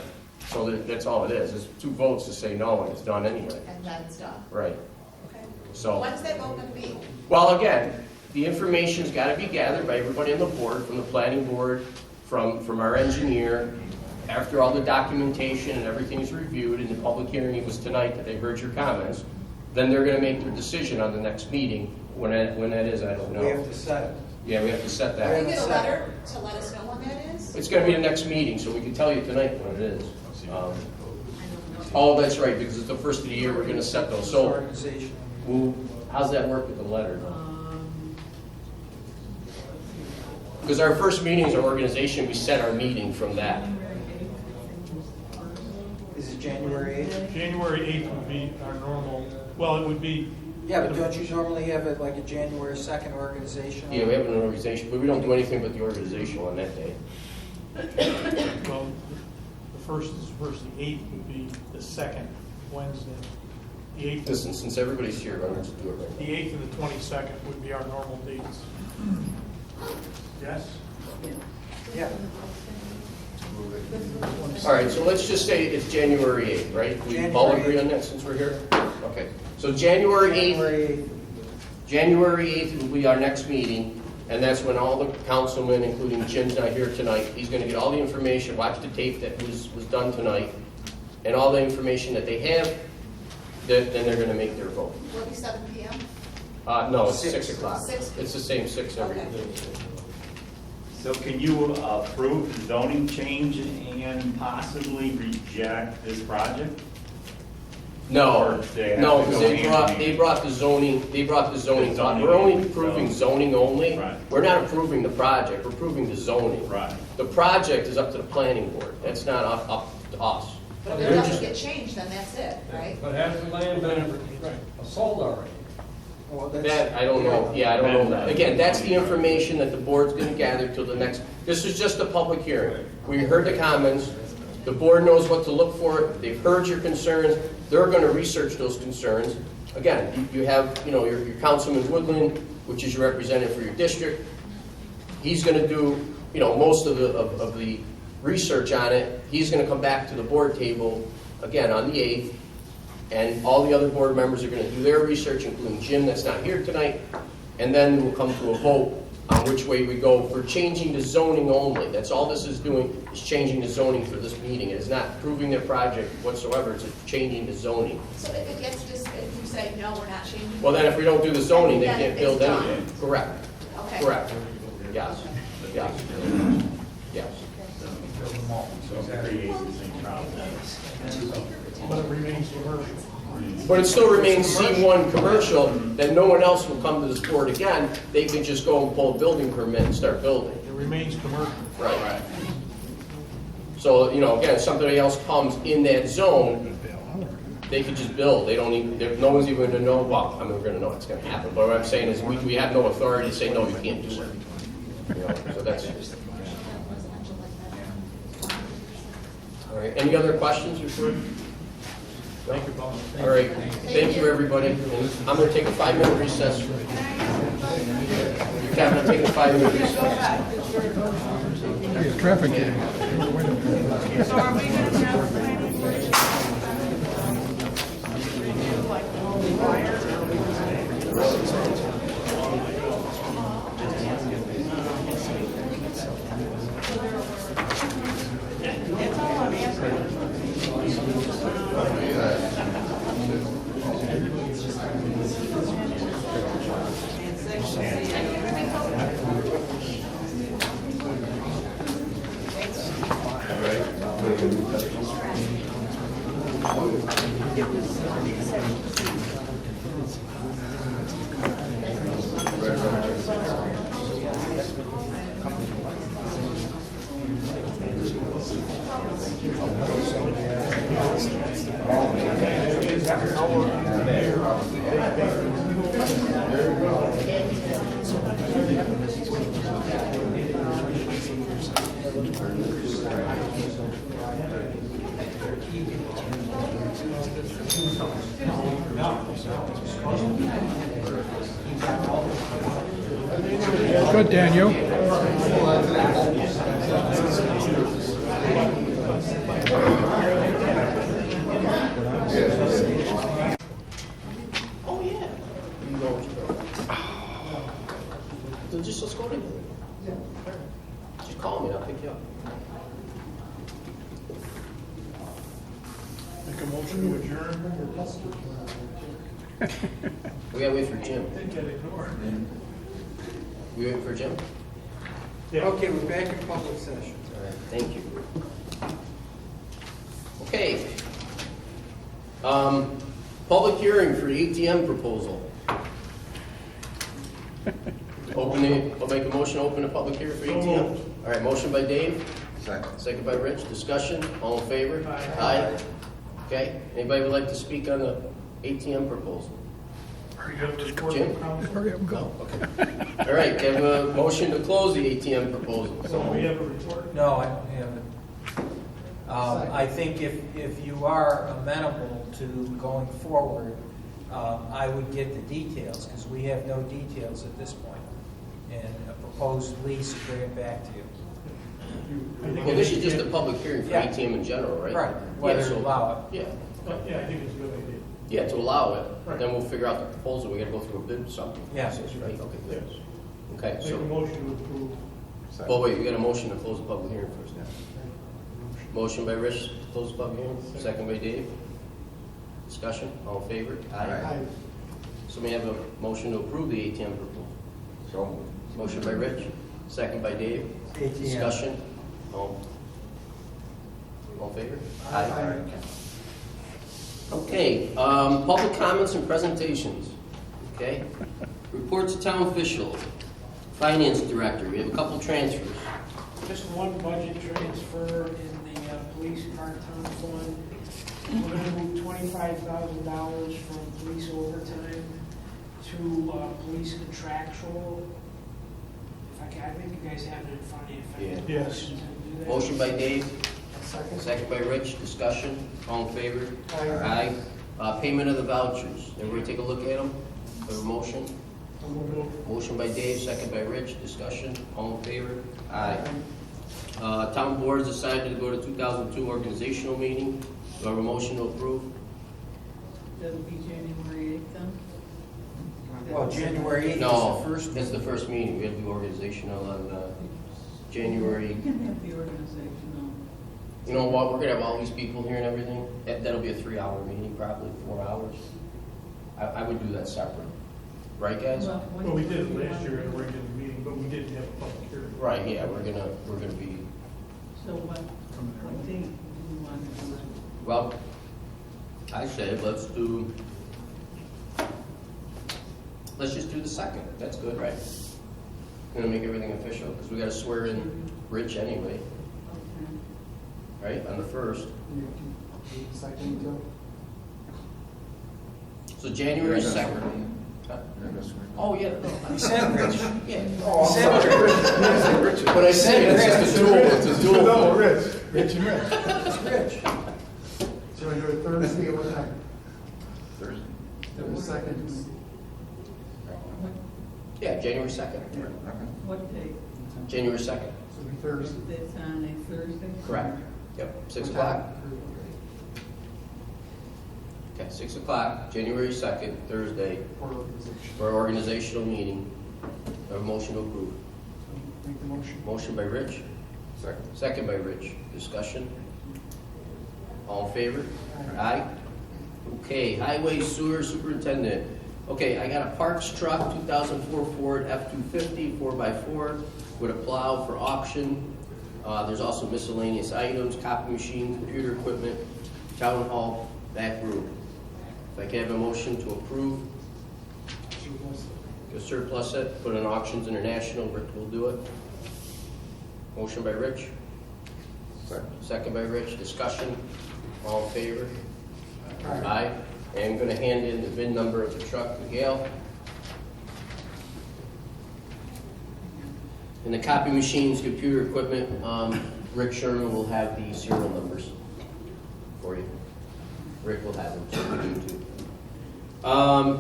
A: So that's all it is. It's 2 votes to say no, and it's done anyway.
I: And then it's done.
A: Right.
I: Okay.
A: So,
I: When's that vote gonna be?
A: well, again, the information's got to be gathered by everybody on the board, from the planning board, from our engineer. After all the documentation and everything is reviewed, and the public hearing, it was tonight that they heard your comments, then they're going to make their decision on the next meeting. When that is, I don't know.
B: We have to set it.
A: Yeah, we have to set
I: Can we
A: that.
I: get a letter to let us know when that is?
A: It's going to be the next meeting, so we can tell you tonight when it is. Oh, that's right, because it's the first of the year, we're going to set those. So,
B: Organization.
A: well, how's that work with the letter? Because our first meeting is our organization, we set our meeting from that.
B: Is it January 8th?
H: January 8th would be our normal, well, it would be.
B: Yeah, but don't you normally have it like a January 2nd organization?
A: Yeah, we have an organization, but we don't do anything but the organization on that day.
H: Well, the first is first, the 8th would be the second Wednesday. The 8th,
A: Listen, since everybody's here, why don't you do it right
H: the 8th and the 22nd would be our normal dates. Yes?
B: Yeah.
A: All right, so let's just say it's January 8th, right? We all agree on that since we're here? Okay, so January 8th, January 8th will be our next meeting, and that's when all the councilmen, including Jim's not here tonight, he's gonna get all the information, watch the tape that was done tonight, and all the information that they have, then they're gonna make their vote.
I: Will it be 7 PM?
A: No, it's 6 o'clock.
I: 6?
A: It's the same 6 every
I: Okay.
A: day.
N: So can you approve the zoning change and possibly reject this project?
A: No,
N: Or they have
A: no,
N: to
A: because
N: go
A: they brought the zoning, thought. We're only approving zoning only.
N: Right.
A: We're not approving the project, we're approving the zoning.
N: Right.
A: The project is up to the planning board, that's not up to us.
I: But if it doesn't get changed, then that's it, right?
Q: But has the land been sold already?
B: Well, that's.
A: That, I don't know, yeah, I don't know. Again, that's the information that the board's gonna gather till the next, this is just a public hearing. We heard the comments, the board knows what to look for, they've heard your concerns, they're gonna research those concerns. Again, you have, your Councilman Woodland, which is your representative for your district. He's gonna do, most of the research on it. He's gonna come back to the board table, again, on the 8th. And all the other board members are going to do their research, including Jim that's not here tonight, and then we'll come to a vote on which way we go for changing the zoning only. That's all this is doing, is changing the zoning for this meeting. It is not approving their project whatsoever, it's just changing the zoning.
I: So if it gets just, if you say, no, we're not changing.
A: Well, then if we don't do the zoning, they
I: Then
A: can't
I: it's
A: build
I: done.
A: anything. Correct.
I: Okay.
A: Correct. Yes. Yes. Yes.
N: So it creates the same problem.
H: But it remains commercial.
A: But it still remains C1 commercial, that no one else will come to this board again. They can just go and pull a building permit and start building.
H: It remains commercial.
A: Right. So, again, if somebody else comes in that zone, they could just build. They don't even, no one's even gonna know, well, I mean, we're gonna know what's gonna happen. But what I'm saying is, we have no authority to say, no, you can't do it. So that's. All right, any other questions before?
H: Thank you, Bob.
A: All right, thank you, everybody. And I'm gonna take a 5-minute recess. Kevin, I'm taking a 5-minute recess.
H: Traffic.
R: So are we going to have planning That's all I'm asking.
H: Good, Daniel.
A: let's go together. Just call me and I'll pick you up.
H: Make a motion to adjourn.
A: We gotta wait for Jim.
H: Didn't get ignored.
A: We waiting for Jim?
B: Okay, we're back in public session.
A: All right, thank you. Okay. Public hearing for the ATM proposal. I'll make a motion to open a public hearing for ATM. All right, motion by Dave. Second by Rich. Discussion, all in favor? Aye. Okay, anybody would like to speak on the ATM proposal?
H: Are you up to report
A: Jim?
H: from council?
A: Hurry up, go. Okay. All right, we have a motion to close the ATM proposal.
H: So we have a report?
B: No, I don't have it. I think if you are amenable to going forward, I would get the details, because we have no details at this point. And a proposed lease, bring it back to you.
A: Well, this is just a public hearing for
B: Yeah.
A: ATM in general, right?
B: Right, whether
A: Yeah, so-
B: to allow it.
A: Yeah.
H: Yeah, I think it's a good idea.
A: Yeah, to allow it,
H: Right.
A: then we'll figure out the proposal, we gotta go through a bid something.
B: Yeah.
A: process, Right, okay, good. Okay,
H: Make a
A: so,
H: motion to approve.
A: well, wait, we got a motion to close the public hearing first. Motion by Rich, to close the public hearing, second by Dave. Discussion, all in favor?
H: Aye.
A: So we have a motion to approve the ATM proposal. Motion by Rich, second by Dave.
B: ATM.
A: Discussion, all in favor?
B: Aye.
A: Okay, public comments and presentations, okay? Reports of town official, finance director, we have a couple transfers.
K: Just one budget transfer in the police part-time fund. We're gonna move $25,000 from police overtime to police contractual. If I think you guys have it in front of you. If I can
H: Yeah.
K: motion to do that.
A: Motion by Dave,
K: Second.
A: second by Rich, discussion, all in favor?
K: Aye.
A: Payment of the vouchers, everybody take a look at them, have a motion? Motion by Dave, second by Rich, discussion, all in favor? Aye. Town boards decided to go to 2002 organizational meeting, do I have a motion to approve?
D: That'll be January 8th then?
B: Well, January 8th is
A: No,
B: the first.
A: it's the first meeting, we have to do organizational on January.
D: You can have the organizational.
A: You know what, we're gonna have all these people here and everything, that'll be a 3-hour meeting, probably 4 hours. I would do that separate, right, guys?
H: Well, we did it last year at a regular meeting, but we didn't have a public hearing.
A: Right, yeah, we're gonna be,
D: So what date do you want to do it?
A: well, I say, let's just do the second, that's good, right? Gonna make everything official, because we gotta swear in Rich anyway, right, on the first. So January 2nd. Oh, yeah, no.
B: You said Rich.
A: Yeah.
B: You said Rich.
A: But I said it's just a duel, it's a duel.
H: No, Rich. Rich and Rich.
B: It's Rich.
H: So I do it Thursday at what time?
K: Second.
A: Yeah, January 2nd.
D: What date?
A: January 2nd.
H: So it'll be Thursday.
D: It's on a Thursday?
A: Correct. Yep, 6 o'clock. Okay, 6 o'clock, January 2nd, Thursday, for our organizational meeting. A motion to approve.
H: Make the motion.
A: Motion by Rich. Second. Second by Rich. Discussion. All in favor? Aye. Okay, highway sewer superintendent. Okay, I got a Parks truck, 2004 Ford F-250, 4x4, with a plow for auction. There's also miscellaneous items, copy machine, computer equipment, town hall, back room. If I can have a motion to approve, to surplus it, put it in Auctions International, Rick will do it. Motion by Rich. Second by Rich, discussion, all in favor? Aye. And I'm gonna hand in the VIN number of the truck to Gail. And the copy machines, computer equipment, Rick Sherman will have the serial numbers for you. Rick will have them, so we do too.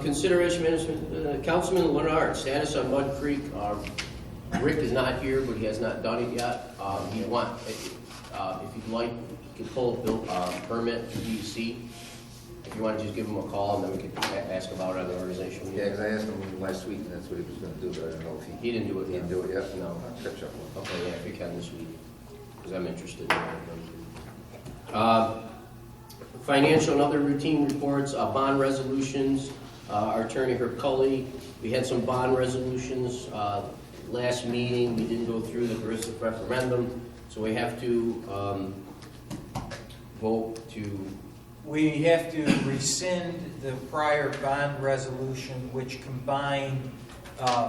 A: Consideration management, Councilman Leonard, status on Mud Creek. Rick is not here, but he has not done it yet. If you'd like, you can pull a permit to DEC. I you want to just give him a call, and then we can ask about it on the organizational meeting?
M: Yeah, because I asked him last week, and that's what he was gonna do, but I don't know if
A: He didn't do it
M: he
A: yet.
M: didn't do it yet.
A: No.
M: I'll catch up with him.
A: Okay, yeah, if you can this week, because I'm interested in that. Financial and other routine reports, bond resolutions, our attorney Herb Cully, we had some bond resolutions, last meeting, we didn't go through the derisive referendum, so we have to, vote to,
B: We have to rescind the prior bond resolution, which combined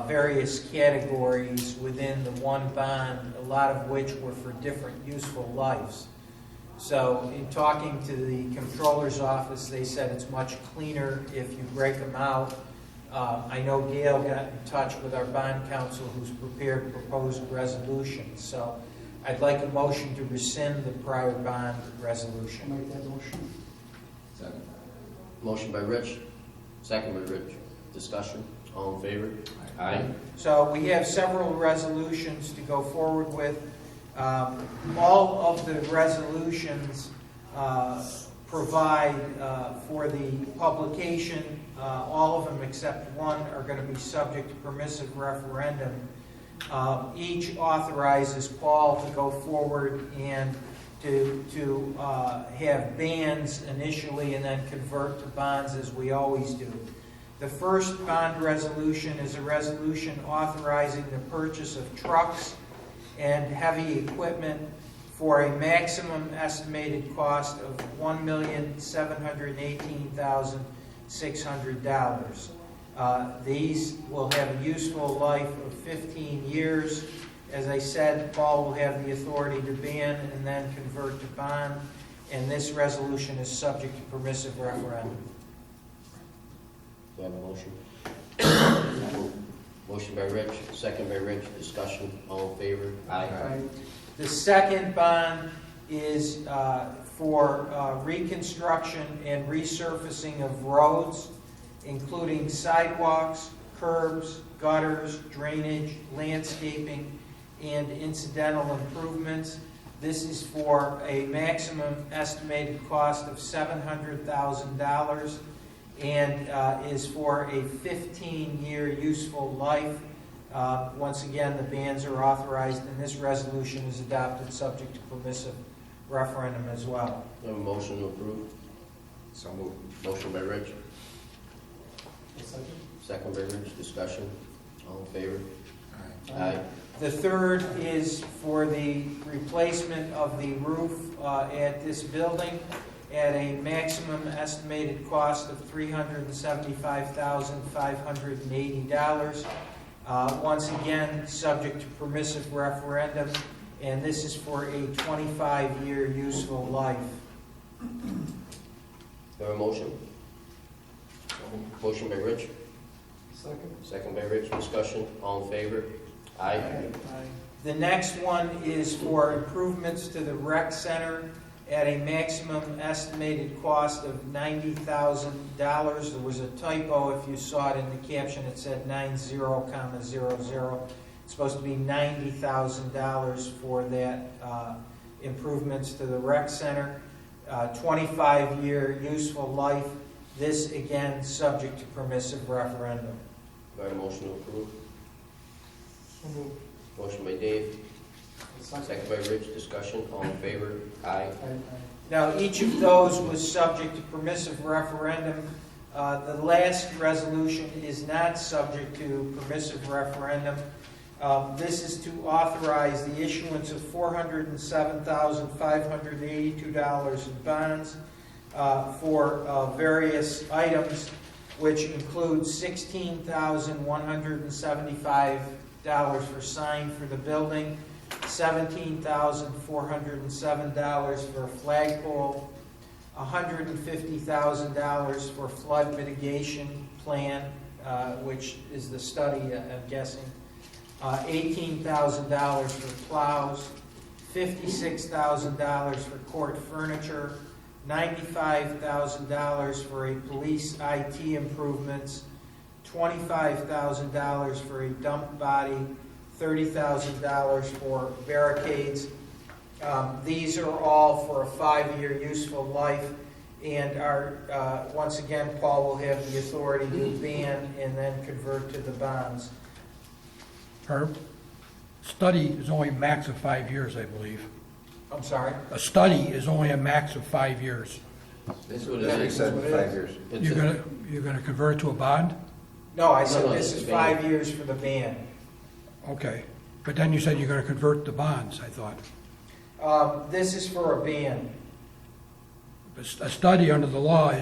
B: various categories within the one bond, a lot of which were for different useful lives. So in talking to the comptroller's office, they said it's much cleaner if you break them out. I know Gail got in touch with our bond counsel who's prepared proposed resolutions. So I'd like a motion to rescind the prior bond resolution.
S: Make that motion.
M: Second.
A: motion by Rich, second by Rich. Discussion, all in favor? Aye.
B: So we have several resolutions to go forward with. All of the resolutions provide for the publication. All of them except one are going to be subject to permissive referendum. Each authorizes Paul to go forward and to have bans initially and then convert to bonds as we always do. The first bond resolution is a resolution authorizing the purchase of trucks and heavy equipment for a maximum estimated cost of $1,718,600. These will have a useful life of 15 years. As I said, Paul will have the authority to ban and then convert to bond, and this resolution is subject to permissive referendum.
A: Do I have a motion? Motion by Rich, second by Rich. Discussion, all in favor? Aye.
B: The second bond is for reconstruction and resurfacing of roads, including sidewalks, curbs, gutters, drainage, landscaping, and incidental improvements. This is for a maximum estimated cost of $700,000 and is for a 15-year useful life. Once again, the bans are authorized, and this resolution is adopted subject to permissive referendum as well.
A: Do I have a motion to approve?
M: So moved.
A: Motion by Rich. Second by Rich. Discussion, all in favor? Aye.
B: The third is for the replacement of the roof at this building at a maximum estimated cost of $375,580. Once again, subject to permissive referendum, and this is for a 25-year useful life.
A: Do I have a motion? Motion by Rich.
S: Second.
A: Second by Rich. Discussion, all in favor? Aye.
B: The next one is for improvements to the rec center at a maximum estimated cost of $90,000. There was a typo. If you saw it in the caption, it said 90,00. It's supposed to be $90,000 for that improvements to the rec center. 25-year useful life. This, again, subject to permissive referendum.
A: Do I have a motion to approve?
S: So moved.
A: Motion by Dave. Second by Rich. Discussion, all in favor? Aye.
B: Now, each of those was subject to permissive referendum. The last resolution is not subject to permissive referendum. This is to authorize the issuance of $407,582 in bonds for various items, which include $16,175 for sign for the building, $17,407 for a flagpole, $150,000 for flood mitigation plan, which is the study, I'm guessing, $18,000 for plows, $56,000 for court furniture, $95,000 for a police IT improvements, $25,000 for a dump body, $30,000 for barricades. These are all for a 5-year useful life, And once again, Paul will have the authority to ban and then convert to the bonds.
L: Herb, study is only a max of 5 years, I believe.
B: I'm sorry?
L: A study is only a max of 5 years.
A: That's what it
M: That's what he
A: is.
M: said, 5 years.
L: You're gonna convert it to a bond?
B: No, I said
A: No,
B: this
A: it's
B: is
A: a ban.
B: 5 years for the ban.
L: Okay. But then you said you're gonna convert to bonds, I thought.
B: This is for a ban.
L: A study under the law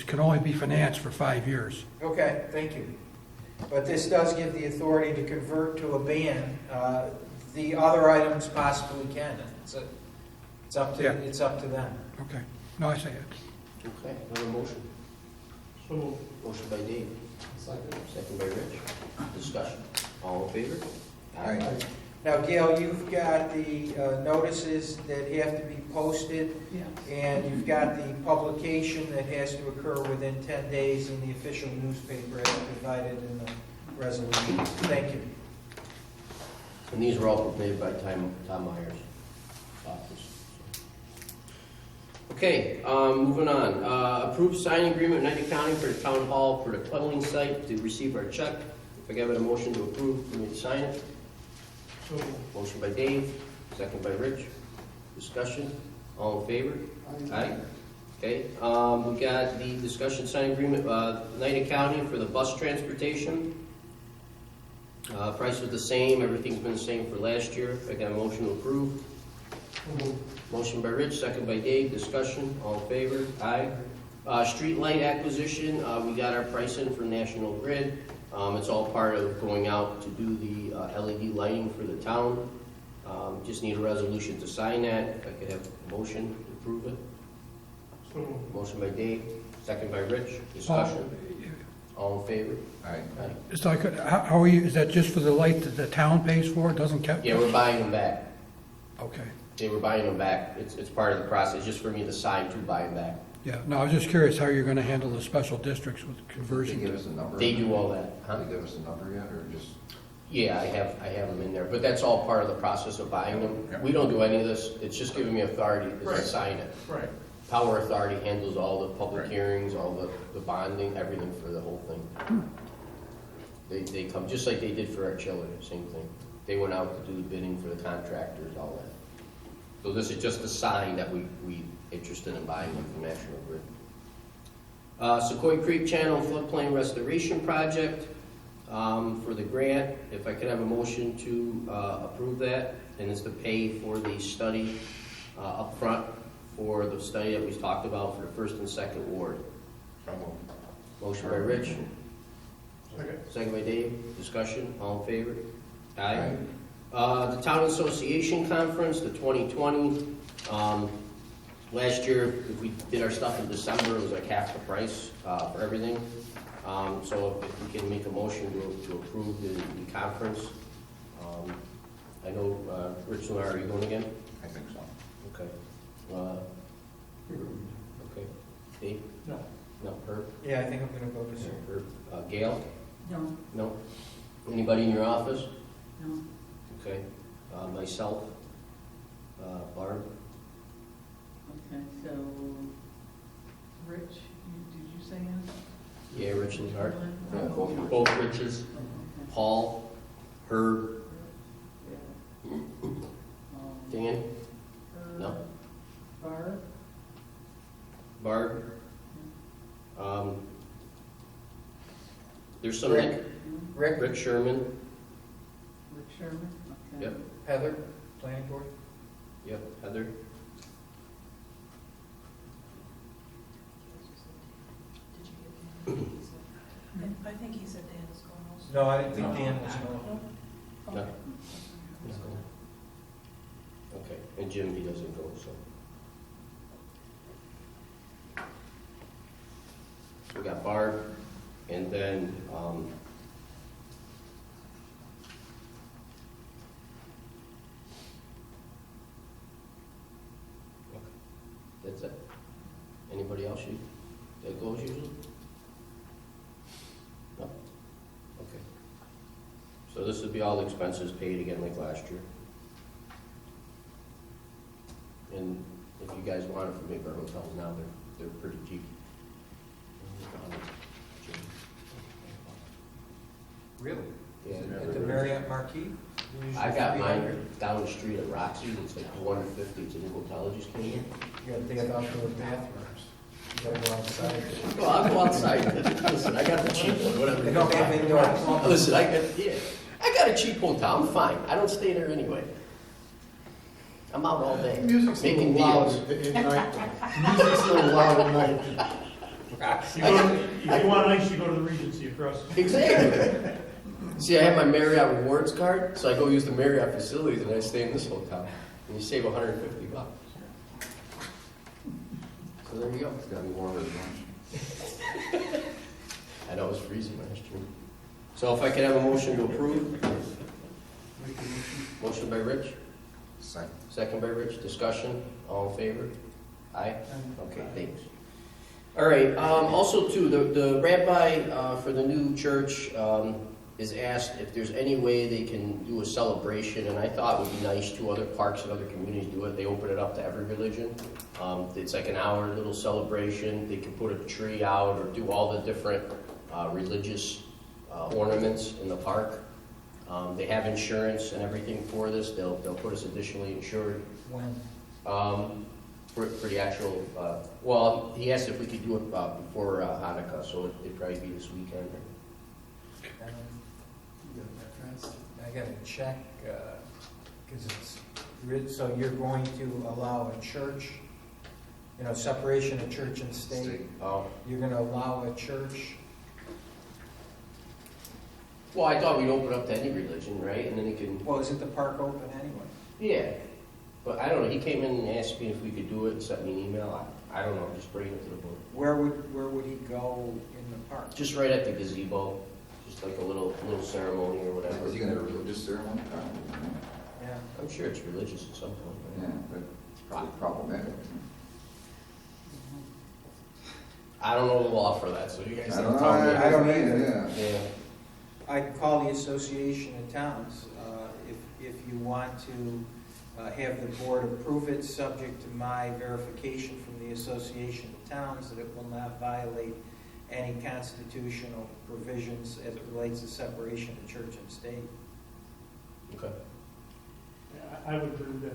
L: can only be financed for 5 years.
B: Okay, thank you. But this does give the authority to convert to a ban. The other items possibly can. It's up to them.
L: Okay. No, I say it.
A: Okay, another motion.
H: So moved.
A: Motion by Dave. Second by Rich. Discussion. All in favor?
B: Aye. Now, Gail, you've got the notices that have to be posted, and you've got the publication that has to occur within 10 days in the official newspaper as provided in the resolution. Thank you.
A: And these are all prepared by Tom Myers' office. Okay, moving on. Approved signing agreement with United County for the town hall for the tunneling site to receive our check. If I give it a motion to approve, we need to sign it.
H: So moved.
A: Motion by Dave, second by Rich. Discussion, all in favor? Aye. Okay, we got the discussion sign agreement, United County for the bus transportation. Price was the same, everything's been the same for last year. I got a motion to approve.
H: So moved.
A: Motion by Rich, second by Dave. Discussion, all in favor? Aye. Street light acquisition, we got our price in for National Grid. It's all part of going out to do the LED lighting for the town. Just need a resolution to sign that. If I could have a motion to approve it.
H: So moved.
A: Motion by Dave, second by Rich. Discussion, all in favor?
M: Aye.
A: Aye.
L: So how are you, is that just for the light that the town pays for? It doesn't count?
A: Yeah, we're buying them back.
L: Okay.
A: Yeah, we're buying them back. It's part of the process, just for me to sign to buy them back.
L: Yeah, no, I was just curious how you're gonna handle the special districts with
M: Did they
L: conversion.
M: give us a number?
A: They do all that. Huh?
M: Did they give us a number yet, or just?
A: Yeah, I have them in there, but that's all part of the process of buying them.
M: Yeah.
A: We don't do any of this, it's just giving me authority to
H: Right.
A: sign it.
H: Right.
A: Power Authority handles all the public
M: Right.
A: hearings, all the bonding, everything for the whole thing. They come, just like they did for our chiller, same thing. They went out to do bidding for the contractors, all that. So this is just a sign that we interested in buying them from National Grid. Sequoia Creek Channel Floodplain Restoration Project, for the grant, if I could have a motion to approve that, and it's to pay for the study up front for the study that we talked about for the first and second ward. Motion by Rich.
H: Second.
A: Second by Dave. Discussion, all in favor? Aye. The Town Association Conference, the 2020. Last year, if we did our stuff in December, it was like half the price for everything. So if we can make a motion to approve the conference. I know, Rich Lamar, are you going again?
M: I think so.
A: Okay. Okay. Dave?
H: No.
A: No, Herb?
B: Yeah, I think I'm going to go this year.
A: Herb. Gail?
I: No.
A: No? Anybody in your office?
I: No.
A: Okay. Myself? Barb?
I: Okay, so, Rich, did you say yes?
A: Yeah, Rich and Hart. Yeah, both Riches. Paul? Herb? Dan? No?
I: Barb?
A: Barb? There's some.
B: Rick?
A: Rick Sherman.
I: Rick Sherman? Okay.
A: Yep.
B: Heather, planning board?
A: Yep. Heather.
D: I think he said Dan was going also.
B: No, I didn't think Dan was going.
A: No. Okay. And Jim, he doesn't go, so. We got Barb, and then, that's it. Anybody else that goes usually? No? Okay. So this would be all the expenses paid again like last year. And if you guys want it from me for hotels now, they're pretty cheap.
B: Really?
A: Yeah.
B: At the Marriott Marquis?
A: I got mine down the street at Roxy's, it's like $450, it's a new hotel I just came in.
B: You gotta take outdoor bathrooms. You gotta go outside.
A: Well, I'll go outside, listen, I got the cheap one, whatever.
B: They don't have indoor plumbing.
A: Listen, I got a cheap hotel, I'm fine, I don't stay there anyway. I'm out all day,
F: Music's a
A: making
F: little loud
A: deals.
F: at night. Music's a little loud at night.
G: If you want ice, you go to the Regency across.
A: Exactly. See, I have my Marriott rewards card, so I go use the Marriott facilities and I stay in this hotel. And you save $150. So there you go.
M: It's gotta be warmer than lunch.
A: I know it was freezing last year. So if I could have a motion to approve? Motion by Rich?
M: Second.
A: Second by Rich. Discussion? All in favor? Aye? Okay, thanks. All right, also too, the rabbi for the new church is asked if there's any way they can do a celebration, and I thought it would be nice to other parks and other communities do it. They open it up to every religion. It's like an hour little celebration. They can put a tree out or do all the different religious ornaments in the park. They have insurance and everything for this. They'll put us additionally insured.
B: When?
A: For the actual, well, he asked if we could do it before Hanukkah, so it'd probably be this weekend.
B: I gotta check, because so you're going to allow a church, separation of church and state?
A: Oh.
B: You're gonna allow a church?
A: Well, I thought we'd open up to any religion, right? And then he can.
B: Well, isn't the park open anyway?
A: Yeah, but I don't know. He came in and asked me if we could do it and sent me an email. I don't know. Just bring it to the board.
B: Where would he go in the park?
A: Just right at the gazebo, just like a little ceremony or whatever.
M: Is he gonna have a religious ceremony?
B: Yeah.
A: I'm sure it's religious at some point.
M: Yeah, but it's probably problematic.
A: I don't know the law for that, so you guys
M: I don't
A: tell me.
M: know, I don't either,
A: Yeah.
B: I'd call the Association of Towns if you want to have the board approve it, subject to my verification from the Association of Towns that it will not violate any constitutional provisions as it relates to separation of church and state.
A: Okay.
G: I would agree that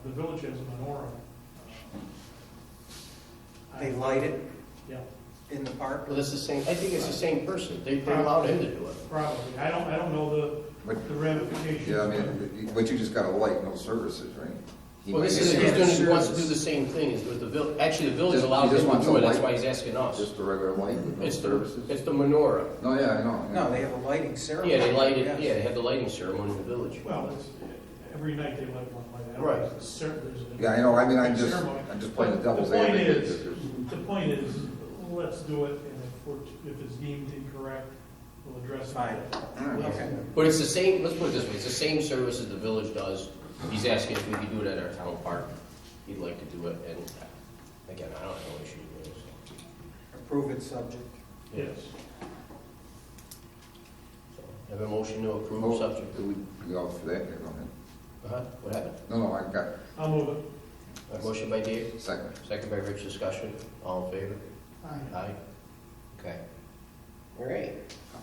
G: the village has a menorah.
B: They light it
G: Yeah,
B: in the park?
A: Well, that's the same. I think it's the same person. They allowed him to do it.
G: probably. I don't know the ramifications.
M: Yeah, I mean, but you just got a light, no services, right? He
A: Well,
M: might
A: this
M: get
A: is,
M: services.
A: he wants to do the same thing as with the village. Actually, the village
M: Just-
A: allowed
M: he just
A: him to
M: wants
A: do
M: a
A: it. That's
M: light?
A: why he's asking us.
M: Just a regular light with no
A: It's
M: services?
A: the menorah.
M: No, yeah, I know.
B: No, they have a lighting ceremony.
A: Yeah, they light it.
B: yes.
A: Yeah, they have the lighting ceremony in the village.
G: Well, it's, every night they light one like that.
A: Right.
G: There's a
M: Yeah, I know, I mean, I'm
G: ceremony.
M: just playing the devil's
G: The point
M: advocate.
G: is, the point is, let's do it, and if it's deemed incorrect, we'll address it.
B: Fine. Okay.
A: But it's the same, let's put it this way, it's the same service as the village does. He's asking if we could do it at our town park. He'd like to do it, and again, I don't have no issue with it. So.
B: Approve it subject.
G: Yes.
A: So, have a motion to approve
M: Oh,
A: subject.
M: do we go for that? Yeah, go ahead.
A: What happened?
M: No, I got
G: I'll move it.
A: A motion by Dave,
M: second.
A: second by Rich. Discussion. All in favor?
G: Aye.
A: Aye. Okay. All right.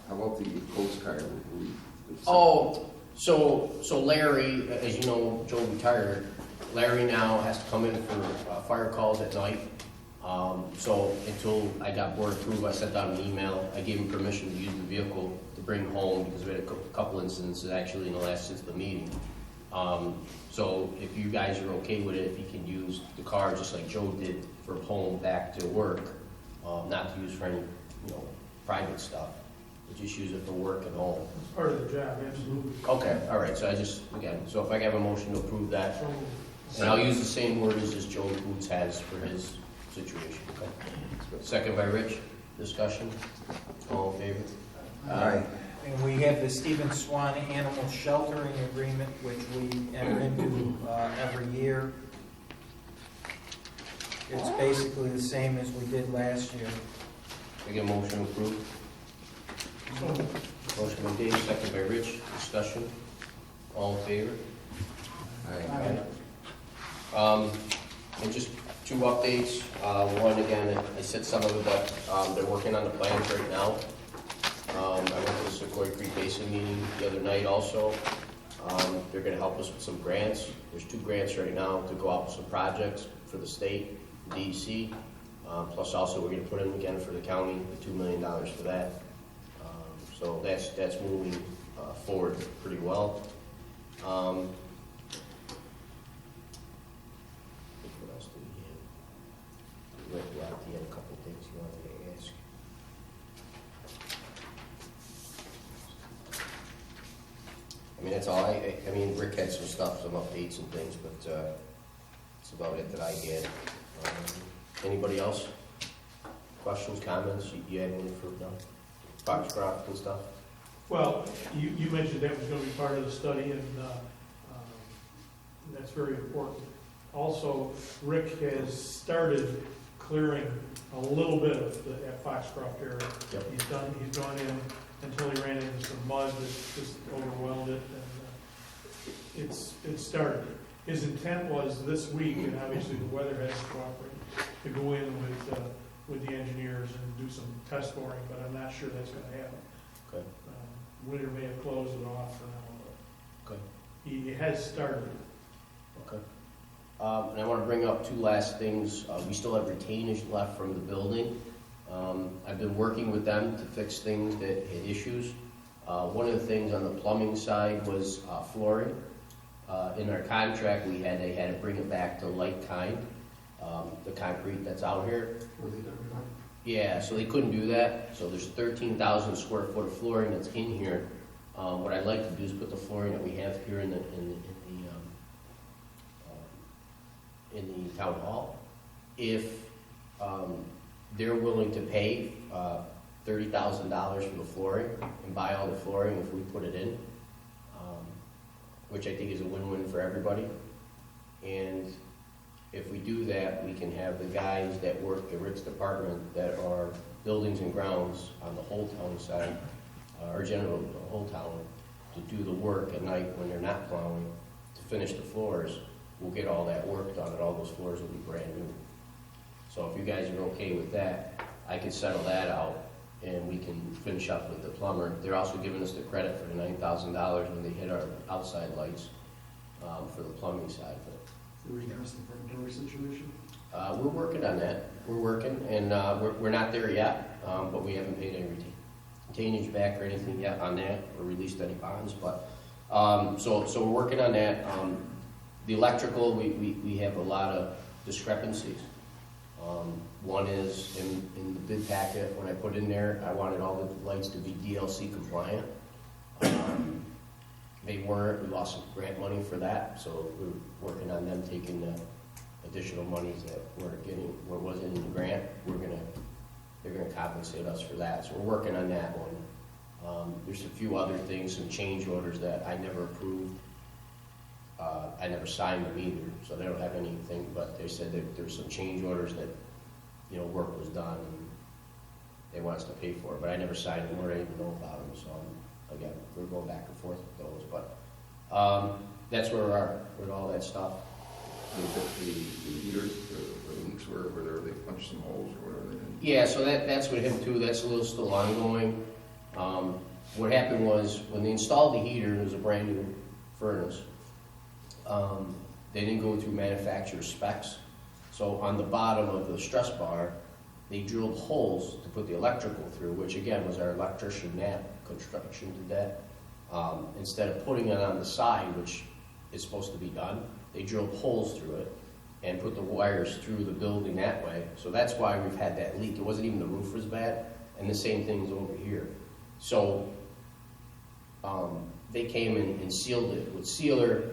M: How about the Coast Guard?
A: Oh, so Larry, as you know, Joe retired. Larry now has to come in for fire calls at night. So until I got board approved, I sent out an email. I gave him permission to use the vehicle to bring home because we had a couple incidences actually in the last since the meeting. So if you guys are okay with it, if he can use the car just like Joe did from home back to work, not to use for any, private stuff, but just use it for work and home.
G: It's part of the job, absolutely.
A: Okay, all right, so so if I can have a motion to approve that, and I'll use the same wordage as Joe Boots has for his situation, okay? Second by Rich, discussion, all in favor?
M: Aye.
B: And we have the Stephen Swan Animal Sheltering Agreement, which we enter into every year. It's basically the same as we did last year.
A: I get a motion to approve. Motion by Dave, second by Rich, discussion, all in favor?
M: Aye.
A: And just Two updates. One, again, I said some of it, but they're working on the plans right now. I went to the Sequoia Creek Basin meeting the other night also. They're gonna help us with some grants. There's 2 grants right now to go out with some projects for the state, DEC. Plus also, we're gonna put in again for the county, the $2 million for that. So that's moving forward pretty well. What else do we have? We had a couple things you wanted to ask. I mean, that's all. I mean, Rick had some stuff, some updates and things, but that's about it that I had. Anybody else? Questions, comments? You had any for Foxcroft and stuff?
G: Well, you mentioned that was going to be part of the study, and that's very important. Also, Rick has started clearing a little bit of that Foxcroft area.
A: Yep.
G: He's gone in until he ran into some mud that just overwhelmed it, and it's started. His intent was this week, and obviously the weather has to cooperate, to go in with the engineers and do some test boring, but I'm not sure that's going to happen.
A: Okay.
G: Winter may have closed it off for now, but
A: Okay.
G: he has started.
A: Okay. And I want to bring up 2 last things. We still have retainage left from the building. I've been working with them to fix things that had issues. One of the things on the plumbing side was flooring. In our contract, they had to bring it back to like kind, the concrete that's out here. Yeah, so they couldn't do that. So there's 13,000 square foot of flooring that's in here. What I'd like to do is put the flooring that we have here in the town hall. If they're willing to pay $30,000 for the flooring and buy all the flooring if we put it in, which I think is a win-win for everybody. And if we do that, we can have the guys that work at Rick's department that are buildings and grounds on the whole town side, or general, the whole town, to do the work at night when they're not plowing, to finish the floors. We'll get all that work done and all those floors will be brand new. So if you guys are okay with that, I can settle that out and we can finish up with the plumber. They're also giving us the credit for the $9,000 when they hit our outside lights for the plumbing side of it.
C: In regards to the front door situation?
A: We're working on that. We're working, and we're not there yet, but we haven't paid any retainage back or anything yet on that, or released any bonds. But so we're working on that. The electrical, we have a lot of discrepancies. One is in the bid packet, when I put in there, I wanted all the lights to be DLC compliant. They weren't. We lost some grant money for that, so we're working on them taking the additional monies that wasn't in the grant. They're gonna compensate us for that, so we're working on that one. There's a few other things, some change orders that I never approved. I never signed them either, so they don't have anything, but they said that there's some change orders that, work was done and they want us to pay for it, but I never signed them or I didn't even know about them, so again, we're going back and forth with those, but that's where we are with all that stuff.
M: The heaters, where the leaks were, where they punched some holes or whatever.
A: Yeah, so that's with him too, that's a little still ongoing. What happened was, when they installed the heater, it was a brand new furnace. They didn't go through manufacturer specs. So on the bottom of the stress bar, they drilled holes to put the electrical through, which again was our electrician, Nat Construction did that. Instead of putting it on the side, which is supposed to be done, they drilled holes through it and put the wires through the building that way. So that's why we've had that leak. It wasn't even the roof was bad, and the same thing's over here. So they came and sealed it with sealer.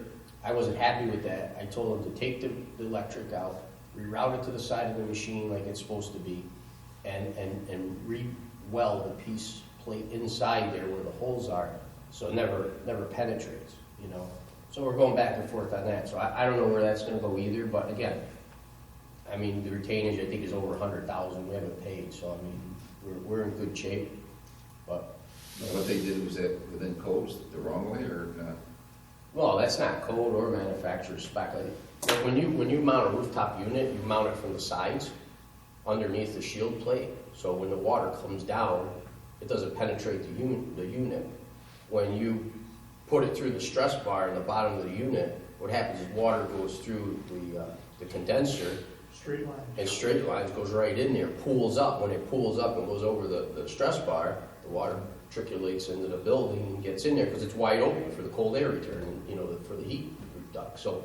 A: I wasn't happy with that. I told them to take the electric out, reroute it to the side of the machine like it's supposed to be, and re-weld the piece plate inside there where the holes are, so it never penetrates, So we're going back and forth on that. So I don't know where that's going to go either, but again, I mean, the retainage I think is over $100,000. We haven't paid, so I mean, we're in good shape. But
M: what they did, was that within codes the wrong way or not?
A: Well, that's not code or manufacturer spec. Like when you mount a rooftop unit, you mount it from the sides, underneath the shield plate, so when the water comes down, it doesn't penetrate the unit. When you put it through the stress bar in the bottom of the unit, what happens is water goes through the condenser,
G: Straight line.
A: and straight lines goes right in there, pools up. When it pools up and goes over the stress bar, the water trickulates into the building and gets in there because it's wide open for the cold air return, and, you know, for the heat duct. So,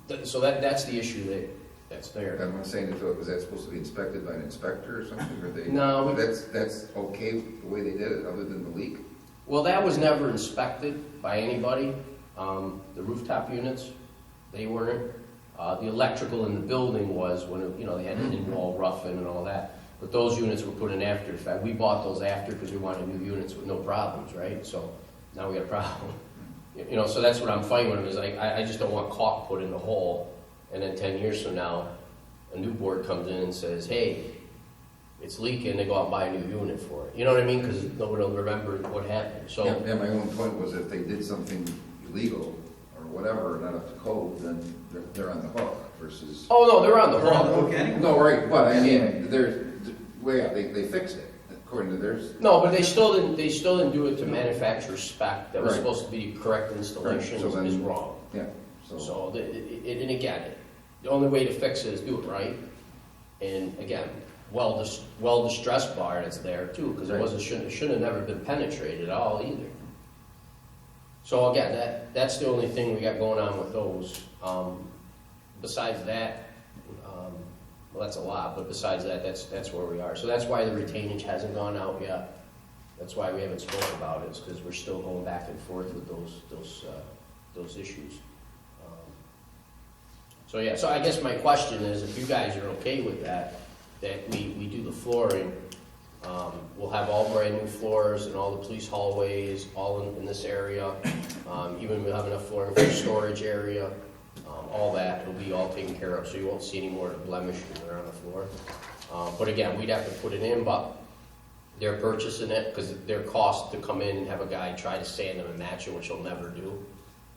A: that's the issue that's there.
U: I'm not saying that, was that supposed to be inspected by an inspector or something, or they?
A: No.
U: That's okay, the way they did it, other than the leak?
A: Well, that was never inspected by anybody. The rooftop units, they weren't. The electrical in the building was when, you know, they had an in-wall roughing and all that. But those units were put in after the fact. We bought those after because we wanted new units with no problems, right? So now we got a problem. You know, so that's what I'm fighting with them, is like, I just don't want caulk put in the hole, and then 10 years from now, a new board comes in and says, hey, it's leaking, they go out and buy a new unit for it. You know what I mean? Because nobody will remember what happened. So
U: Yeah, my only point was if they did something illegal or whatever, not up to code, then they're on the hook versus.
A: Oh, no, they're on the
B: They're on the
A: hook.
B: hook anyway.
U: No, right, but I mean, they fixed it, according to theirs.
A: No, but they still didn't do it to manufacturer's spec. That was
U: Right.
A: supposed to be correct installation,
U: Right, so
A: is
U: then-
A: wrong.
U: Yeah,
A: So, and again, the only way to fix it is do it right. And again, weld the stress bar that's there too, because it shouldn't have never been penetrated at all either. So again, that's the only thing we got going on with those. Besides that, well, that's a lot, but besides that, that's where we are. So that's why the retainage hasn't gone out yet. That's why we haven't spoken about it, is because we're still going back and forth with those issues. So yeah, so I guess my question is, if you guys are okay with that we do the flooring, we'll have all brand new floors in all the police hallways, all in this area. Even we'll have enough flooring for the storage area, all that will be all taken care of, so you won't see any more blemishes around the floor. But again, we'd have to put it in, but they're purchasing it because their cost to come in and have a guy try to sand them and match it, which he'll never do,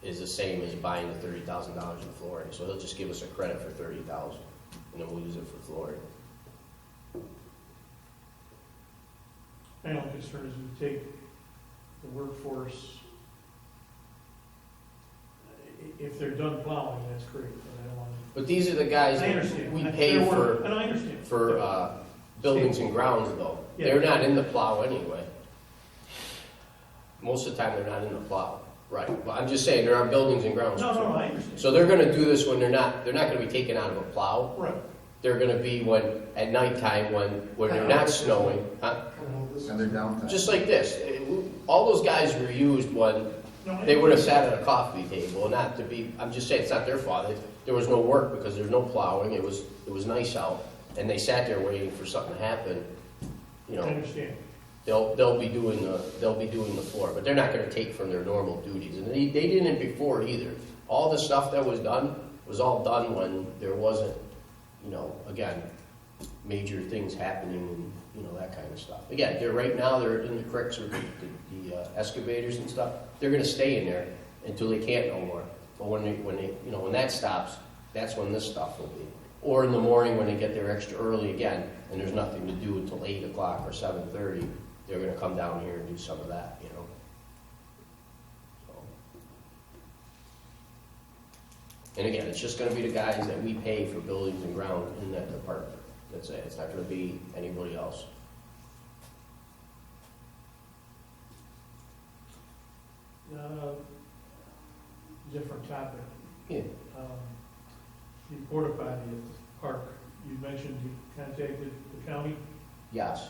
A: is the same as buying the $30,000 in flooring. So he'll just give us a credit for $30,000, and then we'll use it for flooring.
G: My only concern is we take the workforce, if they're done plowing, that's great, but I don't want to.
A: But these are the guys
G: I
A: that
G: understand.
A: we
G: They're
A: pay
G: work- and I understand.
A: for buildings and grounds, though.
G: Yeah.
A: They're not in the plow anyway. Most of the time, they're not in the plow. Right, but I'm just saying, there are buildings and grounds.
G: No, I understand.
A: So they're gonna do this when they're not gonna be taken out of a plow.
G: Right.
A: They're gonna be at nighttime when they're not snowing, huh?
U: And they're downtime.
A: Just like this, all those guys were used when they would have sat at a coffee table, not to be, I'm just saying, it's not their fault. There was no work because there's no plowing, it was nice out, and they sat there waiting for something to happen, you know.
G: I understand.
A: They'll be doing the floor, but they're not gonna take from their normal duties, and they didn't before either. All the stuff that was done was all done when there wasn't, you know, again, major things happening and, you know, that kind of stuff. Again, right now they're in the cricks or the excavators and stuff. They're gonna stay in there until they can't no more. But when you know, when that stops, that's when this stuff will be. Or in the morning when they get there extra early again, and there's nothing to do until 8 o'clock or 7:30, they're gonna come down here and do some of that, you know. So. And again, it's just gonna be the guys that we pay for buildings and ground in that department. That's it. It's not gonna be anybody else.
G: Different topic.
A: Yeah.
G: The porta potty at the park, you mentioned you contacted the county?
A: Yes.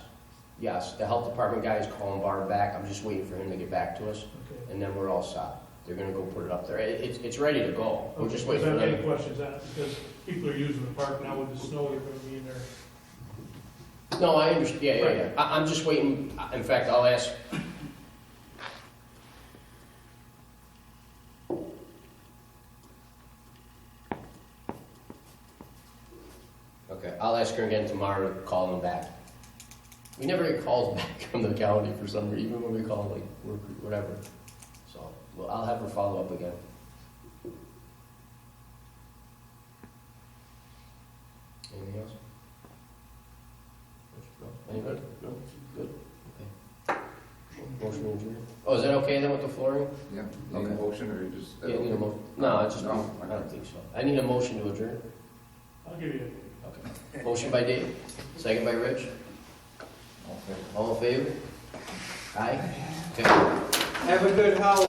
A: The health department guy is calling Barb back. I'm just waiting for him to get back to us.
G: Okay.
A: And then we're all set. They're gonna go put it up there. It's ready to go. We're just waiting
G: Because
A: for
G: I'm
A: them.
G: getting questions on it, because people are using the park now with the snow, they're gonna be in there.
A: No, I understand. Yeah. I'm just waiting. In fact, I'll ask. Okay, I'll ask her again tomorrow to call them back. We never get calls back from the county for some reason, even when we call like work or whatever. So, well, I'll have her follow up again. Anybody? No? Good. Okay. Motion to adjourn. Oh, is that okay then with the flooring?
U: Yeah, need a
A: Okay.
U: motion or you just?
A: Yeah, need a mo, no, I just,
U: No.
A: I don't think so. I need a motion to adjourn.
G: I'll give you
A: Okay. Motion by Dave, second by Rich. All in favor? Aye? Okay.
B: Have a good holiday.